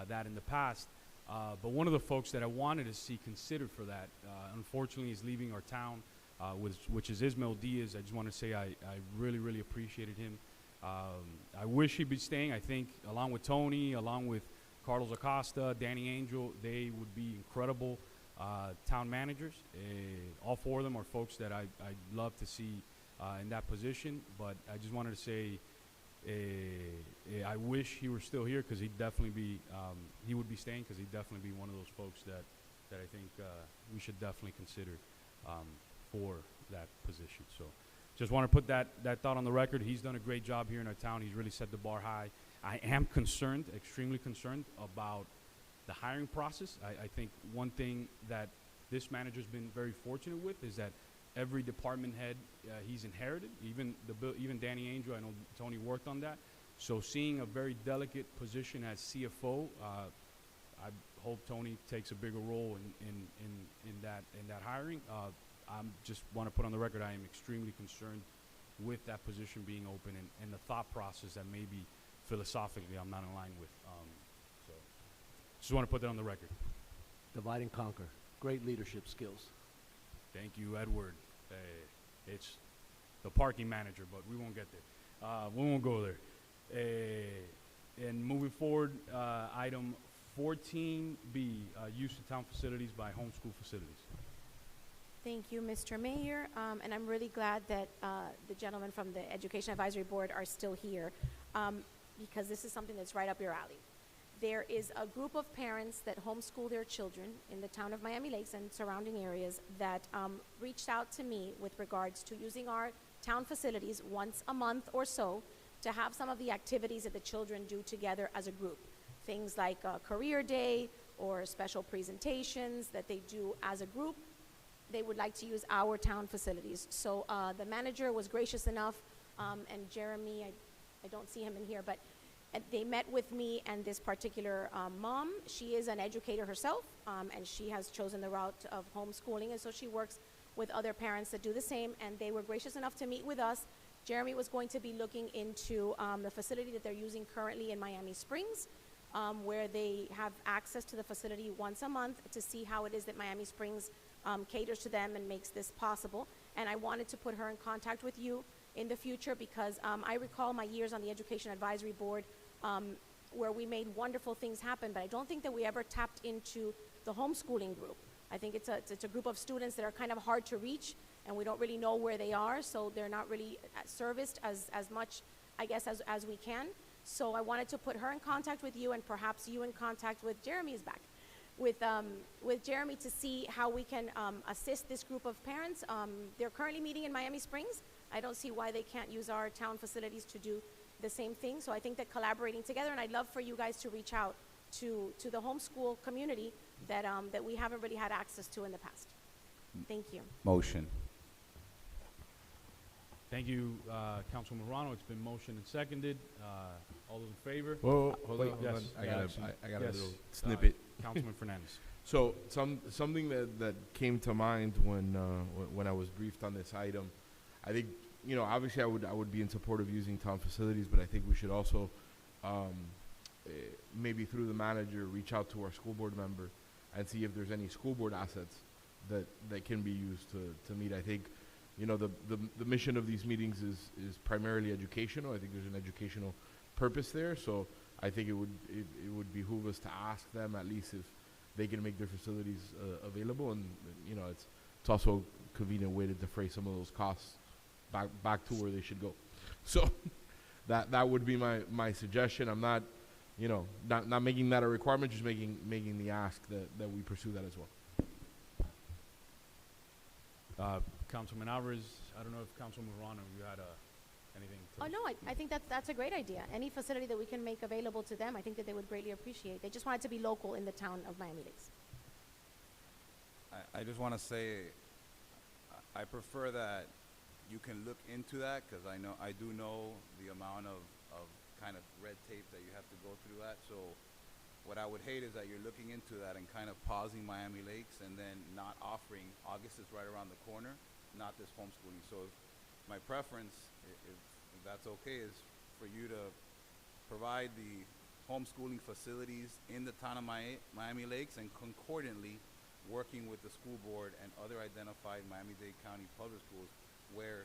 that in the past. But one of the folks that I wanted to see considered for that, unfortunately, is leaving our town, which is Ismael Diaz. I just want to say I really, really appreciated him. I wish he'd be staying. I think along with Tony, along with Carlos Acosta, Danny Angel, they would be incredible town managers. All 4 of them are folks that I'd love to see in that position. But I just wanted to say I wish he were still here, because he'd definitely be he would be staying, because he'd definitely be one of those folks that I think we should definitely consider for that position. So just want to put that thought on the record. He's done a great job here in our town. He's really set the bar high. I am concerned, extremely concerned, about the hiring process. I think one thing that this manager's been very fortunate with is that every department head he's inherited, even Danny Angel, I know Tony worked on that. So seeing a very delicate position as CFO, I hope Tony takes a bigger role in that hiring. I just want to put on the record I am extremely concerned with that position being open, and the thought process that maybe philosophically I'm not in line with. So just want to put that on the record. Divide and conquer. Great leadership skills. Thank you, Edward. It's the parking manager, but we won't get there. We won't go there. And moving forward, item 14B, use of town facilities by homeschool facilities. Thank you, Mr. Mayor, and I'm really glad that the gentlemen from the Education Advisory Board are still here, because this is something that's right up your alley. There is a group of parents that homeschool their children in the town of Miami Lakes and surrounding areas that reached out to me with regards to using our town facilities once a month or so to have some of the activities that the children do together as a group. Things like a career day or special presentations that they do as a group. They would like to use our town facilities. So the manager was gracious enough, and Jeremy, I don't see him in here, but they met with me and this particular mom. She is an educator herself, and she has chosen the route of homeschooling, and so she works with other parents that do the same, and they were gracious enough to meet with us. Jeremy was going to be looking into the facility that they're using currently in Miami Springs, where they have access to the facility once a month to see how it is that Miami Springs caters to them and makes this possible. And I wanted to put her in contact with you in the future because I recall my years on the Education Advisory Board where we made wonderful things happen, but I don't think that we ever tapped into the homeschooling group. I think it's a group of students that are kind of hard to reach, and we don't really know where they are, so they're not really serviced as much, I guess, as we can. So I wanted to put her in contact with you, and perhaps you in contact with Jeremy is back. With Jeremy to see how we can assist this group of parents. They're currently meeting in Miami Springs. I don't see why they can't use our town facilities to do the same thing. So I think that collaborating together, and I'd love for you guys to reach out to the homeschool community that we haven't really had access to in the past. Thank you. Motion. Thank you, Councilman Morano. It's been motioned and seconded. All those in favor? Whoa, hold Wait, on. yes. I got a Yes. little snippet. Councilman Fernandez. So something that came to mind when I was briefed on this item, I think, obviously I would be in support of using town facilities, but I think we should also maybe through the manager reach out to our school board member and see if there's any school board assets that can be used to meet. I think the mission of these meetings is primarily educational. I think there's an educational purpose there, so I think it would behoove us to ask them at least if they can make their facilities available, and it's also a convenient way to defray some of those costs back to where they should go. So that would be my suggestion. I'm not not making that a requirement, just making the ask that we pursue that as well. Councilman Alvarez, I don't know if Councilman Morano, you had anything to... Oh, no, I think that's a great idea. Any facility that we can make available to them, I think that they would greatly appreciate. They just want it to be local in the town of Miami Lakes. I just want to say, I prefer that you can look into that, because I do know the amount of kind of red tape that you have to go through that. So what I would hate is that you're looking into that and kind of pausing Miami Lakes and then not offering. August is right around the corner, not this homeschooling. So my preference, if that's okay, is for you to provide the homeschooling facilities in the town of Miami Lakes, and concordantly working with the school board and other identified Miami-Dade County public schools where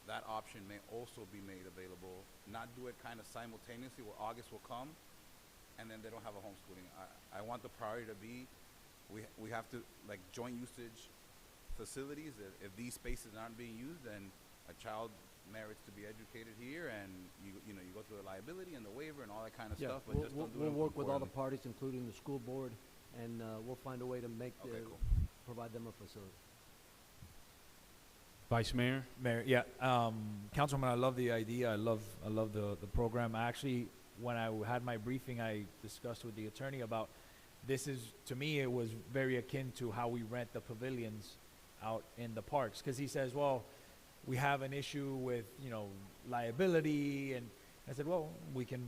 that option may also be made available. Not do it kind of simultaneously where August will come and then they don't have a homeschooling. I want the priority to be, we have to, like, joint usage facilities. If these spaces aren't being used, then a child merits to be educated here, and you go through the liability and the waiver and all that kind of stuff, but just don't do it. We'll work with all the parties, including the school board, and we'll find a way to provide them a facility. Vice Mayor? Mayor, yeah. Councilman, I love the idea. I love the program. Actually, when I had my briefing, I discussed with the attorney about this. To me, it was very akin to how we rent the pavilions out in the parks, because he says, well, we have an issue with liability, and I said, well, we can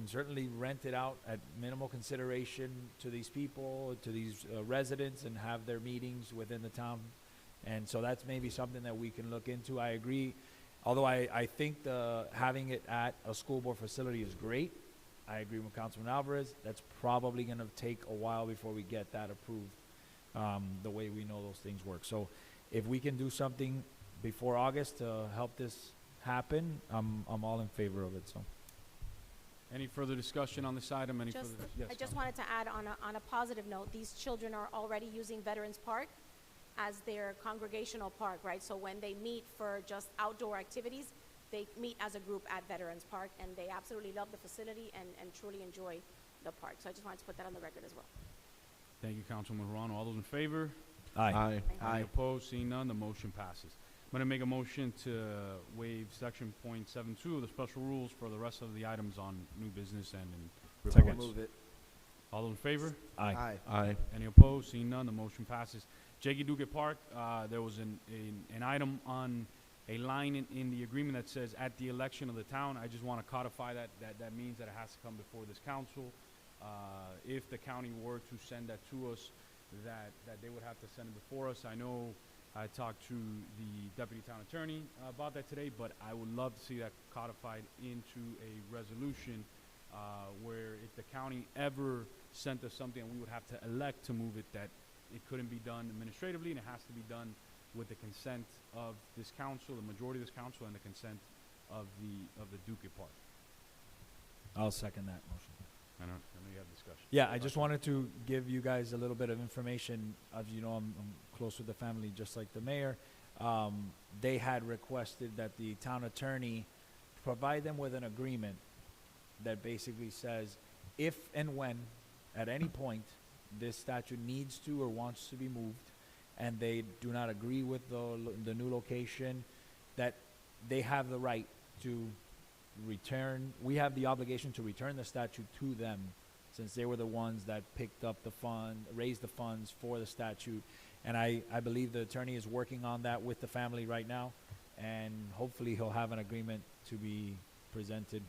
certainly rent it out at minimal consideration to these people, to these residents, and have their meetings within the town. And so that's maybe something that we can look into. I agree. Although I think having it at a school board facility is great. I agree with Councilman Alvarez. That's probably going to take a while before we get that approved, the way we know those things work. So if we can do something before August to help this happen, I'm all in favor of it, so. Any further discussion on this item? Any Just, further? Yes, I just Councilman. wanted to add on a positive note, these children are already using Veterans Park as their congregational park, right? So when they meet for just outdoor activities, they meet as a group at Veterans Park, and they absolutely love the facility and truly enjoy the park. So I just wanted to put that on the record as well. Thank you, Councilman Morano. All those in favor? Aye. Any opposed? Seeing none, the motion passes. I'm going to make a motion to waive section .72 of the special rules for the rest of the items on new business and in Second. reports. Move it. All those in favor? Aye. Aye. Any opposed? Seeing none, the motion passes. Jackie Duque Park, there was an item on a line in the agreement that says at the election of the town. I just want to codify that. That means that it has to come before this council. If the county were to send that to us, that they would have to send it before us. I know I talked to the deputy town attorney about that today, but I would love to see that codified into a resolution where if the county ever sent us something and we would have to elect to move it, that it couldn't be done administratively and it has to be done with the consent of this council, the majority of this council, and the consent of the Duque Park. I'll second that motion. I know you have discussion. Yeah, I just wanted to give you guys a little bit of information. As you know, I'm close with the family, just like the mayor. They had requested that the town attorney provide them with an agreement that basically says, if and when, at any point, this statue needs to or wants to be moved, and they do not agree with the new location, that they have the right to return. We have the obligation to return the statue to them, since they were the ones that picked up the fund, raised the funds for the statute. And I believe the attorney is working on that with the family right now, and hopefully he'll have an agreement to be presented.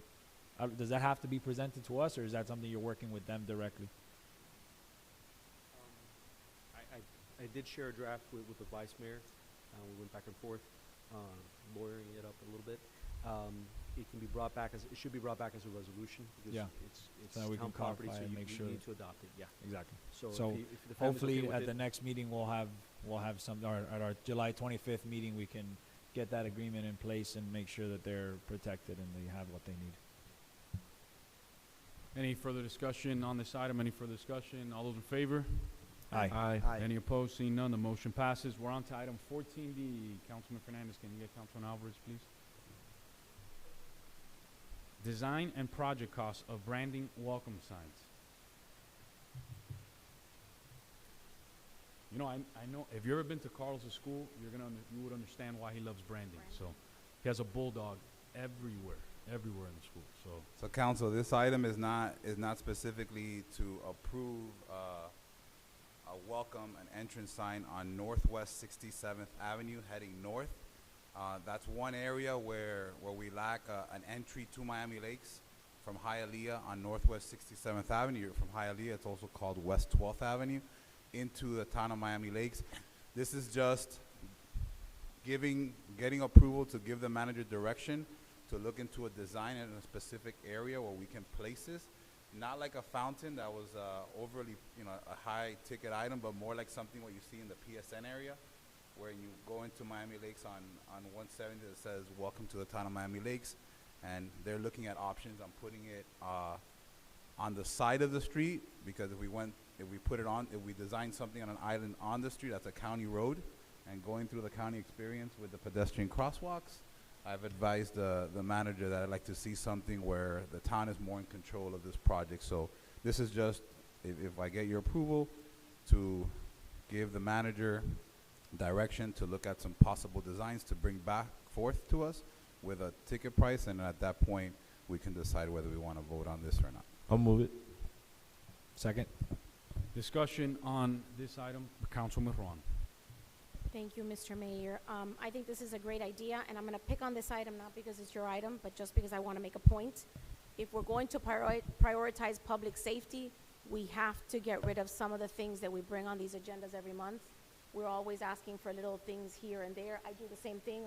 Does that have to be presented to us, or is that something you're working with them directly? I did share a draft with the vice mayor. We went back and forth, lawyering it up a little bit. It can be brought back it should be brought back as a resolution, because Yeah. it's So we town can property, clarify so and you make sure need to adopt it, yeah. Exactly. So So if the family's hopefully okay with at it- the next meeting, we'll have some, or at our July 25th meeting, we can get that agreement in place and make sure that they're protected and they have what they need. Any further discussion on this item? Any further discussion? All those in favor? Aye. Aye. Any opposed? Seeing none, the motion passes. We're on to item 14D. Councilman Fernandez, can you get Councilman Alvarez, please? Design and project costs of branding welcome signs. You know, I know, if you've ever been to Carl's school, you would understand why he loves branding. So, he has a bulldog everywhere in the school, so. So council, this item is not specifically to approve a welcome and entrance sign on Northwest 67th Avenue heading north. That's one area where we lack an entry to Miami Lakes from Hialeah on Northwest 67th Avenue. You're from Hialeah, it's also called West 12th Avenue, into the town of Miami Lakes. This is just getting approval to give the manager direction to look into a design in a specific area where we can place this. Not like a fountain that was overly, a high ticket item, but more like something what you see in the PSN area, where you go into Miami Lakes on 170 that says, welcome to the town of Miami Lakes. And they're looking at options on putting it on the side of the street, because if we design something on an island on the street, that's a county road, and going through the county experience with the pedestrian crosswalks, I've advised the manager that I'd like to see something where the town is more in control of this project. So this is just, if I get your approval, to give the manager direction to look at some possible designs to bring back forth to us with a ticket price, and at that point, we can decide whether we want to vote on this or not. I'll move it. Second. Discussion on this item, Councilman Juan. Thank you, Mr. Mayor. I think this is a great idea, and I'm going to pick on this item not because it's your item, but just because I want to make a point. If we're going to prioritize public safety, we have to get rid of some of the things that we bring on these agendas every month. We're always asking for little things here and there. I do the same thing,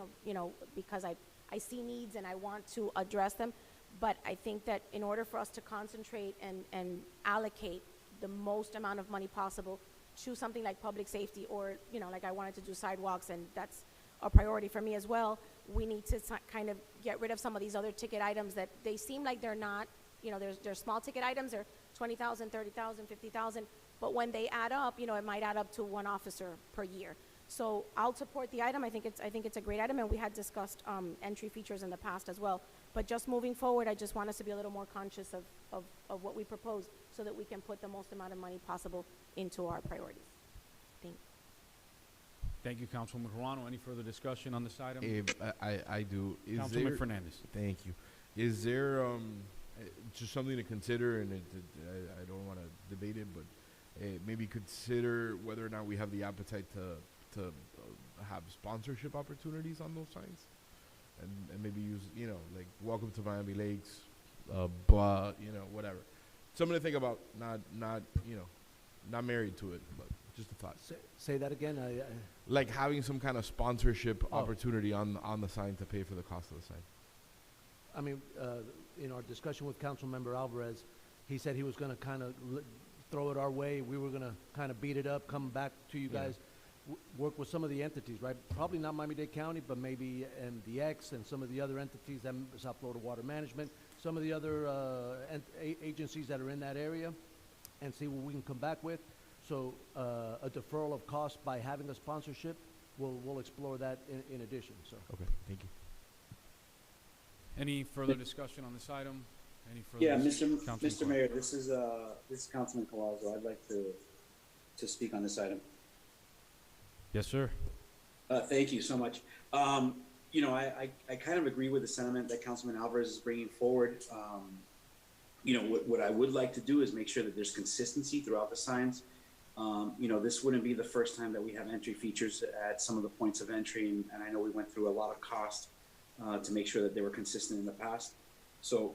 because I see needs and I want to address them. But I think that in order for us to concentrate and allocate the most amount of money possible choose something like public safety, or, like I wanted to do sidewalks, and that's a priority for me as well, we need to kind of get rid of some of these other ticket items that they seem like they're not, they're small ticket items, they're 20,000, 30,000, 50,000, but when they add up, it might add up to one officer per year. So I'll support the item. I think it's a great item, and we had discussed entry features in the past as well. But just moving forward, I just want us to be a little more conscious of what we propose, so that we can put the most amount of money possible into our priorities. Thank you. Thank you, Councilwoman Ruano. Any further discussion on this item? I do. Councilman Fernandez. Thank you. Is there just something to consider, and I don't want to debate it, but maybe consider whether or not we have the appetite to have sponsorship opportunities on those signs, and maybe use, like welcome to Miami Lakes, blah, whatever. Something to think about. Not married to it, but just a thought. Say that again. Like having some kind of sponsorship opportunity on the sign to pay for the cost of the sign. I mean, in our discussion with Councilmember Alvarez, he said he was going to kind of throw it our way. We were going to kind of beat it up, come back to you guys, work with some of the entities, right? Probably not Miami-Dade County, but maybe MDX and some of the other entities, South Florida Water Management, some of the other agencies that are in that area, and see what we can come back with. So a deferral of costs by having a sponsorship, we'll explore that in addition. So. Okay, thank you. Any further discussion on this item? Any further? Yeah, Mr. Mayor, this is Councilman Collazo. I'd like to speak on this item. Yes, sir. Thank you so much. I kind of agree with the sentiment that Councilman Alvarez is bringing forward. What I would like to do is make sure that there's consistency throughout the signs. This wouldn't be the first time that we have entry features at some of the points of entry, and I know we went through a lot of cost to make sure that they were consistent in the past. So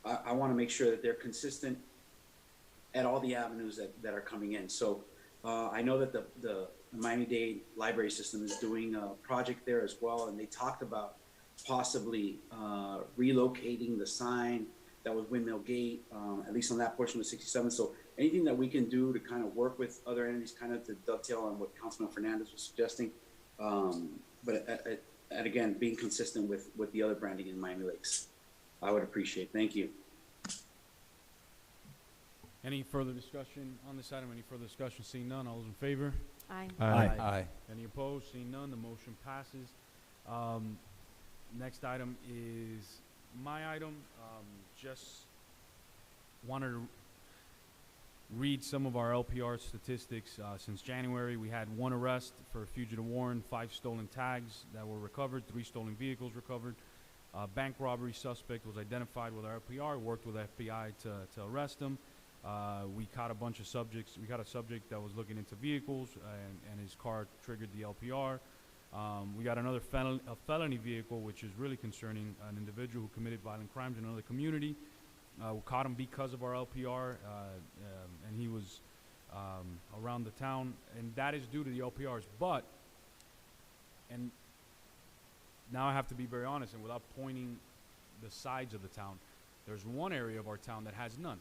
I want to make sure that they're consistent at all the avenues that are coming in. So I know that the Miami-Dade library system is doing a project there as well, and they talked about possibly relocating the sign that was Windmill Gate, at least on that portion of 67. So anything that we can do to kind of work with other entities, kind of to dovetail on what Councilman Fernandez was suggesting, but again, being consistent with the other branding in Miami Lakes, I would appreciate. Thank you. Any further discussion on this item? Any further discussion? Seeing none, all those in favor? Aye. Aye. Any opposed? Seeing none, the motion passes. Next item is my item. Just wanted to read some of our LPR statistics. Since January, we had 1 arrest for a fugitive warrant, 5 stolen tags that were recovered, 3 stolen vehicles recovered. Bank robbery suspect was identified with our LPR, worked with FBI to arrest him. We caught a bunch of subjects. We got a subject that was looking into vehicles, and his car triggered the LPR. We got another felony vehicle, which is really concerning, an individual who committed violent crimes in another community. We caught him because of our LPR, and he was around the town, and that is due to the LPRs. But, and now I have to be very honest, and without pointing the sides of the town, there's one area of our town that has none.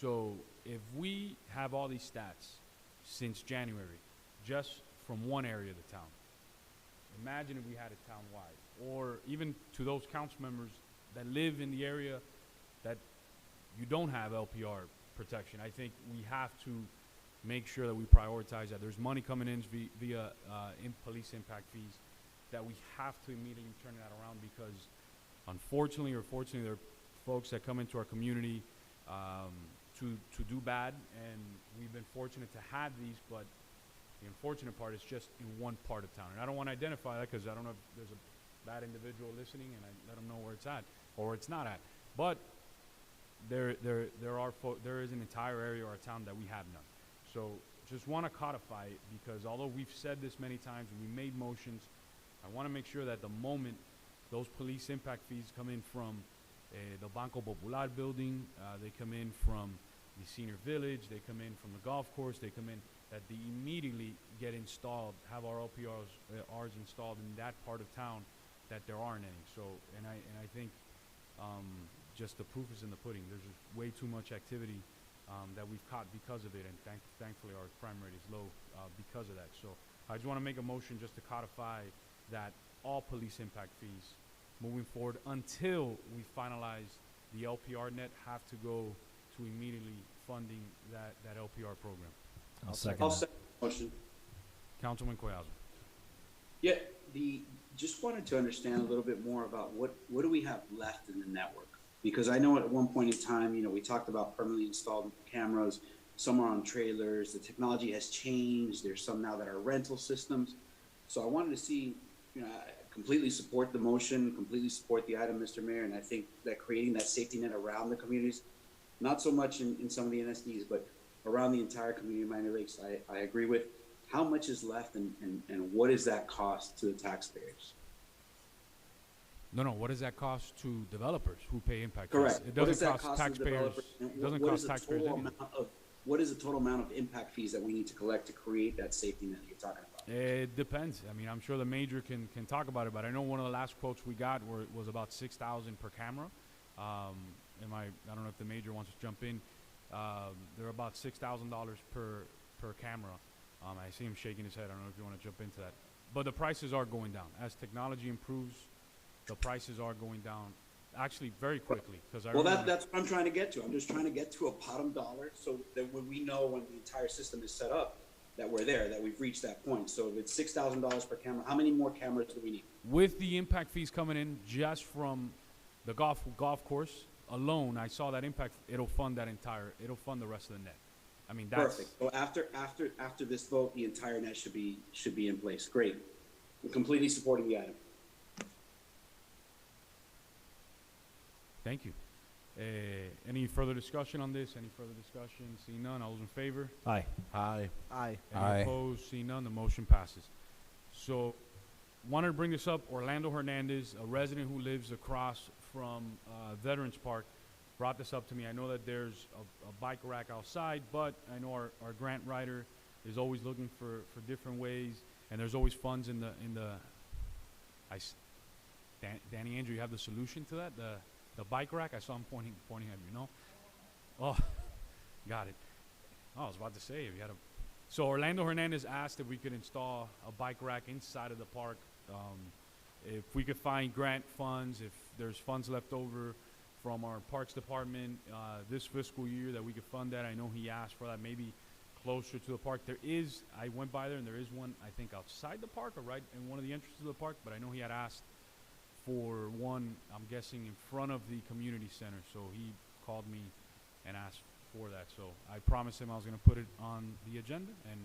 So if we have all these stats since January, just from one area of the town, imagine if we had it town-wide, or even to those council members that live in the area that you don't have LPR protection. I think we have to make sure that we prioritize that. There's money coming in via police impact fees that we have to immediately turn that around, because unfortunately or fortunately, there are folks that come into our community to do bad, and we've been fortunate to have these, but the unfortunate part is just in one part of town. And I don't want to identify that because I don't know if there's a bad individual listening and I let them know where it's at or where it's not at. But there is an entire area of our town that we have none. So just want to codify it, because although we've said this many times and we made motions, I want to make sure that the moment those police impact fees come in from the Banco Popular building, they come in from the senior village, they come in from the golf course, they come in, that they immediately get installed, have our LPRs installed in that part of town that there aren't any. So, and I think just the proof is in the pudding. There's just way too much activity that we've caught because of it, and thankfully our crime rate is low because of that. So I just want to make a motion just to codify that all police impact fees moving forward until we finalize the LPR net have to go to immediately funding that LPR program. I'll second I'll that. second the motion. Councilman Collazo. Yeah, just wanted to understand a little bit more about what do we have left in the network? Because I know at one point in time, we talked about permanently installed cameras, some are on trailers, the technology has changed, there's some now that are rental systems. So I wanted to see, I completely support the motion, completely support the item, Mr. Mayor, and I think that creating that safety net around the communities, not so much in some of the NSDs, but around the entire community of Miami Lakes, I agree with. How much is left and what is that cost to the taxpayers? No, what does that cost to developers who pay impact Correct. fees? It doesn't cost taxpayers. It doesn't cost taxpayers anything. What is the total amount of impact fees that we need to collect to create that safety net you're talking about? It depends. I mean, I'm sure the major can talk about it, but I know one of the last quotes we got was about $6,000 per camera. I don't know if the major wants to jump in. They're about $6,000 per camera. I see him shaking his head. I don't know if you want to jump into that. But the prices are going down. As technology improves, the prices are going down actually very quickly. That's what I'm trying to get to. I'm just trying to get to a bottom dollar so that when we know when the entire system is set up, that we're there, that we've reached that point. So if it's $6,000 per camera, how many more cameras do we need? With the impact fees coming in just from the golf course alone, I saw that impact. It'll fund the rest of the net. I mean, that's perfect. So after this vote, the entire net should be in place. Great. I'm completely supporting the item. Thank you. Any further discussion on this? Any further discussion? Seeing none, all those in favor? Aye. Aye. Aye. Any opposed? Seeing none, the motion passes. So, wanted to bring this up. Orlando Hernandez, a resident who lives across from Veterans Park, brought this up to me. I know that there's a bike rack outside, but I know our grant writer is always looking for different ways, and there's always funds in the Danny Andrew, you have the solution to that? The bike rack? I saw him pointing at you, no? Oh, got it. Oh, I was about to say, if you had so Orlando Hernandez asked if we could install a bike rack inside of the park. If we could find grant funds, if there's funds left over from our Parks Department this fiscal year that we could fund that. I know he asked for that, maybe closer to the park. I went by there and there is one, I think, outside the park or right in one of the entrances of the park, but I know he had asked for one, I'm guessing, in front of the community center. So he called me and asked for that. So I promised him I was going to put it on the agenda, and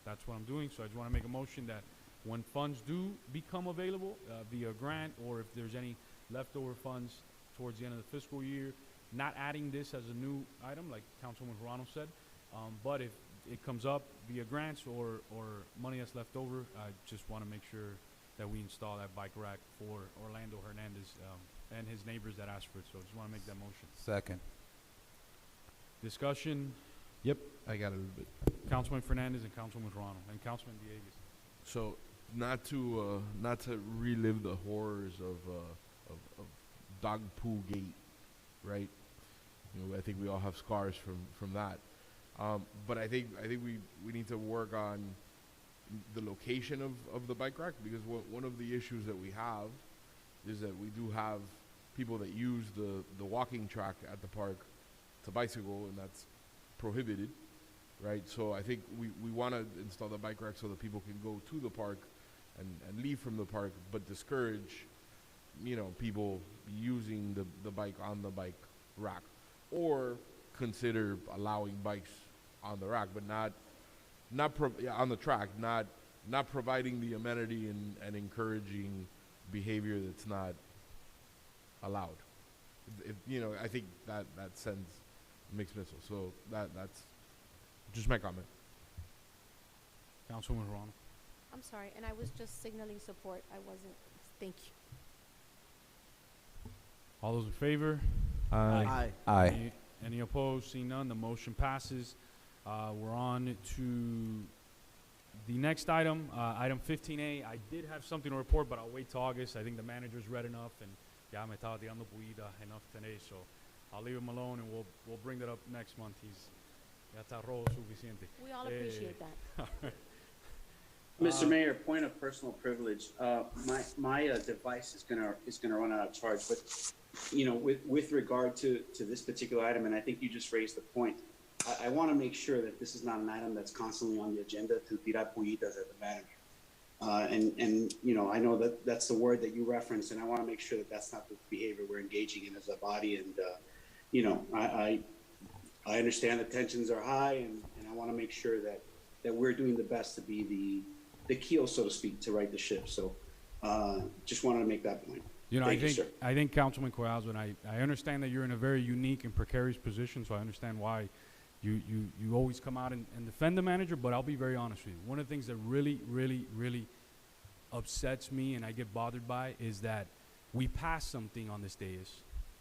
that's what I'm doing. So I just want to make a motion that when funds do become available via grant, or if there's any leftover funds towards the end of the fiscal year, not adding this as a new item like Councilwoman Verano said, but if it comes up via grants or money that's left over, I just want to make sure that we install that bike rack for Orlando Hernandez and his neighbors that asked for it. So I just want to make that motion. Second. Discussion. Yep, I got a little bit. Councilman Fernandez and Councilman Verano and Councilman Villegas. So, not to relive the horrors of dog poo gate, right? I think we all have scars from that. But I think we need to work on the location of the bike rack, because one of the issues that we have is that we do have people that use the walking track at the park to bicycle, and that's prohibited, right? So I think we want to install the bike rack so that people can go to the park and leave from the park, but discourage, people using the bike on the bike rack, or consider allowing bikes on the rack, but not on the track, not providing the amenity and encouraging behavior that's not allowed. I think that sends mixed missiles. So that's just my comment. Councilwoman Verano. I'm sorry, and I was just signaling support. I wasn't. Thank you. All those in favor? Aye. Aye. Any opposed? Seeing none, the motion passes. We're on to the next item, item 15A. I did have something to report, but I'll wait till August. I think the manager's read enough, and ya me estaba tirando bulla enough today, so I'll leave him alone, and we'll bring that up next month. Ya está rojo suficiente. We all appreciate that. Mr. Mayor, point of personal privilege. My device is gonna run out of charge, but you know, with regard to this particular item, and I think you just raised the point. I want to make sure that this is not an item that's constantly on the agenda to tirar pullitas at the manager. And you know, I know that that's the word that you referenced, and I want to make sure that that's not the behavior we're engaging in as a body. And you know, I understand the tensions are high, and I want to make sure that we're doing the best to be the keel, so to speak, to right the ship. So just wanted to make that point. You know, Thank you, I think Councilman Collazo, and I understand that you're in a very unique and precarious position, so I understand why you always come out and defend the manager, but I'll be very honest with you. One of the things that really, really, really upsets me and I get bothered by is that we pass something on this dais,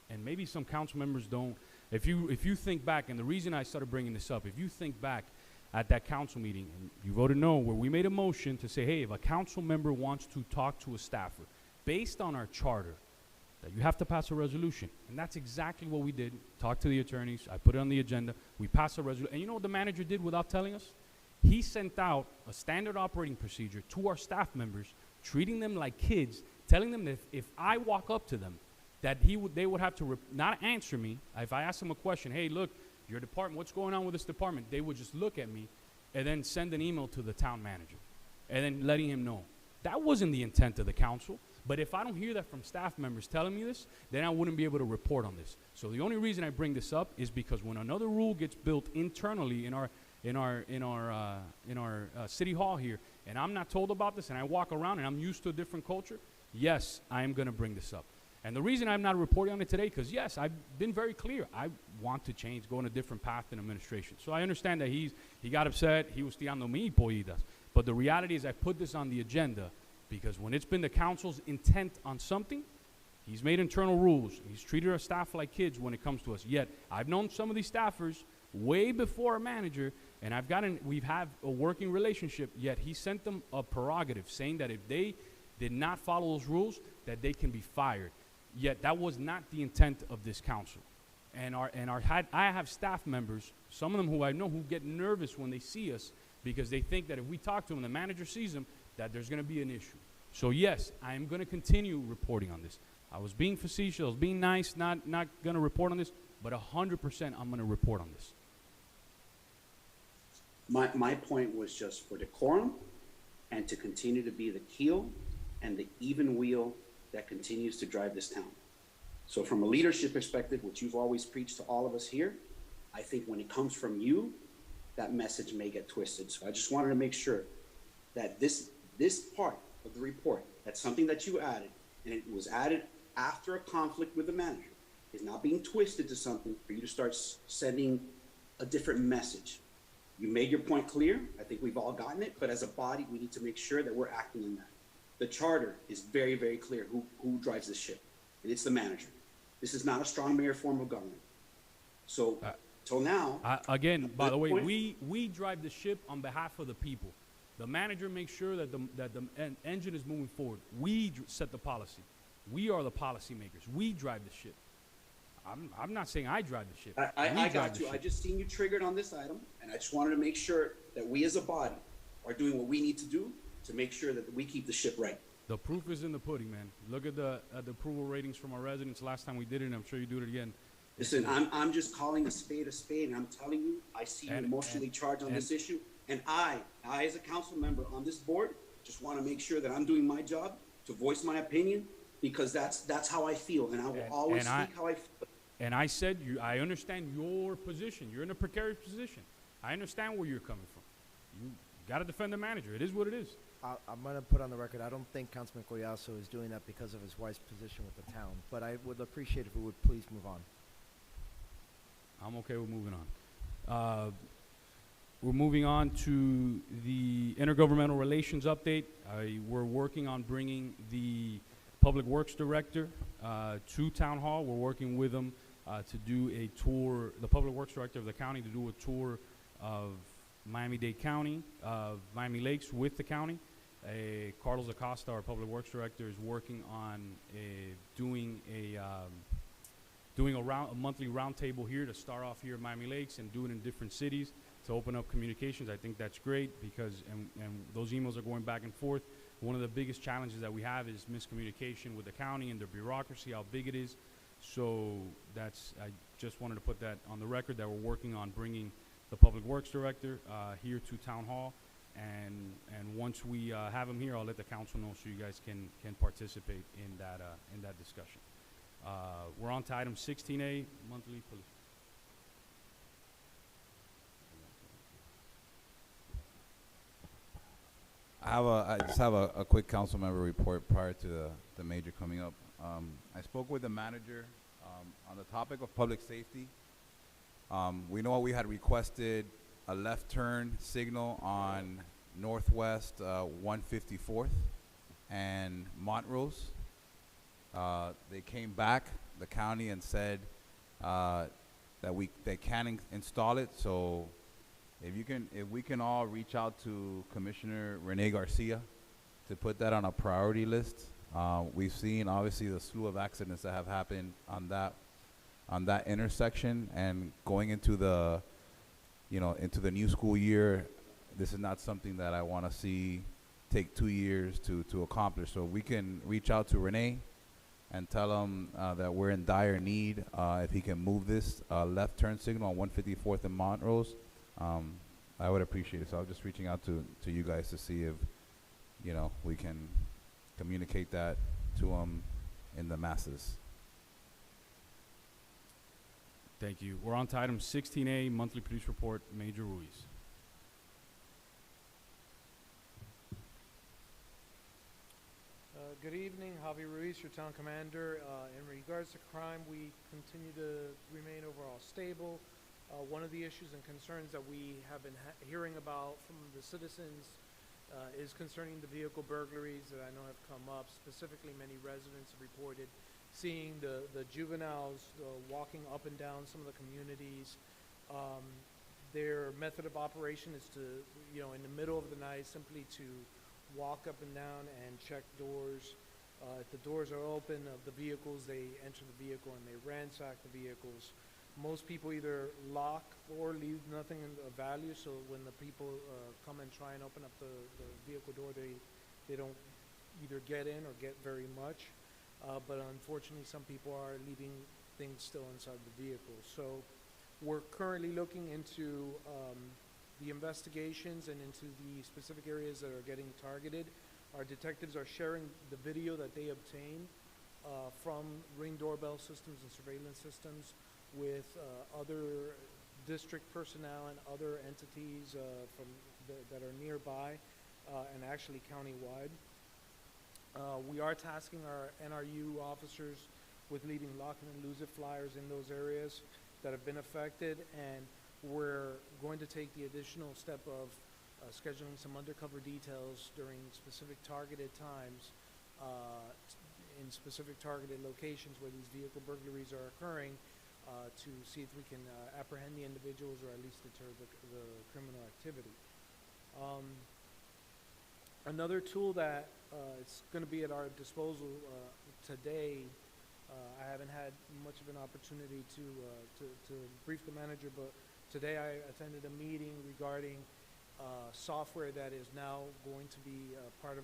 and maybe some council members don't. If you think back, and the reason I started bringing this up, if you think back at that council meeting, and you voted no, where we made a motion to say, hey, if a council member wants to talk to a staffer, based on our charter, that you have to pass a resolution. And that's exactly what we did. Talk to the attorneys. I put it on the agenda. We passed a resolution. And you know what the manager did without telling us? He sent out a standard operating procedure to our staff members, treating them like kids, telling them that if I walk up to them, that they would have to not answer me. If I ask them a question, hey, look, your department, what's going on with this department? They would just look at me and then send an email to the town manager and then letting him know. That wasn't the intent of the council. But if I don't hear that from staff members telling me this, then I wouldn't be able to report on this. So the only reason I bring this up is because when another rule gets built internally in our city hall here, and I'm not told about this, and I walk around and I'm used to a different culture, yes, I am going to bring this up. And the reason I'm not reporting on it today, because yes, I've been very clear. I want to change, go on a different path in administration. So I understand that he got upset. He was tirando mi pollitas. But the reality is I put this on the agenda because when it's been the council's intent on something, he's made internal rules. He's treated our staff like kids when it comes to us. Yet I've known some of these staffers way before a manager, and we've had a working relationship. Yet he sent them a prerogative saying that if they did not follow those rules, that they can be fired. Yet that was not the intent of this council. And I have staff members, some of them who I know, who get nervous when they see us because they think that if we talk to them, the manager sees them, that there's going to be an issue. So yes, I am going to continue reporting on this. I was being facetious, I was being nice, not going to report on this, but 100% I'm going to report on this. My point was just for decorum and to continue to be the keel and the even wheel that continues to drive this town. So from a leadership perspective, which you've always preached to all of us here, I think when it comes from you, that message may get twisted. So I just wanted to make sure that this part of the report, that's something that you added, and it was added after a conflict with the manager, is not being twisted to something for you to start sending a different message. You made your point clear. I think we've all gotten it, but as a body, we need to make sure that we're acting in that. The charter is very, very clear who drives this ship, and it's the manager. This is not a strong mayor form of government. So, till now. Again, by the way, we drive the ship on behalf of the people. The manager makes sure that the engine is moving forward. We set the policy. We are the policymakers. We drive the ship. I'm not saying I drive the ship. I got you. I just seen you triggered on this item, and I just wanted to make sure that we as a body are doing what we need to do to make sure that we keep the ship right. The proof is in the pudding, man. Look at the approval ratings from our residents last time we did it, and I'm sure you do it again. Listen, I'm just calling a spade, and I'm telling you, I see you emotionally charged on this issue, and I as a council member on this board just want to make sure that I'm doing my job to voice my opinion, because that's how I feel, and I will always speak how I feel. And I said, I understand your position. You're in a precarious position. I understand where you're coming from. You got to defend the manager. It is what it is. I'm going to put on the record, I don't think Councilman Collazo is doing that because of his wife's position with the town, but I would appreciate if we would please move on. I'm okay with moving on. We're moving on to the intergovernmental relations update. We're working on bringing the Public Works Director to Town Hall. We're working with them to do a tour, the Public Works Director of the county, to do a tour of Miami-Dade County, of Miami Lakes with the county. Carlos Acosta, our Public Works Director, is working on doing doing a monthly roundtable here to start off here at Miami Lakes and do it in different cities to open up communications. I think that's great because, and those emails are going back and forth. One of the biggest challenges that we have is miscommunication with the county and their bureaucracy, how big it is. So I just wanted to put that on the record that we're working on bringing the Public Works Director here to Town Hall. And once we have him here, I'll let the council know so you guys can participate in that discussion. We're on to item 16A, monthly police. I just have a quick council member report prior to the major coming up. I spoke with the manager on the topic of public safety. We know we had requested a left turn signal on Northwest 154th and Montrose. They came back, the county, and said that they can install it. So if we can all reach out to Commissioner Rene Garcia to put that on a priority list. We've seen obviously the slew of accidents that have happened on that intersection, and going into the new school year, this is not something that I want to see take 2 years to accomplish. So we can reach out to Rene and tell him that we're in dire need. If he can move this left turn signal on 154th and Montrose, I would appreciate it. So I'm just reaching out to you guys to see if we can communicate that to him in the masses. Thank you. We're on to item 16A, monthly police report, Major Ruiz. Good evening, Javi Ruiz, your town commander. In regards to crime, we continue to remain overall stable. One of the issues and concerns that we have been hearing about from the citizens is concerning the vehicle burglaries that I know have come up. Specifically, many residents have reported seeing the juveniles walking up and down some of the communities. Their method of operation is to, in the middle of the night, simply to walk up and down and check doors. If the doors are open of the vehicles, they enter the vehicle and they ransack the vehicles. Most people either lock or leave nothing of value, so when the people come and try and open up the vehicle door, they don't either get in or get very much. But unfortunately, some people are leaving things still inside the vehicle. So we're currently looking into the investigations and into the specific areas that are getting targeted. Our detectives are sharing the video that they obtain from Ring doorbell systems and surveillance systems with other district personnel and other entities that are nearby and actually countywide. We are tasking our NRU officers with leaving lock and lose it flyers in those areas that have been affected, and we're going to take the additional step of scheduling some undercover details during specific targeted times in specific targeted locations where these vehicle burglaries are occurring to see if we can apprehend the individuals or at least deter the criminal activity. Another tool that it's going to be at our disposal today, I haven't had much of an opportunity to brief the manager, but today I attended a meeting regarding software that is now going to be part of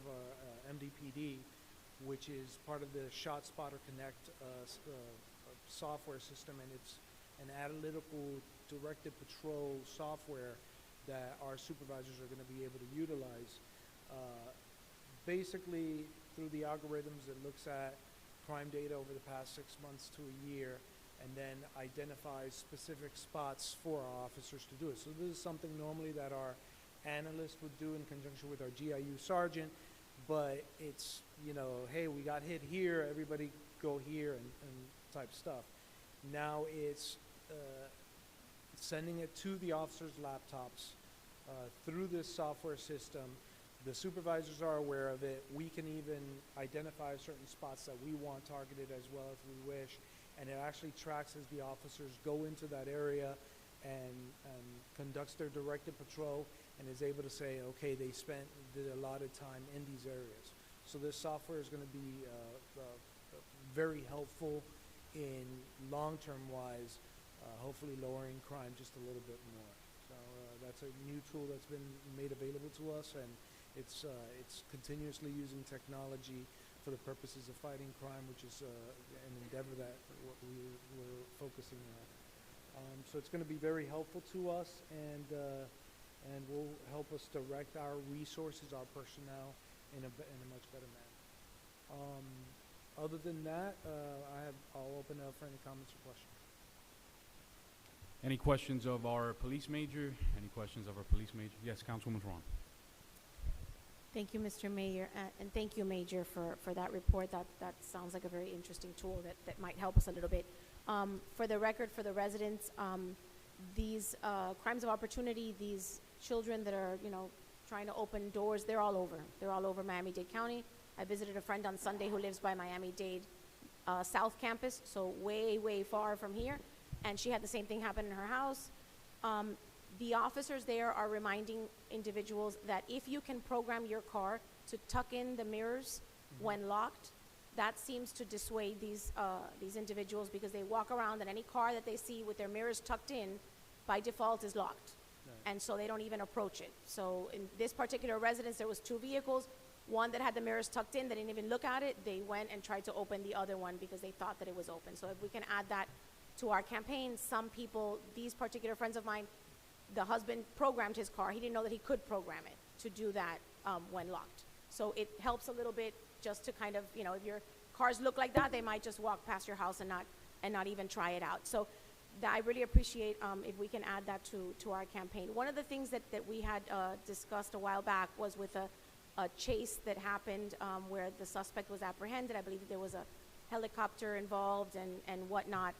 MDPD, which is part of the ShotSpotter Connect software system, and it's an analytical directed patrol software that our supervisors are going to be able to utilize. Basically, through the algorithms, it looks at crime data over the past 6 months to a year, and then identifies specific spots for our officers to do it. So this is something normally that our analyst would do in conjunction with our GIU sergeant, but it's, hey, we got hit here, everybody go here and type stuff. Now it's sending it to the officers' laptops through this software system. The supervisors are aware of it. We can even identify certain spots that we want targeted as well if we wish, and it actually tracks as the officers go into that area and conducts their directed patrol and is able to say, okay, they did a lot of time in these areas. So this software is going to be very helpful in long-term wise, hopefully lowering crime just a little bit more. So that's a new tool that's been made available to us, and it's continuously using technology for the purposes of fighting crime, which is an endeavor that we're focusing on. So it's going to be very helpful to us, and will help us direct our resources, our personnel, in a much better manner. Other than that, I'll open it up for any comments or questions. Any questions of our police major? Any questions of our police major? Yes, Councilwoman Ron. Thank you, Mr. Mayor, and thank you, Major, for that report. That sounds like a very interesting tool that might help us a little bit. For the record, for the residents, these crimes of opportunity, these children that are, trying to open doors, they're all over. They're all over Miami-Dade County. I visited a friend on Sunday who lives by Miami-Dade South Campus, so way, way far from here, and she had the same thing happen in her house. The officers there are reminding individuals that if you can program your car to tuck in the mirrors when locked, that seems to dissuade these individuals, because they walk around and any car that they see with their mirrors tucked in, by default is locked. Right. And so they don't even approach it. So in this particular residence, there was 2 vehicles, one that had the mirrors tucked in, they didn't even look at it. They went and tried to open the other one because they thought that it was open. So if we can add that to our campaign, some people, these particular friends of mine, the husband programmed his car. He didn't know that he could program it to do that when locked. So it helps a little bit just to kind of, if your cars look like that, they might just walk past your house and not even try it out. So I really appreciate if we can add that to our campaign. One of the things that we had discussed a while back was with a chase that happened where the suspect was apprehended. I believe that there was a helicopter involved and whatnot.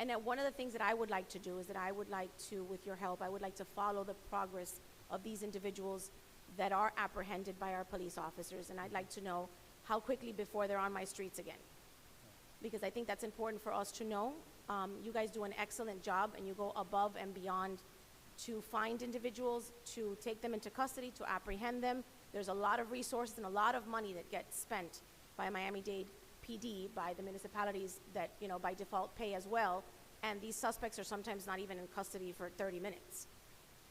And then one of the things that I would like to do is that I would like to, with your help, I would like to follow the progress of these individuals that are apprehended by our police officers. And I'd like to know how quickly before they're on my streets again. Because I think that's important for us to know. You guys do an excellent job, and you go above and beyond to find individuals, to take them into custody, to apprehend them. There's a lot of resources and a lot of money that gets spent by Miami-Dade PD, by the municipalities that, by default pay as well. And these suspects are sometimes not even in custody for 30 minutes.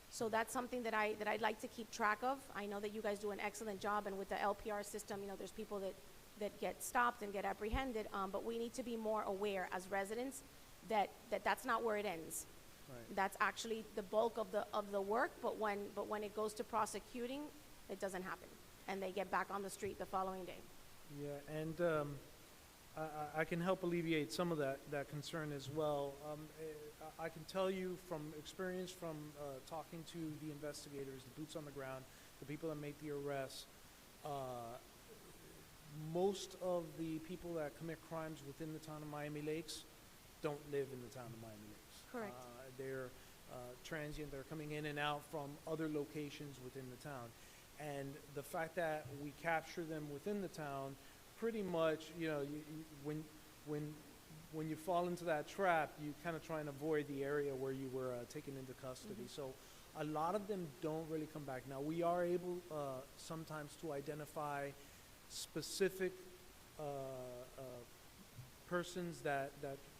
So that's something that I'd like to keep track of. I know that you guys do an excellent job, and with the LPR system, there's people that get stopped and get apprehended, but we need to be more aware as residents that's not where it ends. Right. That's actually the bulk of the work, but when it goes to prosecuting, it doesn't happen, and they get back on the street the following day. Yeah, and I can help alleviate some of that concern as well. I can tell you from experience, from talking to the investigators, the boots on the ground, the people that make the arrests, most of the people that commit crimes within the town of Miami Lakes don't live in the town of Miami Lakes. Correct. They're transient. They're coming in and out from other locations within the town. And the fact that we capture them within the town, pretty much, when you fall into that trap, you kind of try and avoid the area where you were taken into custody. So a lot of them don't really come back. Now, we are able sometimes to identify specific persons that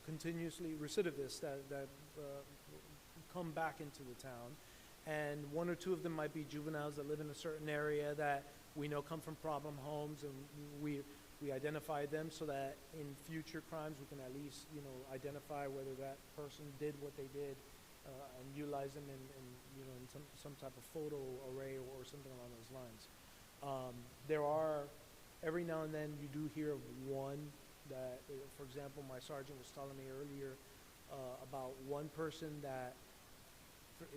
continuously, recidivists that come back into the town. And 1 or 2 of them might be juveniles that live in a certain area that we know come from problem homes, and we identify them so that in future crimes we can at least, identify whether that person did what they did, and utilize them in some type of photo array or something along those lines. There are, every now and then you do hear of one that, for example, my sergeant was telling me earlier about one person that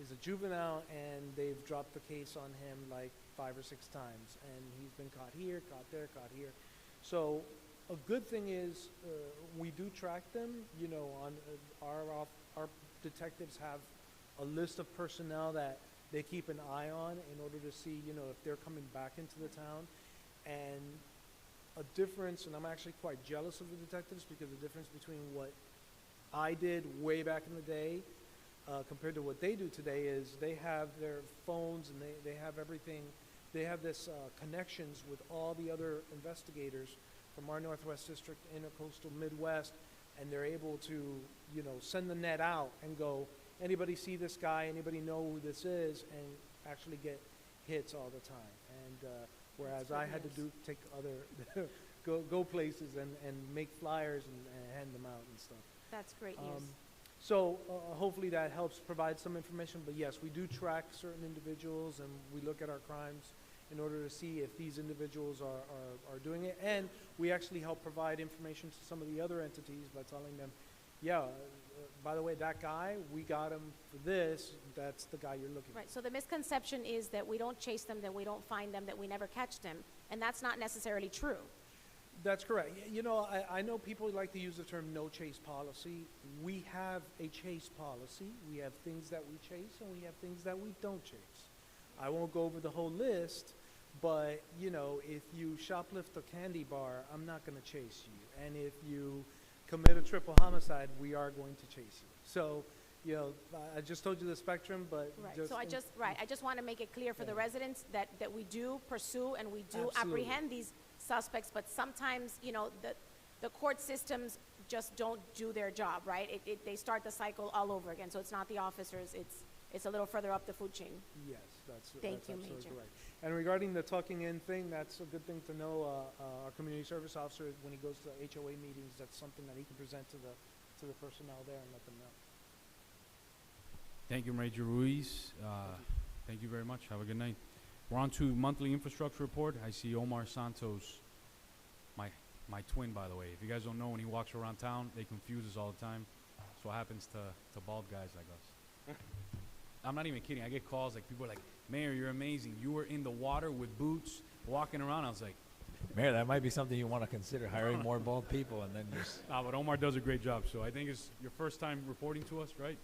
is a juvenile, and they've dropped the case on him like 5 or 6 times, and he's been caught here, caught there, caught here. So a good thing is we do track them. On our detectives have a list of personnel that they keep an eye on in order to see, if they're coming back into the town. And a difference, and I'm actually quite jealous of the detectives, because the difference between what I did way back in the day compared to what they do today is they have their phones, and they have everything. They have this connections with all the other investigators from our Northwest District, Intercoastal, Midwest, and they're able to, send the net out and go, anybody see this guy, anybody know who this is, and actually get hits all the time. And whereas I had to take other, go places and make flyers and hand them out and stuff. That's great news. So hopefully that helps provide some information, but yes, we do track certain individuals and we look at our crimes in order to see if these individuals are doing it. And we actually help provide information to some of the other entities by telling them, by the way, that guy, we got him for this, that's the guy you're looking for. Right, so the misconception is that we don't chase them, that we don't find them, that we never catch them, and that's not necessarily true. That's correct. I know people like to use the term no chase policy. We have a chase policy. We have things that we chase and we have things that we don't chase. I won't go over the whole list, but if you shoplift a candy bar, I'm not going to chase you. And if you commit a triple homicide, we are going to chase you. So, I just told you the spectrum, but right. I just want to make it clear for the residents that we do pursue and we do apprehend these suspects, but sometimes, the court systems just don't do their job, right? They start the cycle all over again. So it's not the officers, it's a little further up the food chain. Yes, that's absolutely Major. Correct. And regarding the tucking in thing, that's a good thing to know. Our community service officer, when he goes to HOA meetings, that's something that he can present to the personnel there and let them know. Thank you, Major Ruiz. Thank you very much. Have a good night. We're on to monthly infrastructure report. I see Omar Santos, my twin, by the way. If you guys don't know, when he walks around town, they confuse us all the time. That's what happens to bald guys like us. I'm not even kidding. I get calls, like, people are like, Mayor, you're amazing. You were in the water with boots, walking around. I was like, Mayor, that might be something you want to consider, hiring more bald people and then just... but Omar does a great job, so I think it's your first time reporting to us, right?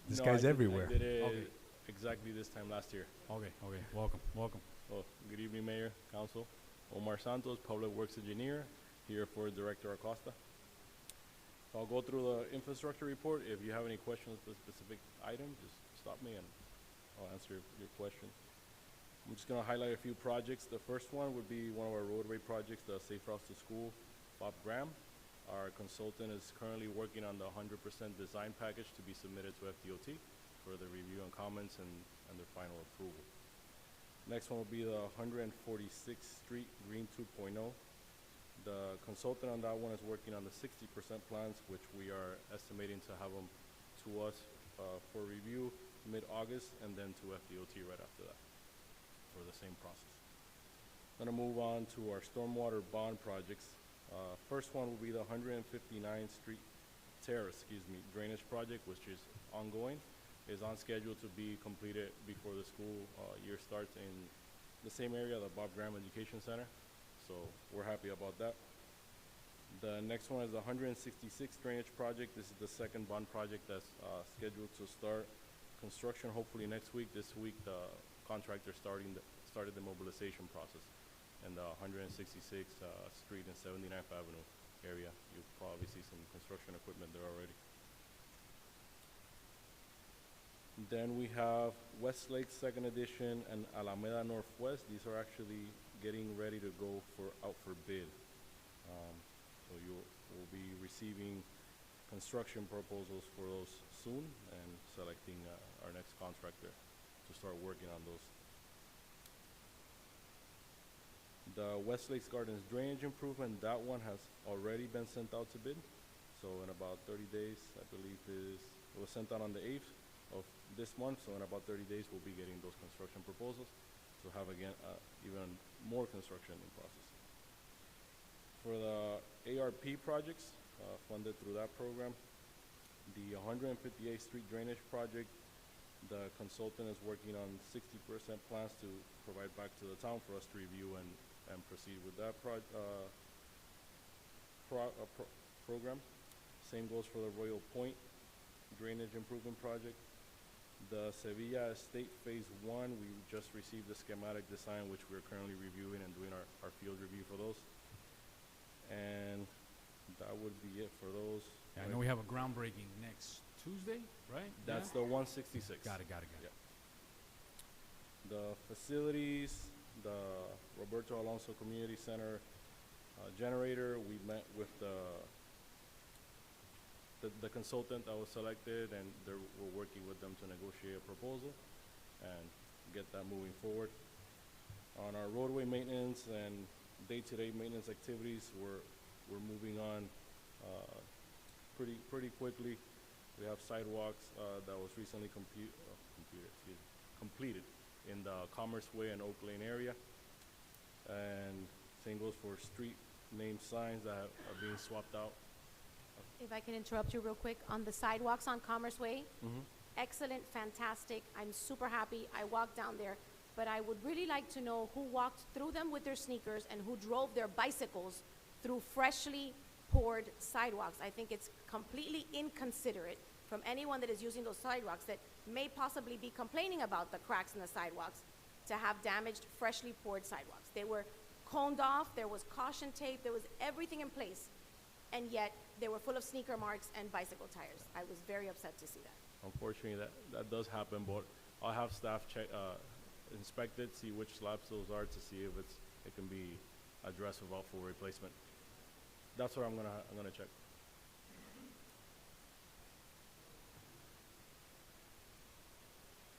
This guy's everywhere. I did it exactly this time last year. Okay. Welcome. Well, good evening, Mayor, Council. Omar Santos, Public Works Engineer, here for Director Acosta. So I'll go through the infrastructure report. If you have any questions for a specific item, just stop me and I'll answer your question. I'm just going to highlight a few projects. The first one would be one of our roadway projects, the Safe Routes to School, Bob Graham. Our consultant is currently working on the 100% design package to be submitted to FDOT for the review and comments and their final approval. Next one will be the 146th Street Green 2.0. The consultant on that one is working on the 60% plans, which we are estimating to have them to us for review mid-August and then to FDOT right after that for the same process. I'm going to move on to our stormwater bond projects. First one will be the 159th Street Terrace, drainage project, which is ongoing. Is on schedule to be completed before the school year starts in the same area, the Bob Graham Education Center. So we're happy about that. The next one is the 166th drainage project. This is the second bond project that's scheduled to start construction hopefully next week. This week the contractor started the mobilization process in the 166th Street and 79th Avenue area. You'll probably see some construction equipment there already. Then we have Westlake Second Edition and Alameda Northwest. These are actually getting ready to go out for bid. So we'll be receiving construction proposals for those soon and selecting our next contractor to start working on those. The Westlake Gardens drainage improvement, that one has already been sent out to bid. So in about 30 days, I believe it was sent out on the 8th of this month. So in about 30 days, we'll be getting those construction proposals to have again even more construction in process. For the ARP projects funded through that program, the 158th Street drainage project, the consultant is working on 60% plans to provide back to the town for us to review and proceed with that program. Same goes for the Royal Point drainage improvement project. The Sevilla Estate Phase 1, we just received the schematic design, which we're currently reviewing and doing our field review for those. And that would be it for those. Yeah, I know we have a groundbreaking next Tuesday, right? That's the 166. Got it. Yeah. The facilities, the Roberto Alonso Community Center generator, we met with the the consultant that was selected, and we're working with them to negotiate a proposal and get that moving forward. On our roadway maintenance and day-to-day maintenance activities, we're moving on pretty quickly. We have sidewalks that was recently completed in the Commerce Way and Oak Lane area, and same goes for street name signs that are being swapped out. If I can interrupt you real quick, on the sidewalks on Commerce Way, excellent, fantastic. I'm super happy. I walked down there, but I would really like to know who walked through them with their sneakers and who drove their bicycles through freshly poured sidewalks. I think it's completely inconsiderate from anyone that is using those sidewalks that may possibly be complaining about the cracks in the sidewalks to have damaged, freshly poured sidewalks. They were coned off, there was caution tape, there was everything in place, and yet they were full of sneaker marks and bicycle tires. I was very upset to see that. Unfortunately, that does happen, but I'll have staff check, inspect it, see which slabs those are to see if it can be addressed without full replacement. That's what I'm gonna check.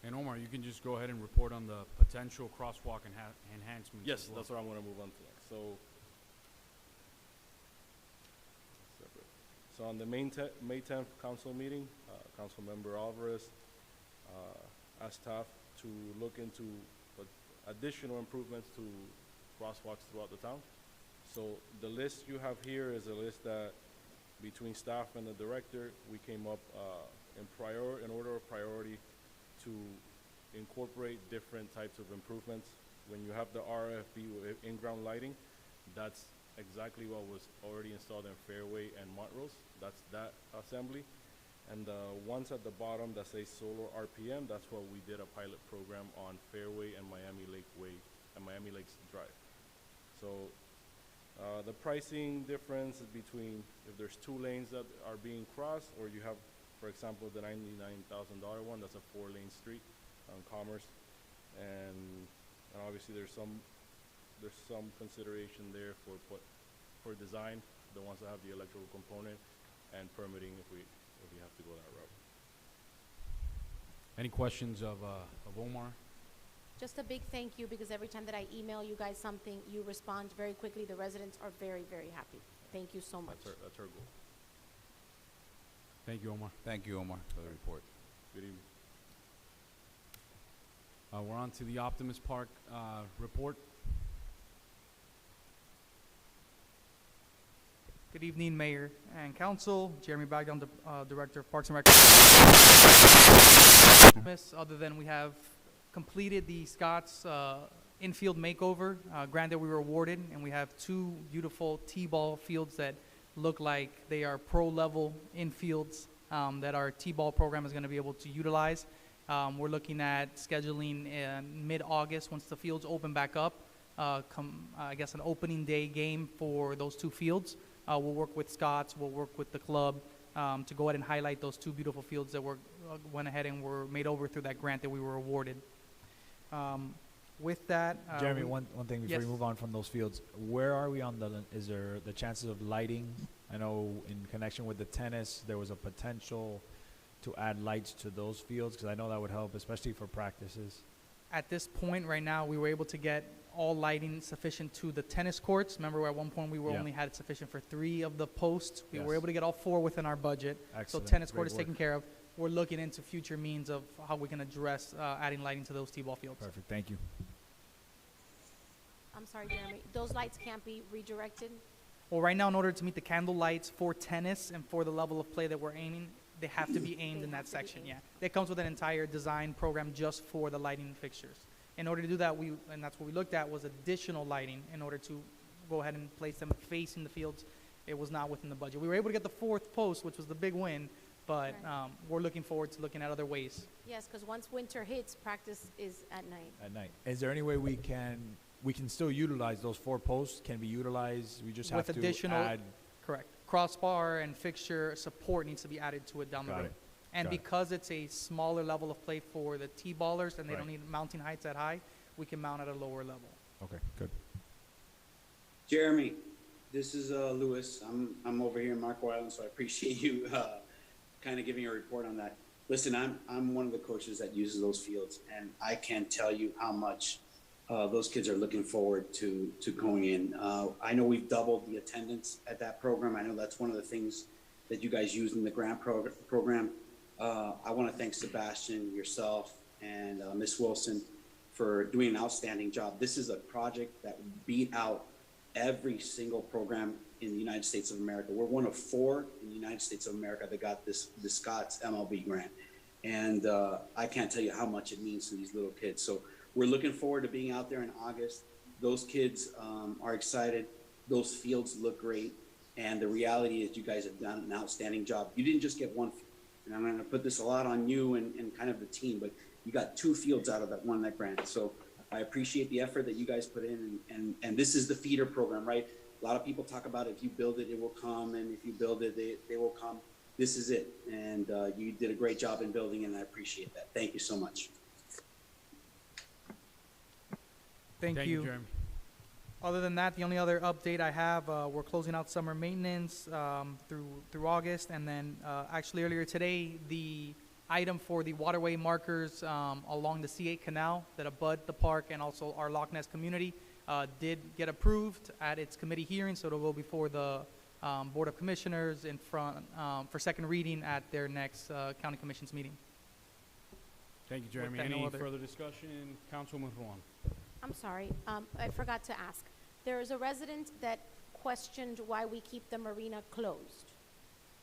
And Omar, you can just go ahead and report on the potential crosswalk enhancements. Yes, as well. that's what I'm gonna move on to next. So on the May 10th council meeting, Councilmember Alvarez asked staff to look into additional improvements to crosswalks throughout the town. So the list you have here is a list that between staff and the director, we came up in order of priority to incorporate different types of improvements. When you have the RFB with in-ground lighting, that's exactly what was already installed in Fairway and Montrose. That's that assembly. And the ones at the bottom that say solar RPM, that's what we did a pilot program on Fairway and Miami Lake Way and Miami Lakes Drive. So the pricing difference is between if there's 2 lanes that are being crossed, or you have, for example, the $99,000 one, that's a 4-lane street on Commerce. And obviously there's some consideration there for design, the ones that have the electrical component, and permitting if we have to go that route. Any questions of Omar? Just a big thank you, because every time that I email you guys something, you respond very quickly. The residents are very, very happy. Thank you so much. That's our goal. Thank you, Omar. Thank you, Omar, for the report. Good evening. We're on to the Optimus Park report. Good evening, Mayor and Council. Jeremy Bagdon, the Director of Parks and Rec. Other than we have completed the Scott's infield makeover grant that we were awarded, and we have 2 beautiful T-ball fields that look like they are pro-level infields that our T-ball program is going to be able to utilize. We're looking at scheduling in mid-August, once the fields open back up, I guess an opening day game for those 2 fields. We'll work with Scott's, we'll work with the club to go ahead and highlight those 2 beautiful fields that went ahead and were made over through that grant that we were awarded. With that, Jeremy, one thing before yes. we move on from those fields, where are we on is there the chances of lighting? I know in connection with the tennis, there was a potential to add lights to those fields, because I know that would help, especially for practices. At this point right now, we were able to get all lighting sufficient to the tennis courts. Remember, at one point we were only had it sufficient for 3 of the posts. We were able to get all 4 within our budget. Excellent. So tennis Great court is work. taken care of. We're looking into future means of how we can address adding lighting to those T-ball fields. Perfect. Thank you. I'm sorry, Jeremy. Those lights can't be redirected? Well, right now, in order to meet the candle lights for tennis and for the level of play that we're aiming, they have to be aimed in that section, yeah. That comes with an entire design program just for the lighting fixtures. In order to do that, and that's what we looked at, was additional lighting in order to go ahead and place them facing the fields. It was not within the budget. We were able to get the 4th post, which was the big win, but we're looking forward to looking at other ways. Yes, because once winter hits, practice is at night. At night. Is there any way we can still utilize those 4 posts? Can be utilized? We just have With to additional, add. correct. Crossbar and fixture support needs to be added to it down the road. And because it's a smaller level of play for the T-ballers and they don't need mounting heights that high, we can mount at a lower level. Okay, good. Jeremy, this is Louis. I'm over here in Marco Island, so I appreciate you kind of giving a report on that. Listen, I'm one of the coaches that uses those fields, and I can't tell you how much those kids are looking forward to going in. I know we've doubled the attendance at that program. I know that's one of the things that you guys use in the grant program. I want to thank Sebastian, yourself, and Ms. Wilson for doing an outstanding job. This is a project that beat out every single program in the United States of America. We're one of 4 in the United States of America that got the Scott's MLB grant. And I can't tell you how much it means to these little kids. So we're looking forward to being out there in August. Those kids are excited. Those fields look great. And the reality is you guys have done an outstanding job. You didn't just get one field. And I'm going to put this a lot on you and kind of the team, but you got 2 fields out of that grant. So I appreciate the effort that you guys put in. And this is the feeder program, right? A lot of people talk about if you build it, it will come. And if you build it, they will come. This is it. And you did a great job in building it, and I appreciate that. Thank you so much. Thank you. Jeremy. Other than that, the only other update I have, we're closing out summer maintenance through August, and then actually earlier today, the item for the waterway markers along the C8 canal that abut the park and also our Loch Ness community did get approved at its committee hearing, so it'll go before the Board of Commissioners in front for second reading at their next County Commission's meeting. Thank you, Jeremy. With that, no Any other- further discussion? Councilwoman Juan. I'm sorry, I forgot to ask. There is a resident that questioned why we keep the marina closed.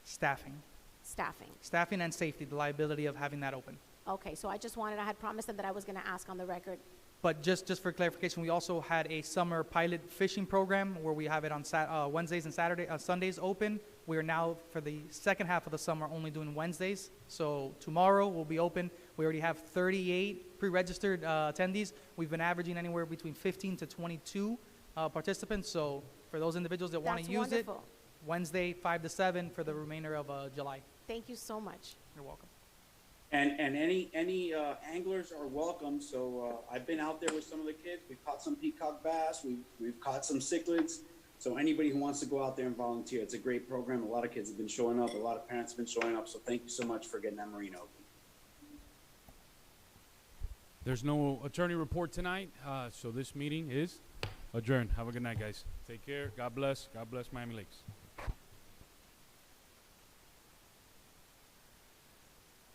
Staffing. Staffing and safety, the liability of having that open. Okay, so I had promised them that I was gonna ask on the record. But just for clarification, we also had a summer pilot fishing program where we have it on Wednesdays and Sundays open. We are now, for the second half of the summer, only doing Wednesdays. So tomorrow will be open. We already have 38 pre-registered attendees. We've been averaging anywhere between 15 to 22 participants. So for those individuals that want That's to use wonderful. it, Wednesday 5 to 7 for the remainder of July. Thank you so much. You're welcome. And any anglers are welcome. So I've been out there with some of the kids. We've caught some peacock bass. We've caught some cichlids. So anybody who wants to go out there and volunteer, it's a great program. A lot of kids have been showing up. A lot of parents have been showing up. So thank you so much for getting that marina open. There's no attorney report tonight, so this meeting is adjourned. Have a good night, guys. Take care. God bless. God bless Miami Lakes.